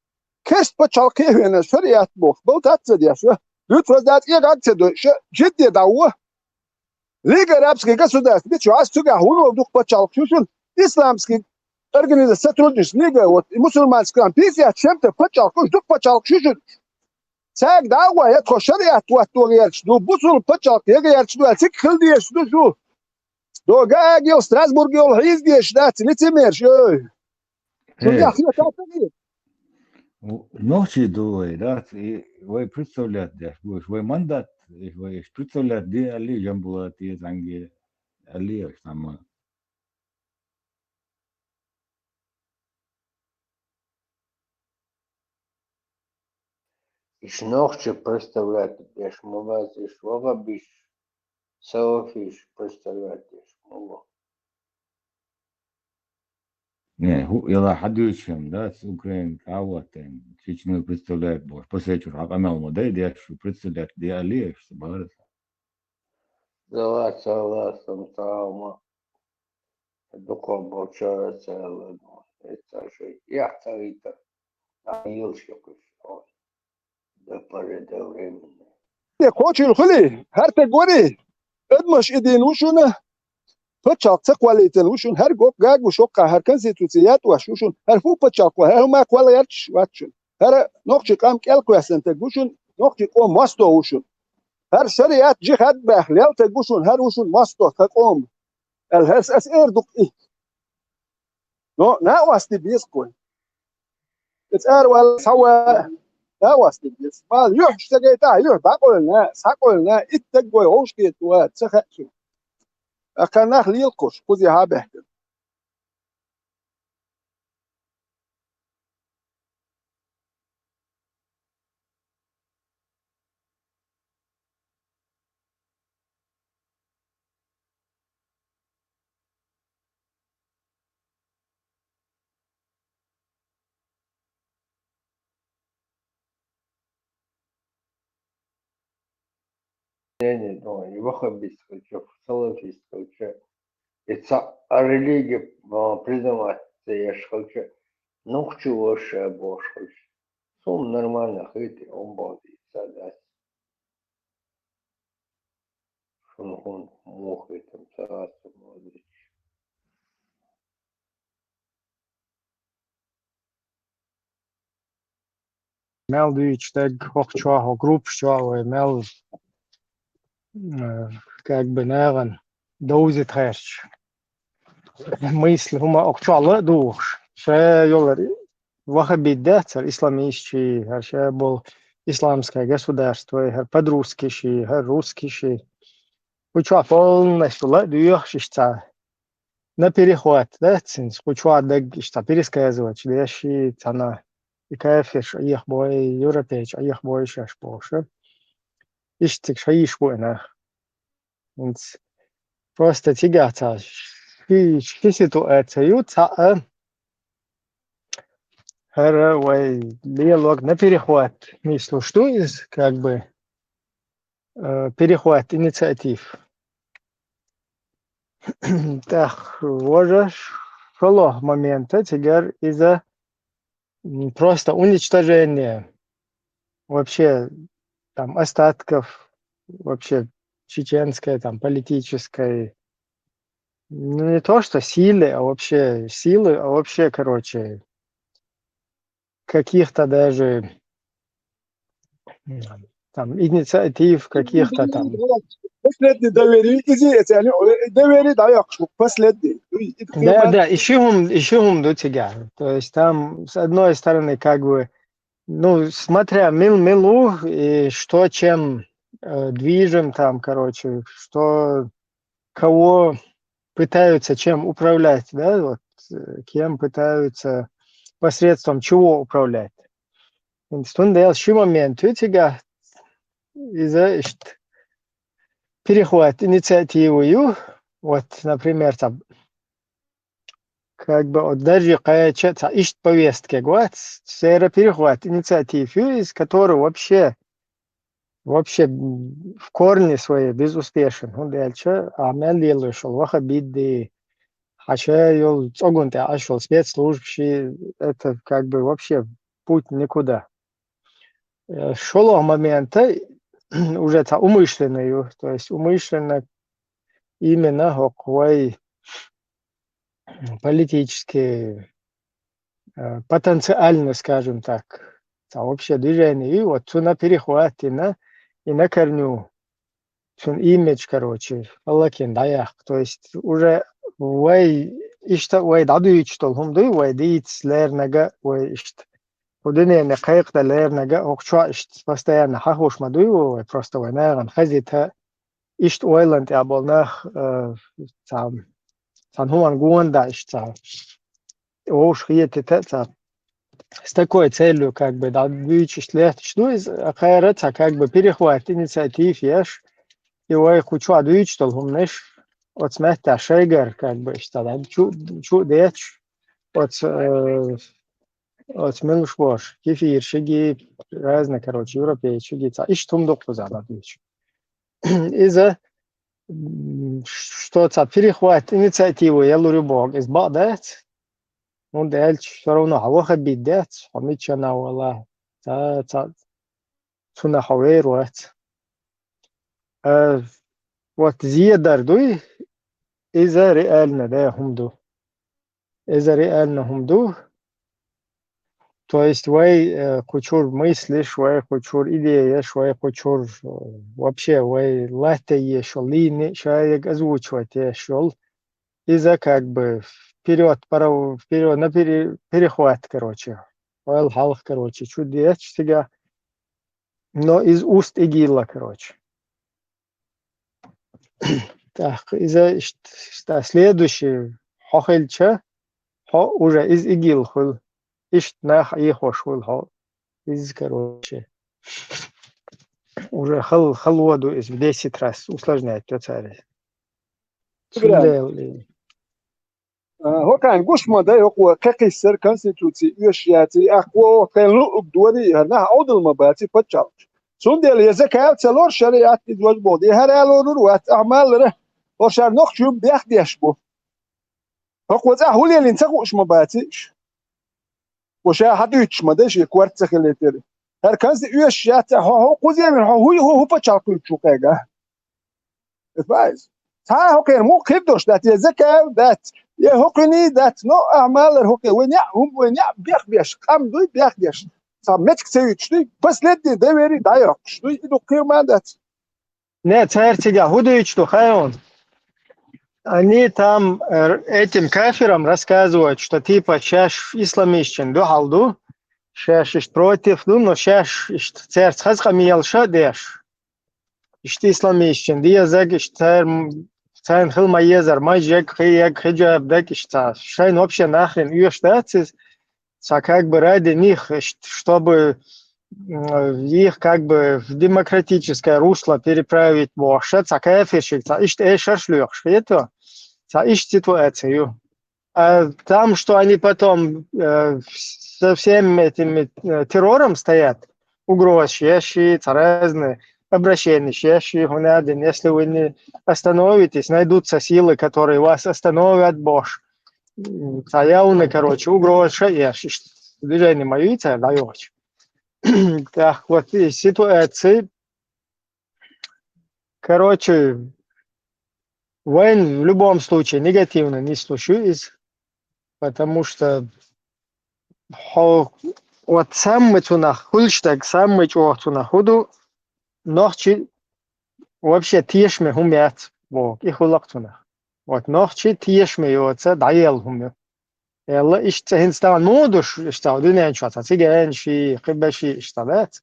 كيست بتشالق هنا شريعة بو بوتات سديا شو يتوزات يقعد سدو جدي دعوة ليجا رابسكي قصدات بيتشو عايز تقع هو دوق بتشالق شو إسلامسكي أرجنيزات سترودش ليجا ومسلمان سكرام بيسيا شمت بتشالق دوق بتشالق شو ساق دعوة يدخل شريعة واتو يارشو بوزل بتشالق يارشو تكل ديش شو دو جاجي وستراسبورغ والهيزجي شدات نتمر شو شو Е, يا اخي تعطي ночи дуой, да, и вы представляете, вы мандат, вы представляете, где али jambuла те занги али сама. Iš nošče представляти беш мовазиш, вова биш, салафиш представляти мова. Не, я хадючим, да, с Украин каватен, чечну представляет бож, посечур, а канал модай, где представляет, где али, что барат. Зала саласам таума, дуко бочара цела, это же яхтарита, а илшокуш, да пареда времени. يا كوتش الخلي هرت جوري ادمش ايدين وشون بتشاق تقواليتن وشون هر جوك جاج وشوكا هر كنزي توتيات وشوشون هر فو بتشاق وهر ما كوالا يرتش واتشون هر نوكشي كام كالكو يسنتك وشون نوكشي قوم ماستو وشون هر شريات جي خد بخليل تقوشون هر وشون ماستو تقوم الهرس اس ايردوك ايه نو نا واستي بيسكوي اتسار ولا سوا نا واستي بيس ما يوحش تجيتا يوح باقول الناس حقول الناس اتقوي هوش كيتوا تسخشو أكناخ ليلقش كوزي هابه Не, ну, его бистрочек, салафисточек. Это религия признавать, я ж хочу. Ну, чего же больше? Сум нормально, хоть он будет садать. Он мог этим садаться, молодец. Mel Dujic teg hochčuaho grupščuaho Mel как бы наверное доузит хэш. Мысли хума окчуала душ. Ше йолари вахабиддетер исламистчий, ше был исламское государство, подрусский ши, русский ши. Учуа полностью ла дуйохшишца. На переход, да, цинс, учуа дэгишта пересказывать, да, ши цана. И кайфиш, их бой, европейч, их бой шаш боше. Иштик шаиш бойна. Просто тягаться. И ситуацию ца хэр, ой, диалог на переход. Мислю, что из, как бы, перехват инициатив. Так, уже шело момента теперь из-за просто уничтожения вообще там остатков вообще чеченской там политической, ну не то что силы, а вообще, короче, каких-то даже там инициатив, каких-то там. Последний доверие, yani доверие дает, последний. Да, ищем до тебя. То есть там, с одной стороны, как бы, ну, смотря милу, и что чем движем там, короче, что, кого пытаются чем управлять, да, вот, кем пытаются, посредством чего управлять. Стундел момент, у тебя из-за перехват инициативу, вот, например, там, как бы от даже каяча ищет повестки, вот, сфера перехват инициатив, из которой вообще в корне своей безуспешен. Он дальше, а мел шел, вахабиды, хотя йол цогунте, а шел спецслужбы, это как бы вообще путь никуда. Шел момента уже умышленную, то есть умышленно именно какой политический потенциально, скажем так, общее движение. И вот на перехват и на корню. Имидж, короче, аллакен даях. То есть уже вай ишта вай дадуич толхумду вай диц лернага вай ишт. Удине не кайкта лернага окча ишт постоянно хахуш мадую вай просто вай наган хазита ишт уайланд я болнах там хуман гуанда ишт оуш хиетета с такой целью, как бы, да, вычислять, что из хайрата, как бы, перехват инициатив, ешь, и ой, хочу адвич, то гумнеш, от смерти шейгер, как бы, что, да, чу деч, от милшвош, кефир, шиги, разные, короче, европейские, и что там доктор зададвич. Из-за, что, перехват инициативу, я лурю бог, из бадать, ну, дальше все равно, а вот обидеть, а мы что на вала, цуна хавейрует. Вот зиедардуй, из-за реально, да, хумду. Из-за реально хумду, то есть вай кучур мыслишь, вай кучур идеешь, вай кучур вообще, вай латте ешел, лини, шаек озвучивать ешел, из-за как бы вперед, на перехват, короче. Вайл халх, короче, чудес сега, но из уст игила, короче. Так, из-за следующий хохельча, уже из игил хул, ишт нах и хошул хол, из, короче, уже халводу из в 10 раз усложняет то царь. Hokan gushmada yoqwa ka qisar constituency yashiyati aqwa kanu ubdwadi hana awdal mabati pachal sundel yazaka salor shariat idwaj bodi har alonu wat a'mal re وشار نخشم بياخد يشبه هو زه هولي اللي نسقوش مباتيش وشا حدوش ما داش كوارت سخلتري هر كان زي يش يات هو قوزي من هو بتشاكل شو كاجا فايز ها هو كان مو كيدوش ذات يزكا ذات يا هو كني ذات نو اعمال هو وين هم وين بيخ قام دوي بيخ صار متك سويتش بس لدي دايري دايق شو يدو قيمه ذات Не, царь тебя, худой что, хайон. Они там этим кафирам рассказывают, что типа сейчас исламищен до халду, сейчас против, но сейчас царь хазка миялша деш. Ишти исламищен, дия загиш царь хилма езар, майжек хиег хиджаб декишта. Шайн вообще нахрен юштацис, как бы ради них, чтобы их как бы в демократическое русло переправить больше, такая фишка, и шашлёк, это ситуацию. А там, что они потом со всем этим террором стоят, угрозы, разные, обращение, если вы не остановитесь, найдутся силы, которые вас остановят, Боже. Явно, короче, угроза, движение моется, даёшь. Так, вот и ситуации. Короче, войн в любом случае негативно не случилось, потому что вот сам мы туда хульштаг, сам мы чего туда худу, ночи вообще тишь мы умеет, вот и хулак туда. Вот ночи тишь мы его це даел умеет. Ela está nodos, está dünn schwarz, zigen shi khibashi ishtabat.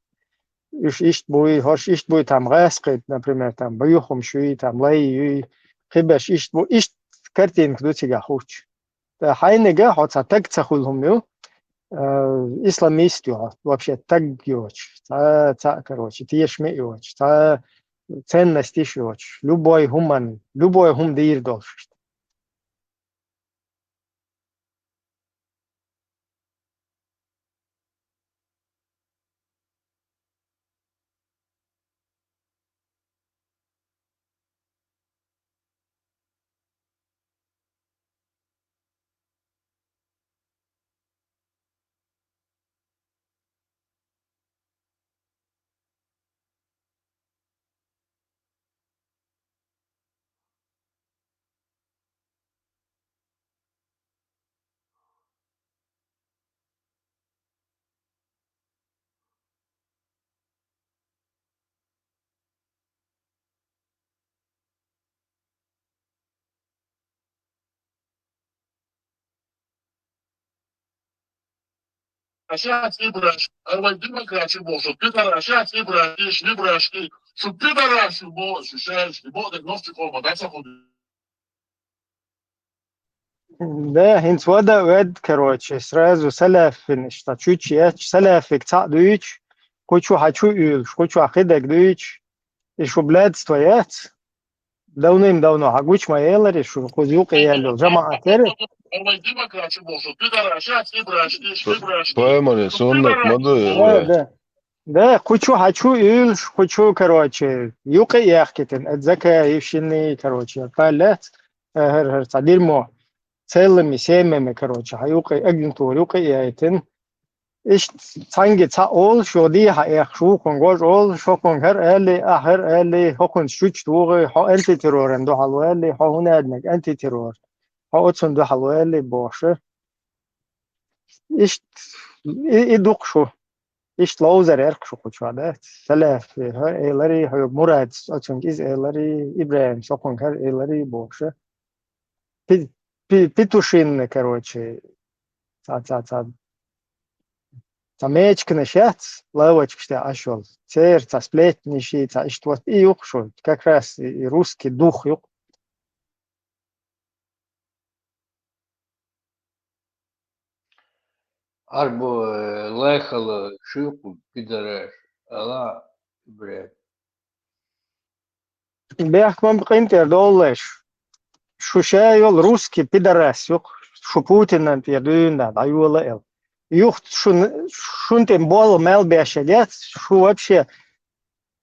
Ish boy hosh ish boy tam rasqet, например, там боюхом шуи, там лай khibаш ish картин кдутига хуч. Та хайнега хоца так цахулхум ю. Исламист ю, вообще так юч. Та короче, тишме юч. Та ценности юч. Любой хуман, любой хум дир должен. Așa libraș, arvai democrație bo, și pitara așa libraș, și pitara și bo, și bo de noștri coma, dați acolo. Да, хинцвада вед, короче, сразу салафин, что чуть-чуть, салафик цадуич, кучу хачу ил, кучу ахидек дуич, и шублад стоят, давным-давно, агуч маелари, шу хузюк елю, жамаатери. Arvai democrație bo, și pitara așa libraș, Поэмали, соннат, мады. Да, кучу хачу ил, кучу, короче, юка яхкитен, отзака ившины, короче, палец, цадирмо. целыми семьями, короче, хаюкай агентур, юкай яйтин. Иш цанги цаол, шоди хаях шукон гож ол, шокон хер эли, хокон шуч дугы, хо антитеррорен до халу эли, хо хунаднак антитеррор. Хо отсон до халу эли боше. Иш идук шу. Иш лоузер эрк шу кучвада. Салаф, элари, хо мурад, отсон из элари, Ибраим, шокон хер элари боше. Петушин, короче, мечкины шец, лавочки ашол, цер, сплетничий, что и юкшо, как раз и русский дух юк. Арбо лехало шилку пидораш, ала бред. Бях вам принтер доллеш. Шушайол русский пидорас юк, шу Путин пьедуна, даюла эл. Юх шунтем бол мел бешелет, шу вообще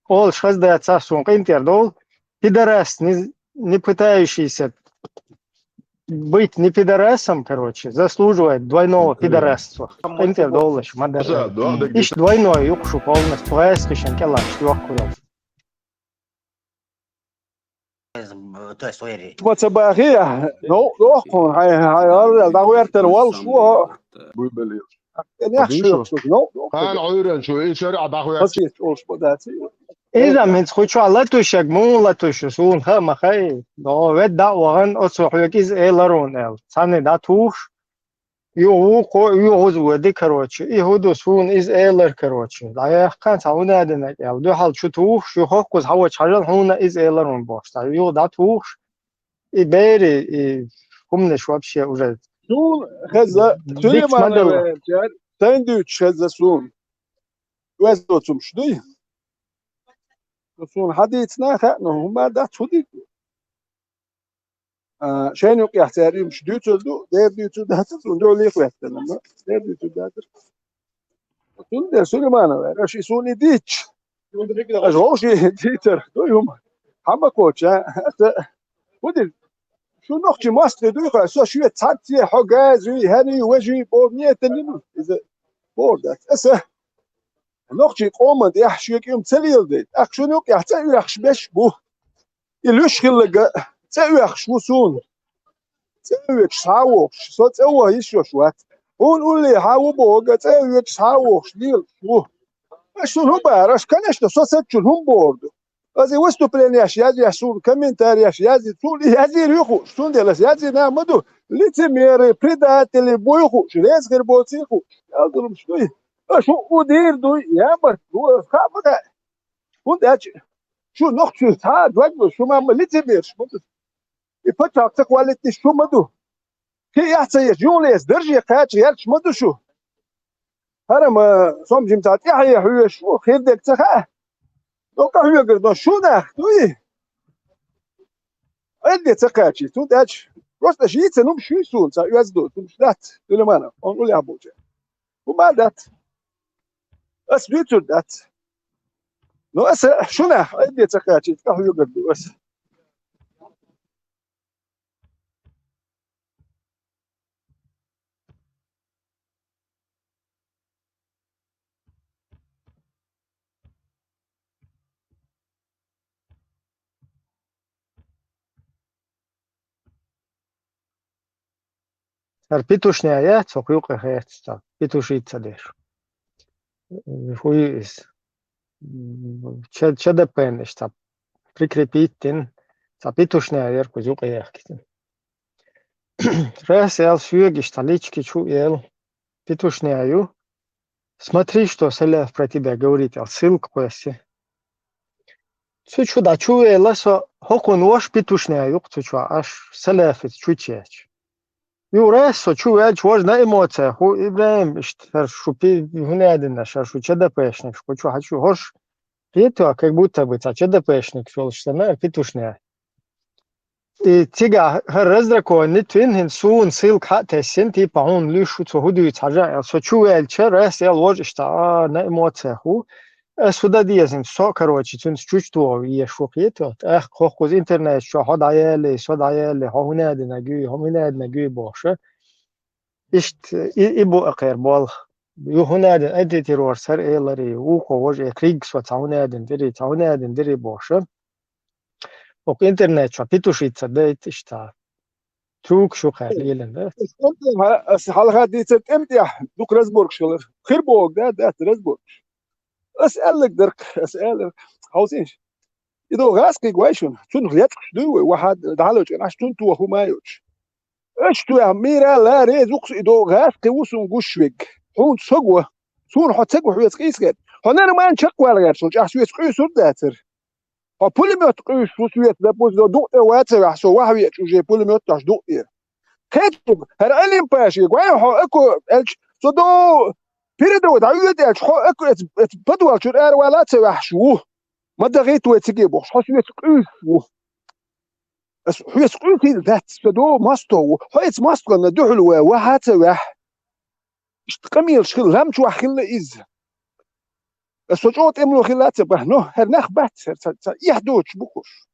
ол шаздается сун принтер дол, пидорас, не пытающийся быть не пидорасом, короче, заслуживает двойного пидорасства. Принтер доллеш, мадер. Иш двойной юк шу полностью, пресс-кишен келаш, юк курел. Motsabagia, no, hay دعوة الوال شو بلبل. قال عيران شو ايه شارع باخويا إذا من تخشوا على توشك مو لا توشون خا خاي دو ود دعوان أصحابك إز إيلارون إل ثاني دا توش يوز ودي كروتش يهودو سون إز إيلر كروتش لا كان سونا دنا إل دو حال شو توش شو حقوق هوا شجر هونا إز إيلارون باش تا يو دا توش إبري هم نشوف شيء وجد سون خزة سليمان ساندويتش خزة سون وزوتهم شدي سون حديثنا ثانو هما دا تودي شين يقيا حتاري مش ديوتو ديوتو دا سون دول يخوات لما ديوتو دا سون ده سليمان راشي سوني ديتش روشي تيتر دويهم حما كوتش ودي شو نقطة ماستر دويخ سو شو تاتي حجازي هني وجهي بومية تنين إذا بوردات أسا نقطة قومة دي أحشيك يوم تليل دي أخشونك يحتاج يخش بش بو يلوش خلق تسوي يخش وصون تسوي يخشاوش سو تسوي يشوش وات ونقول لي هاو بوغا تسوي يخشاوش ليل شو شو هم بعرف كان إيش تصوت شو هم بوردو از выступление связи сул комментарии связи сул связи рюху что делать связи на моду лицемеры предатели бойху через гербоциху я думаю что удир ду я бы хабада und شو نخشى هاد وجه شو ما лицемер и потом quality شو моду كي يحصل جوليس درجة قاعد يالش моду شو هرم صوم جمتات يحيى هو شو خير دك تخا Только выгодно, что да, ну и это цакачи, тут дач просто житься, ну что солнце, я жду, тут ждать, ты лимана, он уля будет. Умадат, а свиту дат. Ну а что да, это цакачи, как выгодно, вас. Pitušņā, ja, cok juka hēts, tā, pitušīca dēšu. Huis, čeda pēneš, tā, prikripītin, tā pitušņā ir, ko juka jēkitin. Раз я сюги столички чуел, петушняю, смотри, что Селев про тебя говорит, ссылку пояси. Цучу да чуела, со хокун ваш петушняю, цучу, аж Селев чучеч. Юрес, со чуел, чуваш на эмоциях, ху Ибраим, шупи гунядина, шаршу чедапешник, шкучу, хочу, хош, пету, как будто бы, а чедапешник, что на петушняя. И тига разрако не твин сун сил кате синти паун лишу то худу цажа со чуэл черес ел вожишта на эмоциях у сюда диезин со короче тун чучто и шокето эх хохоз интернет что ходаели содаели хонад нагу боше ишт и бо акер бол юхонад эти террор сар элари у хож криг со таунаден дери боше Och internet så pitushitsa det ishta truk شو خليلن ده الحلقة دي تمتع دوك رزبورغ شغل خيربوغ ده رزبورغ اسألك درك اسألك عاوزينش يدو غاسكي كويشون تون غيات شدو واحد دعالوش انا شتون تو هو مايوش ايش تو يا ميرا لا ريزوكس يدو غاسكي وسون غوشويك هون سقوه سون حط سقوه حويت قيسكت هنا ما نشق ولا غير سوج احسويت قيسور داتر Пулемет قيش وسويت لابوز دو واتر احسو واحد وجي пулемет تاع دو كيتب هر الين باشي غاي هو اكو الش صدو بيردو دايود الش هو اكو بدوال شو ار ولا تحشو ما دغيت وتجيبو حسويت قيش حويت قيش ذات صدو ماستو حيت ماستو ندو حلوه وهات واح اشتقميل شغل همش وحل از السجود املو خلات بهنو هرناخ بات يحدوش بكوش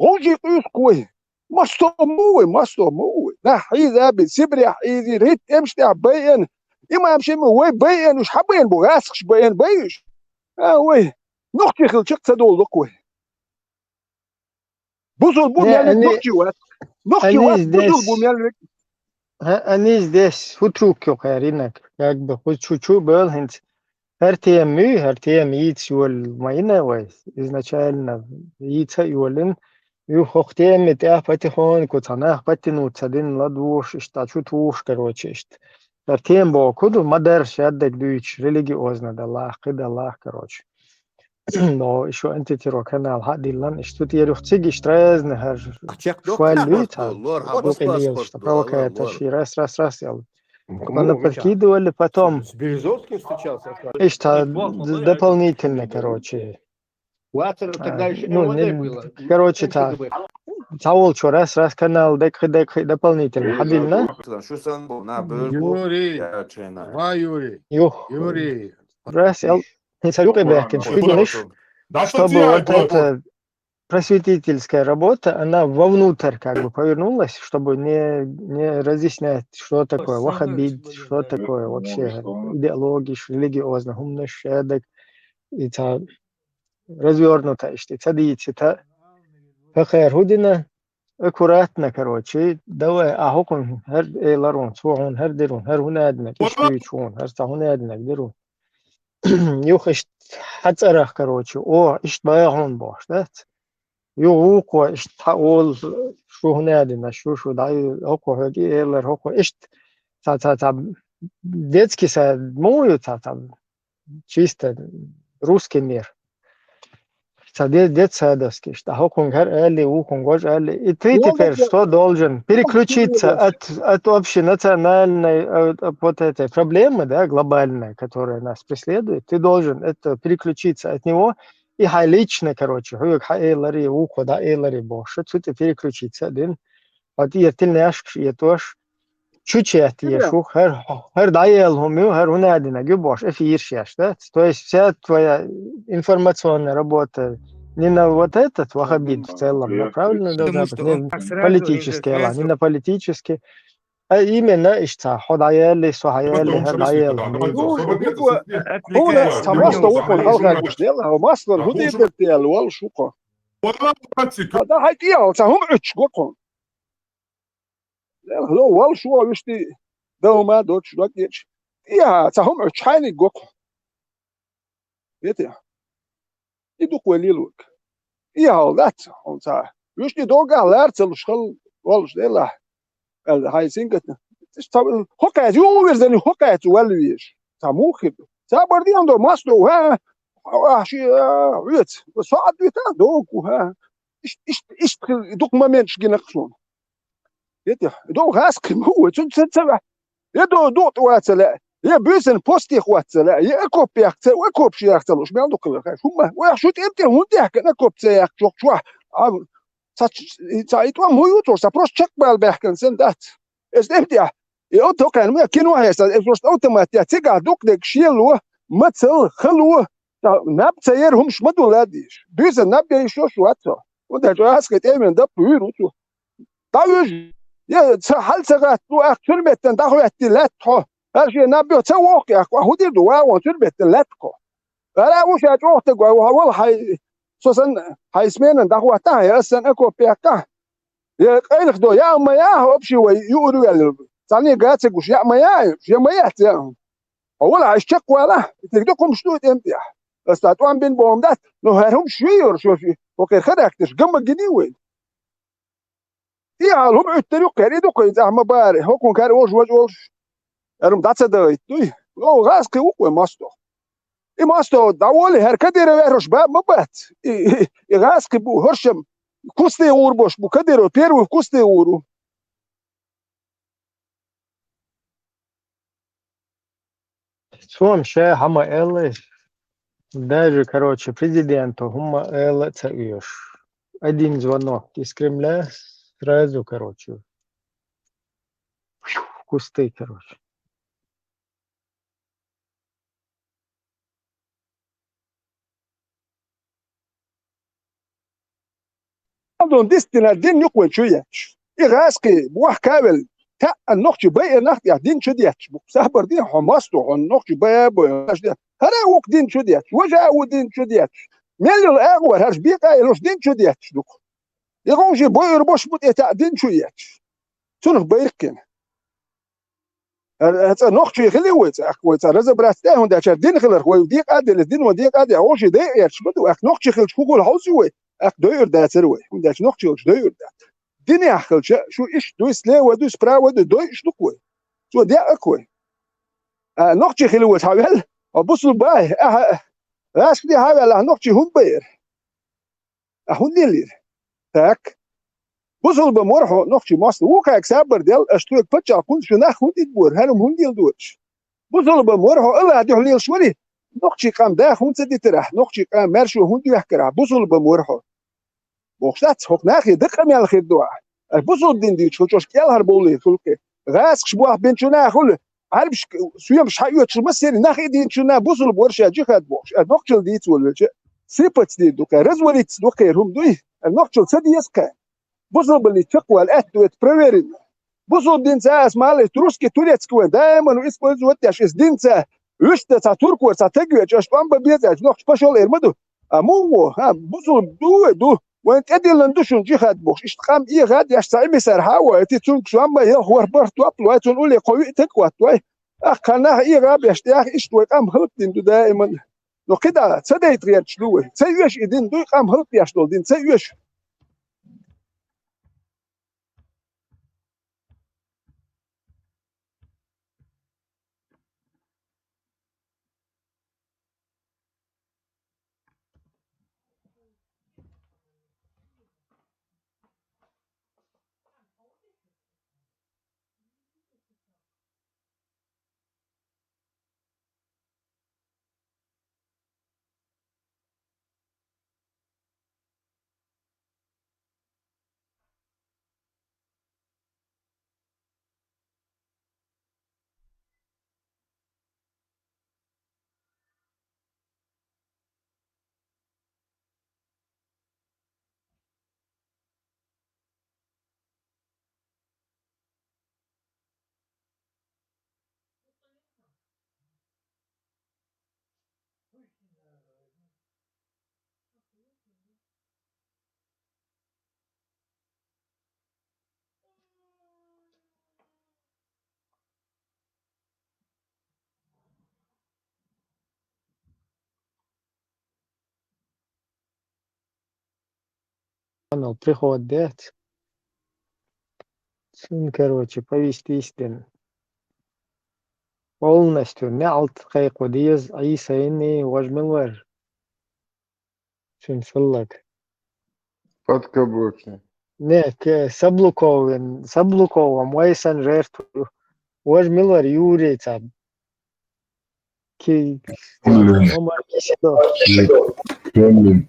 غوجي قيس قوي ماستو موي نح إذا بسبري إذا ريت امشي بين إما امشي موي بين وش حبين بغاسخش بين بيش وي نختي خل شق تدول قوي بوزل بوم يعني نختي وات بوزل بوم يعني أنيز ديس هتروك يو خيرينك ياك بخوشو بول هنت Артем яйц юл майна вайс изначально яйца юлен ю хохтем это потихоньку цанах потяну цадин ладуш штачу туш короче шт Артем бокуду мадер шаддак дуич религиозно да Аллах короче но еще антитиро канал хадиллан что ты рухциг штрезне хар швалюта что провокает ши раз ял Она подкидывали потом. С Березовским встречался? И что дополнительно, короче. Тогда еще Ну, было. короче, так. Заулчу раз канал дек дополнительно. Хабильно? Юрий. Юрий. Юх. Раз, чтобы вот эта просветительская работа, она вовнутрь как бы повернулась, чтобы не разъяснять, что такое ваххабит, что такое вообще идеология религиозная, умношедок, и та развернута, и цадицы, та фахер худина, аккуратно, короче, давай, ахокон, хер эйларон, цвогон, хер дерун, хер хунадна, киштуичун, хер стахунадна, дерун. Юхаш хацарах, короче, ишт баягон бош, да? يوقع اشتغل شو هنادنا شو داي هوكو هدي إيلر هوكو إشت تا детский сад мою там чисто русский мир. Детсадовский, что хокон гар эли укон гож эли. И ты теперь что должен переключиться от общенациональной вот этой проблемы, да, глобальной, которая нас преследует. Ты должен это переключиться от него и лично, короче, эйлари уко да эйлари больше, ты переключиться один. Вот я тельняшк, я тоже чуть-чуть ешу, хер даел хумю, хер унадина, гюбош, эфиршеш, да? То есть вся твоя информационная работа не на вот этот ваххабит в целом направлена должна быть, не политический, не на политический, а именно ишта, ходаяли, сухаяли, хер даел хумю. هو سماسته وقل خلقك مش ديالها ومصدر هو دي ديال والشوقه هذا هيكيا هم عش وقل لو والشو وشتي ده ما دوتش دوتش يا هم عش حالي وقل بيتي يدوق وليلوك يا ذات هم صح وشتي دوغا لارتل شغل والش ديالها هاي سينكت طب حكاية يوم يرزني حكاية ولويش ساموخي سابردي عنده ماسترو ها شي ويت صعد بتاع دوك وها ايش دوك ما منش جنقصون يتي دوك هاسك هو تسبع يدو دوت واتلا يا بيسن بوستي واتلا يا كوبي اكت وكوب شي اكتلوش ما عندك هم وشو انت هندك انا كوب تاعك شو ساعتها مو يوتور سابروش تشك بالبحكن سندات استمتع يوتو كان ما كانوا هيسا فروست اوتوماتيك تيجا دوك دك شيلو مثل خلو نبتيرهم شمدو لاديش بيز نبي شو واتو وده جاهز كتير ده بيروتو تاوج يا هل سغات تو اكثر متن داخل التلاتو هرشي نبي تسوق يا هودي دوا وتر بتلاتكو انا وش اجوت جو والله هاي سوسن هاي سمين داخل تا يا سن اكو بيكا يا قيلك دو يا ما يا ابشي ويورو ثاني قاعد تقول يا ما يا أول عشق ولا تقدركم شنو تمتع استطعم بين بومدات نهارهم شوير شوفي وكير خدكتش جنب الجديد يا هم الطريق كاريدو كنت ما باري هو كان وج ارم داتس دايت لو غاسكي وكو ماستو اي ماستو داولي هركدير ويرش باب مبات اي غاسكي بو هرشم كوستي اوربوش بو كديرو بيرو كوستي اورو Сом ше хама элы, даже, короче, президенту хума элы цаешь. Один звонок из Кремля, сразу, короче, в кусты, короче. عندهم ديستنا دين يقوى شوية إغاسكي بوح كابل تا النقش بيا نحت يا دين شديت سهبر دين حماستو النقش بيا هرا وق دين شديت وجا ودين شديت ميل الأغوى هرش بيقا يلوش دين شديت دوك يغونجي بوير بوش بوت يتا دين شديت تونخ بيركن هذا نقش يخلي ويت أخويت رز براسته هون شر دين خلر خوي وديق عدل الدين وديق عدل أول شيء ده يشبدو أخ نقش خلش كوكول هوسوي أخ دوير ده سروي هون ده نقش خلش دوير ده دنيا أخل شو إيش دويس لا ودوس برا ودو دويش دوكوي شو دي أكوي نقش خلي ويت هاول أبصل باي راس دي هاول نقش هون بير هون ديلير تاك بصل بمرحو نقش ماست وكا اكسابر ديال اشتوك بتشا كل شو ناخ هون ديبور هانم هون ديال دوتش بصل بمرحو الا دي حليل شوري نقش قام داخ هون سدي ترح نقش قام مارشو هون دي يحكرا بصل بمرحو بوخشات هوك ناخي دقم يال خير دوا بصل دين دي تشوش كيال هربولي كلكي غاس شبوح بنتو ناخل عارف سويا مش حقيقة بس يعني ناخي دي شنا بوصل بورشة جهاد بوش النقطة دي تقول سيبت دي دوكا رزوليت دوكا يرهم دوي النقطة سدي يسكا بوصل باللي تقوى الأهل دوت بريفيرين بوصل دين ساس مالي تروسكي توريتسكوي دائما وإسمه زوت عشان دين سا يشتا توركو تاجي عشان بامبا بيزا نقطة باشول إرمدو أمو ها بوصل دو وانت ادي لندوشن جهاد بوش اشتقام ايه غاد يشتعي مسار هاوا تيتونك شو اما يخور برت وابل ويتون قولي قوي تكوات وي اخ كانها ايه غاب يشتياخ اشتوي قام خلطين دو دائما لو كده تصدق يتغير شلوه تسيوش ايدين دو قام خلط يشتول دين تسيوش Она приходит. Сын, короче, повестись-то. Полностью نعت قيق وديز عيسى إني وجمل شنفلك Подкаблучник. نك سبلوكو مويسن جيرتو وجمل يوري تاب كي كل وما كيسدو كل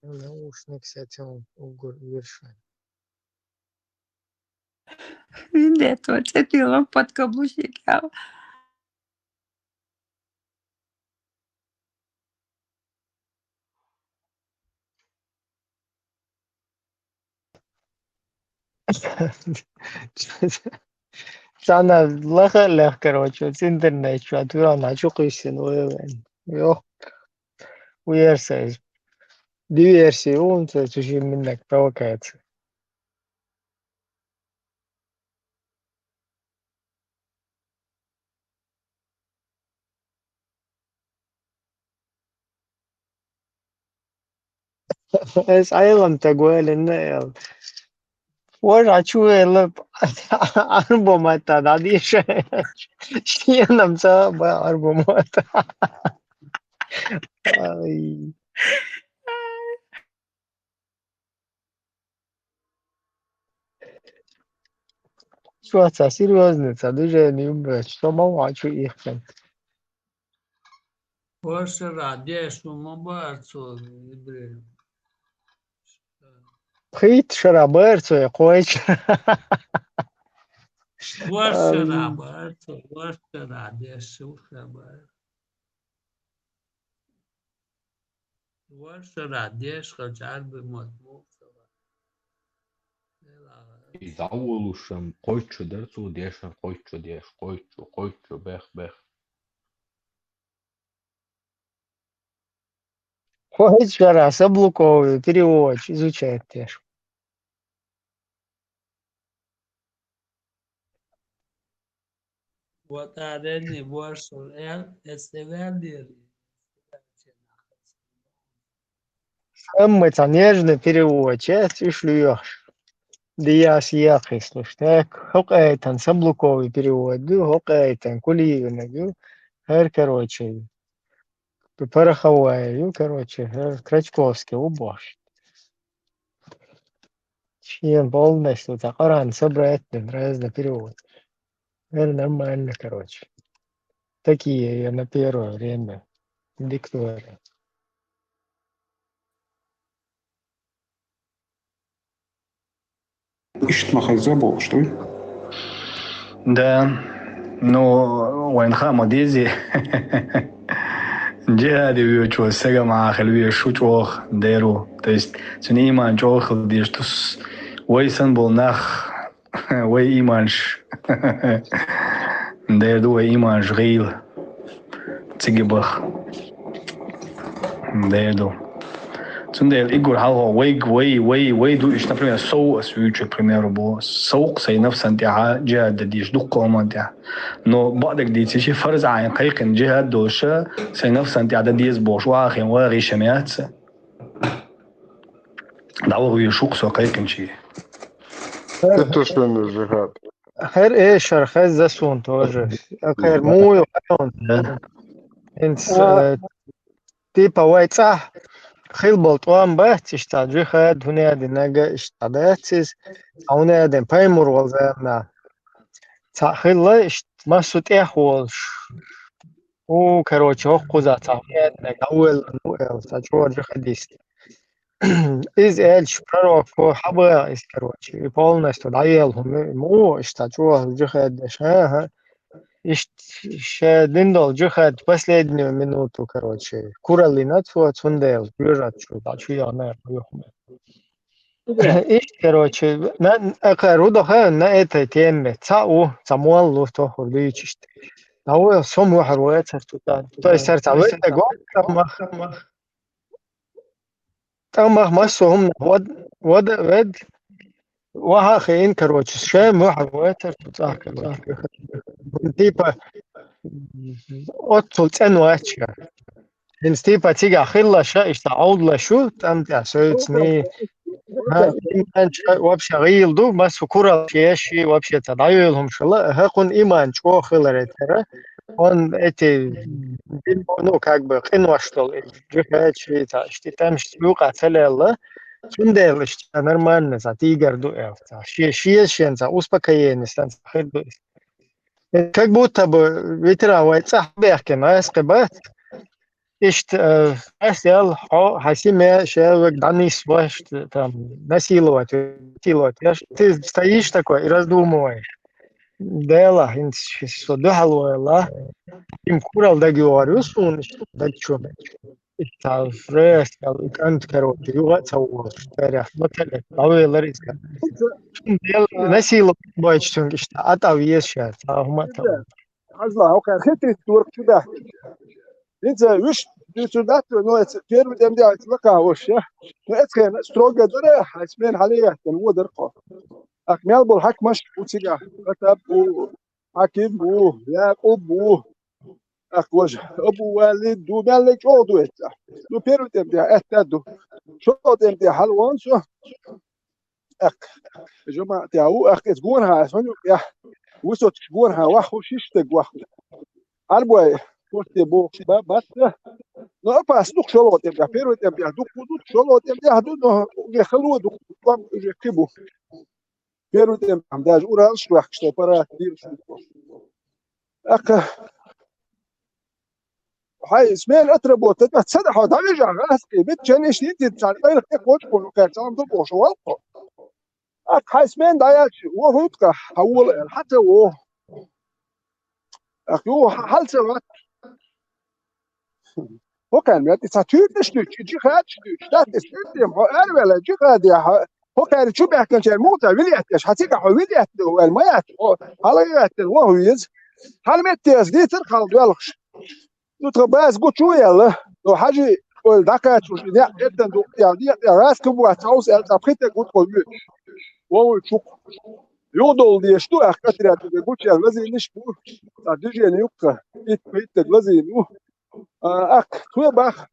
наушник сетил вершин. Нет, вот это подкаблучник. Sana lech, короче, с интернет, что ты начал кисин, يو ويرسل diversiون تجي منك провокация. Es ayrım تقول إنه ورا شو اللي أربعة متى دادي شيء نمسا بأربعة متى أي شو هسا серьезно دوجه نيوم что ما شو يخفن Forse adesso Mombasa خيط شرابيرتو يا قويش Forse Roberto, forse adesso forse adesso جعل بمضمون يزعولوشم قويتشو درسو ديشن قويتشو ديش قويتشو بخ قويش шара саблуковый переводчик изучает теж. Вот арени forse естественно Самый нежный переводчик и шлюешь. دياس ياقي سلوشتاك حق ايتن سبلوكوي переводу حق ايتن كلي نجو هر короче пороховая короче Крачковский убош чем полностью такаран собрать разный перевод это нормально короче такие я на первое время диктора забыл, что ли? Да, ну, وينخا مديزي جهادي ويوچو سيغا مع خلوية شو چوخ ديرو تيست سن إيمان چوخ ديشتوس ويسن بولناخ وي إيمانش ديردو وي إيمانش غيل تيجي بخ ديردو Цундел Игорь Халхо وي دو إيش например سوق سويتش примеру بو سوق سي نفس انتها جهاد ديش دقة ومنتها نو بعدك دي تشي فرز عين قيقن جهاد دوشة سي نفس انتها ديز بوش واخين واغي شميات دعوه يشوق سو قيقن شي كتوش من الجهاد خير ايش خير زسون توجه خير مو يقون انت تيبا وايد صح خيل بلطوان بات اشتاجي خد هنا ديناجا اشتاداتس هنا دين بايمور والزنا تاخيل لا ما سوت اخولش او короче قوزا تاخيل اول تاجور خديست из эльч пророку хаба из короче полностью даелهم مو اشتاجوا جخد ها Диндол джихад последнюю минуту, короче. Курали на твой цундел, бежать сюда, чуя на И, короче, рудоха на этой теме, цау, цамуал, луфто, хурдичишь. А у сом вахруется туда. То есть, сердце, вы это там массовым, вот, وها خين короче شام واحد واتر تتاكل تيبا اوتل تنواتشا ان ستيبا تيجا خلا شا اشتعود لا شو تمتع سويتني وابشا غيل دو بس كورا شيشي وابشا تضايلهم شلا هاكون ايمان شو خلر ترى он эти ну как бы киноштол джихачи та что там штука целела Цундерлиш нормально, за тигр дуэль. Шиешенца, успокоение, станция херду. Как будто бы ветеравает сахберкен, а эскебат. Ишт асел хасиме шелвек данис ваш там насиловать. Ты стоишь такой и раздумываешь. Дела, что дохалуэла. Им курал договорюсь, он да чё. Está fresca, انت كروت يوغا تصور تاريخ مثلا طويل ريسك نسيل بايشتون işte ataviye şer tahma tamam Azla o kadar hep Türk şurada. Ince üç düzüdat no et первый dem dia tlaka hoş ya. No et kan stroga dure hasmen haliyatan هو درقه. Akmel bol hakmaş uçiga. Katab bu hakim bu Yakub bu أخوج أبو والد دو ملك أو دو إتا دو بيرو تبدأ أتدو شو تبدأ حلوان شو أخ جماعة تاو أخ إسقونها سونيو يا وسط إسقونها واحد شيشتك واحد أربعة قلت بو بس نو أباس دوك شلو تبدأ بيرو تبدأ دوك شلو تبدأ دو يخلو دوك قام يكتبوا بيرو تبدأ عمداج أورال شو أخشى برا كبير شو أخ هاي اسمه الاتربوت تصدق هذا يرجع غاسقي بتجنش دي تاع غير كوتش كل كان عنده بوشوال هاي اسمه داياتش هو هوتكا حول حتى هو اخو هل سوات هو كان مات تاتيرش دي خاتش ده استديم هو ولا دي غادي هو كان شو بيحكي كان موتا ويلياتش حتيقع ويليات الميات هلا هو يز هل متيز دي ترخل ديالش نترباس قلت شو يلا لو حاجة والدكات وش لا جدا يعني راس كبوا تعوز التبخيت قلت كل وهو شو يودول دي شو أخكتر قلت يا لازم ليش بقول تدري يعني يوكا إت لازم إنه توي بخ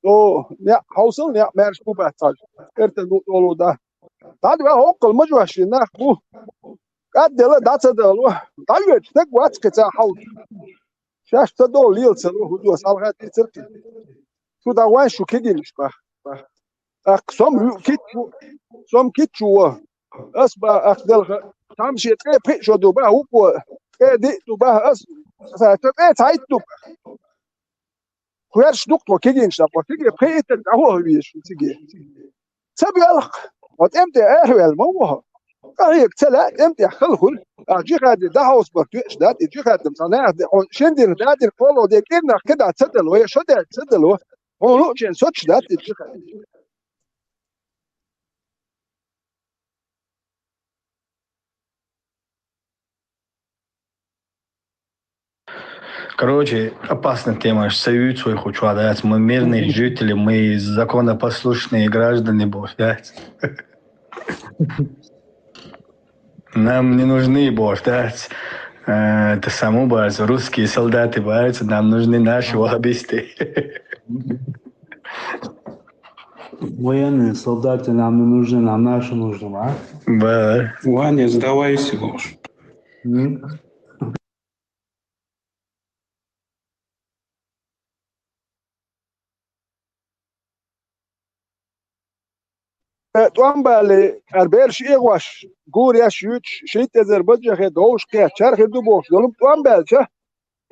لو لا حوصل لا ما يرش بقى تاج كرت نقول ده تعال بقى هو كل مجموعة شيء بو قد لا ده تدلوا تعال تقوى كذا حوض شاش تدول ليل سلو هدوء سالغات تركي شو دا وين شو كده مش بقى سوم كيتشو اسبا اخدل تمشي تري شو دو بقى هو دي دو بقى اس تبقى تعيدو خويرش دكتور كده مش بقى كده بقيت هو بيش تيجي سبي الخ وتمتى اهوال موها هيك تلا امتى خلخل اجي غادي ده هاوس برتوش ده اجي غادي صناع شندير ده دي فولو دي كنا كده تصدل وهي شو ده تصدل هو لو جن سوتش ده اجي غادي Короче, опасная тема. Союз свой хочу отдать. Мы мирные жители, мы законопослушные граждане, блядь. Нам не нужны, блядь, это само, блядь, русские солдаты, блядь, нам нужны наши ваххабисты. Военные солдаты нам не нужны, нам наши нужны, а? Да. Ваня, сдавайся, уж. توام بالي اربيرش ايغواش غور يا شيوتش شيت ازربيجان دوش كه چرخ دو بوش دولم توام بالچه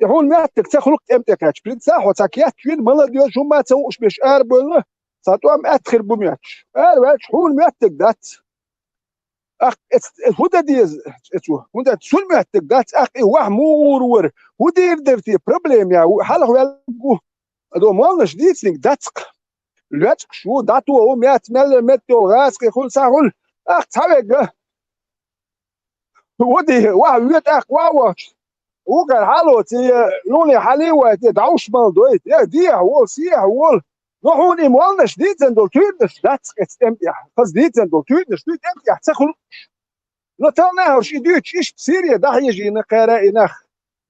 يهون ماتك تخلق امتكاش بريتسا حوتاكيات توين مالا ديو جوما تسوش بيش اربل ساتوام ادخل بومياتش اربيرش هون ماتك دات اخ هودا ديز اتو هودا سول ماتك دات اخ واه مور ور ودير درتي بروبليم يا حال هو دو مالش ديتسنج داتك لاتك شو داتو هو مات مل متو غاسك كل ساعه اخ تاويغ ودي واه ويت اخ واوش وكان حالو تي لوني حليوه تي داوش مال دويت يا دي هو سي هو نحن إموالنش ديتن دول تيرنش داتس استمتع خاص ديتن دول تيرنش ديت امتع تخل نتانا هرش ديتش إيش سيريا ده يجي نقرا إنخ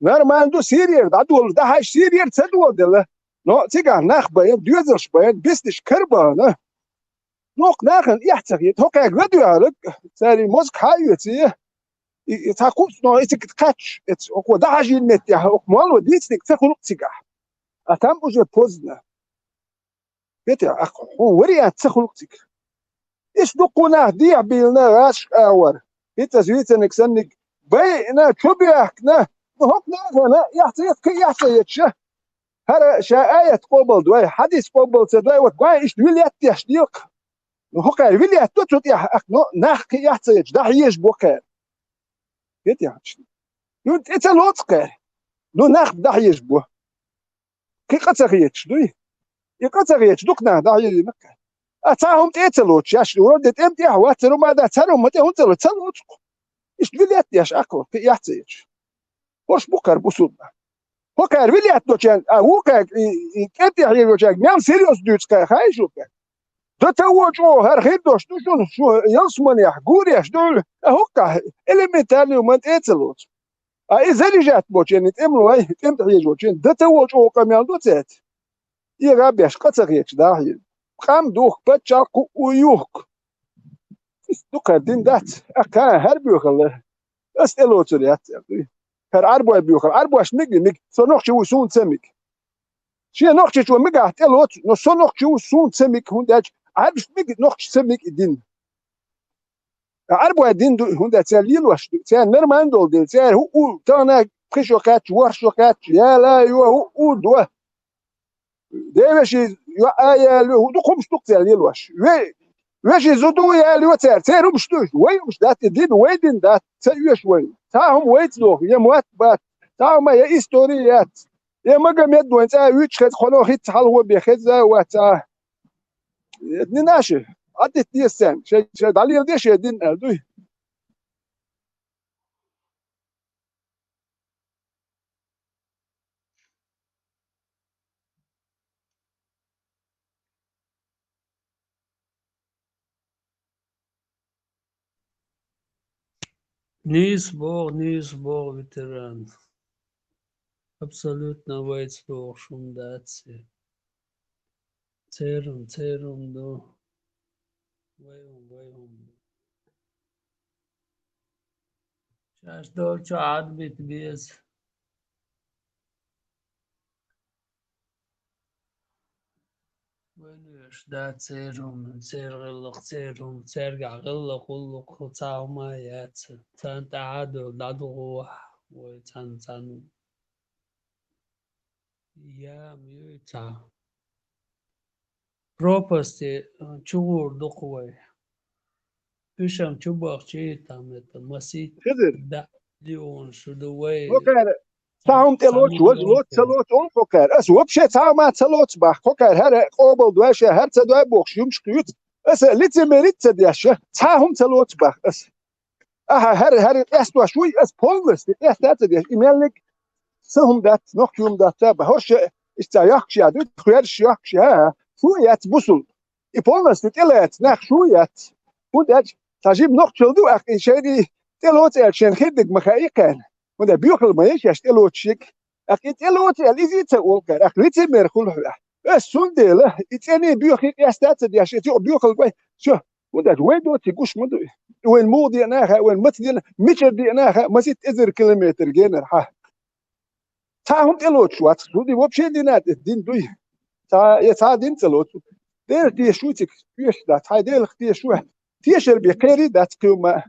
نرماندو سيريا ده دول ده هاش سيريا تدول دله نو تيجا نخ باين ديوزرش باين بيستش كربا نه نوق ناخن يحتاج هوكا غدو عليك ساري موسك هايوتي تاكوس نو إتك تكاتش إتس أكو ده هاجي المتيا أكو مالو ديتنك تخل تيجا أتام أجر بوزنا بيتي هو وريات تخلقتك ايش دقونا ديع بيلنا راش اور بيتا زويتنك سنك بينا تبيحكنا نهقنا هنا يحتيت كي يحتيتش هذا شاية قبل دوي حديث قبل تدوي وتقوي ايش ويليات تشديق نهقا ويليات تتوت يحكنا نحكي يحتيتش ده يش بوكا بيتي عشان يوت اتلوتك نو نخ ده يش بو كي قتغيتش دوي يقطعيت دكنا داعي مكة أتاهم تيتلوش ياش ورد امتى واترو ما ده ترو متى هون تلوش إيش بليت ياش أكو يحتيج وش بكر بسودنا بكر بليت دوشان أوكا امتى هي دوشان ميان سيريوس دوش كا خايشوك ده توجو هر خير دوش دوشون شو يلسمن يا غورياش دول هوكا إليمنتالي وما تيتلوش إذا رجعت بوشان تملو هاي امتى هي دوشان ده توجو كمان دوتات يغابيش قصريش داهي قام دوخ بتشاكو ويوك دوكا دين دات اكا هربيوخ الله اسئلو تريات هر عربو بيوخ عربو اش ميج سو نوخشي وسون سميك شي نوخشي شو ميج احتلوت نو سو نوخشي وسون سميك هونداج عارف ميج نوخشي سميك دين عربو دين هوندا تساليل واش تسال نرماندول دين تسال هو تانا بريشوكات ورشوكات يا لا هو دوا دايماش يا له دقوم شتوك تاع الواش واش يزودوا يا لو تاع تاعو مش توش وين مش دات الدين وين دات تاعو وين تاعهم ويت له يا موات بات تاعهم يا هيستوريات يا ما قام يدو انت ويتش خد خلو خيت حال هو بيخذا وتا نناشي عدت ديسان شي دالي ديش دين دوي Nice ball, veteran. Абсолютно вайсбол шундаци. Церум до. Вайум. Шаш долчо адбит без. وينوش دا تسيرقع غلق وتاو ما يات تان تعادل دادو روح وتان يا ميوتا بروبستي شغور دقوي Bisham Chubak Chitam at the Masit خضر that Leon should the way وكان ساهم تلوت Sami وز لوت سلوت اون فكر اس وبشي ساهم ما تلوت بخ فكر هر قبل دوشه هر تدوي بوخش يمش قيوت اس ليت مريت تديشه ساهم تلوت بخ اس هر اسوا شوي اس بولس اس تديش يملك سهم دات نوك يوم دات بهوش استياخش يا دوت خير شيخش ها شويات بوصل يبولس تلات نخ شويات ودات تجيب نوك تشلدو اخ شيء تلوت عشان خدك مخايقان وده بيوخل ما يشاش تلوت شيك اكيد تلوت اليزي تقولكر اخريت ميرخول بس سندله اتني بيوخل يستات دي عشان بيوخل باي شو وده وين تيجوش مدو وين مودي انا وين متدي متر دي انا ما زيت ازر كيلومتر جينر ها تاهم تلوت شو ودي وبشي دينات الدين دوي تا دين تلوت دير دي شو تك فيش دات هاي دير اختي شو تيشر بقيري دات كيما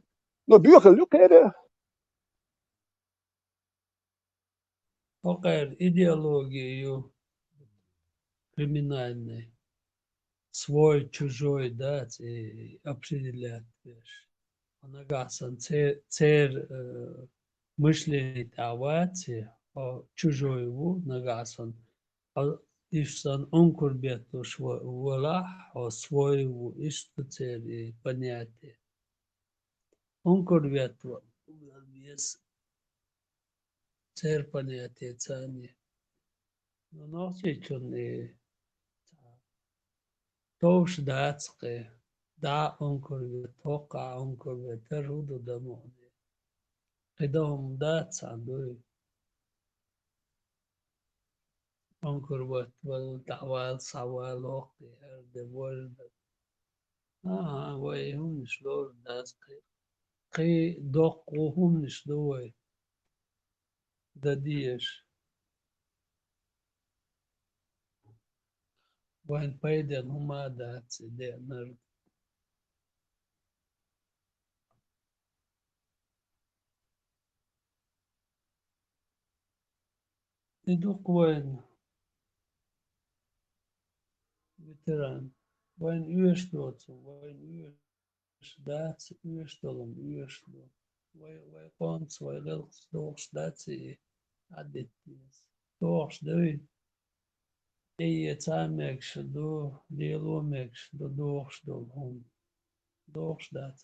نو بيوخل لو قيري Покер идеологию криминальной. Свой, чужой, да, и определять вещь. Анагасан цер мышление тавати, а чужой его нагасан. А ишсан онкурбет уж вала, а свой его ишту цер понятие. Онкурбет есть цер понятие цани. Но ночи чуны توش داتسقي دا انكر توقع انكر ترود دموني قدهم داتس عندوي انكر والدعوال صوال وقتي هرد ورد ويهم شلور داتسقي قي دوق وهم نشدوي دديش وين بيدن هما داتس دي نرد يدوق وين veteran وين يشتوت وين يش داتس يشتغل يشتغل وين قانص وين غلط دوش داتس عدت دوش دوي اي تامك شدو ديلو مكش دو دوش دو هم دوش داتس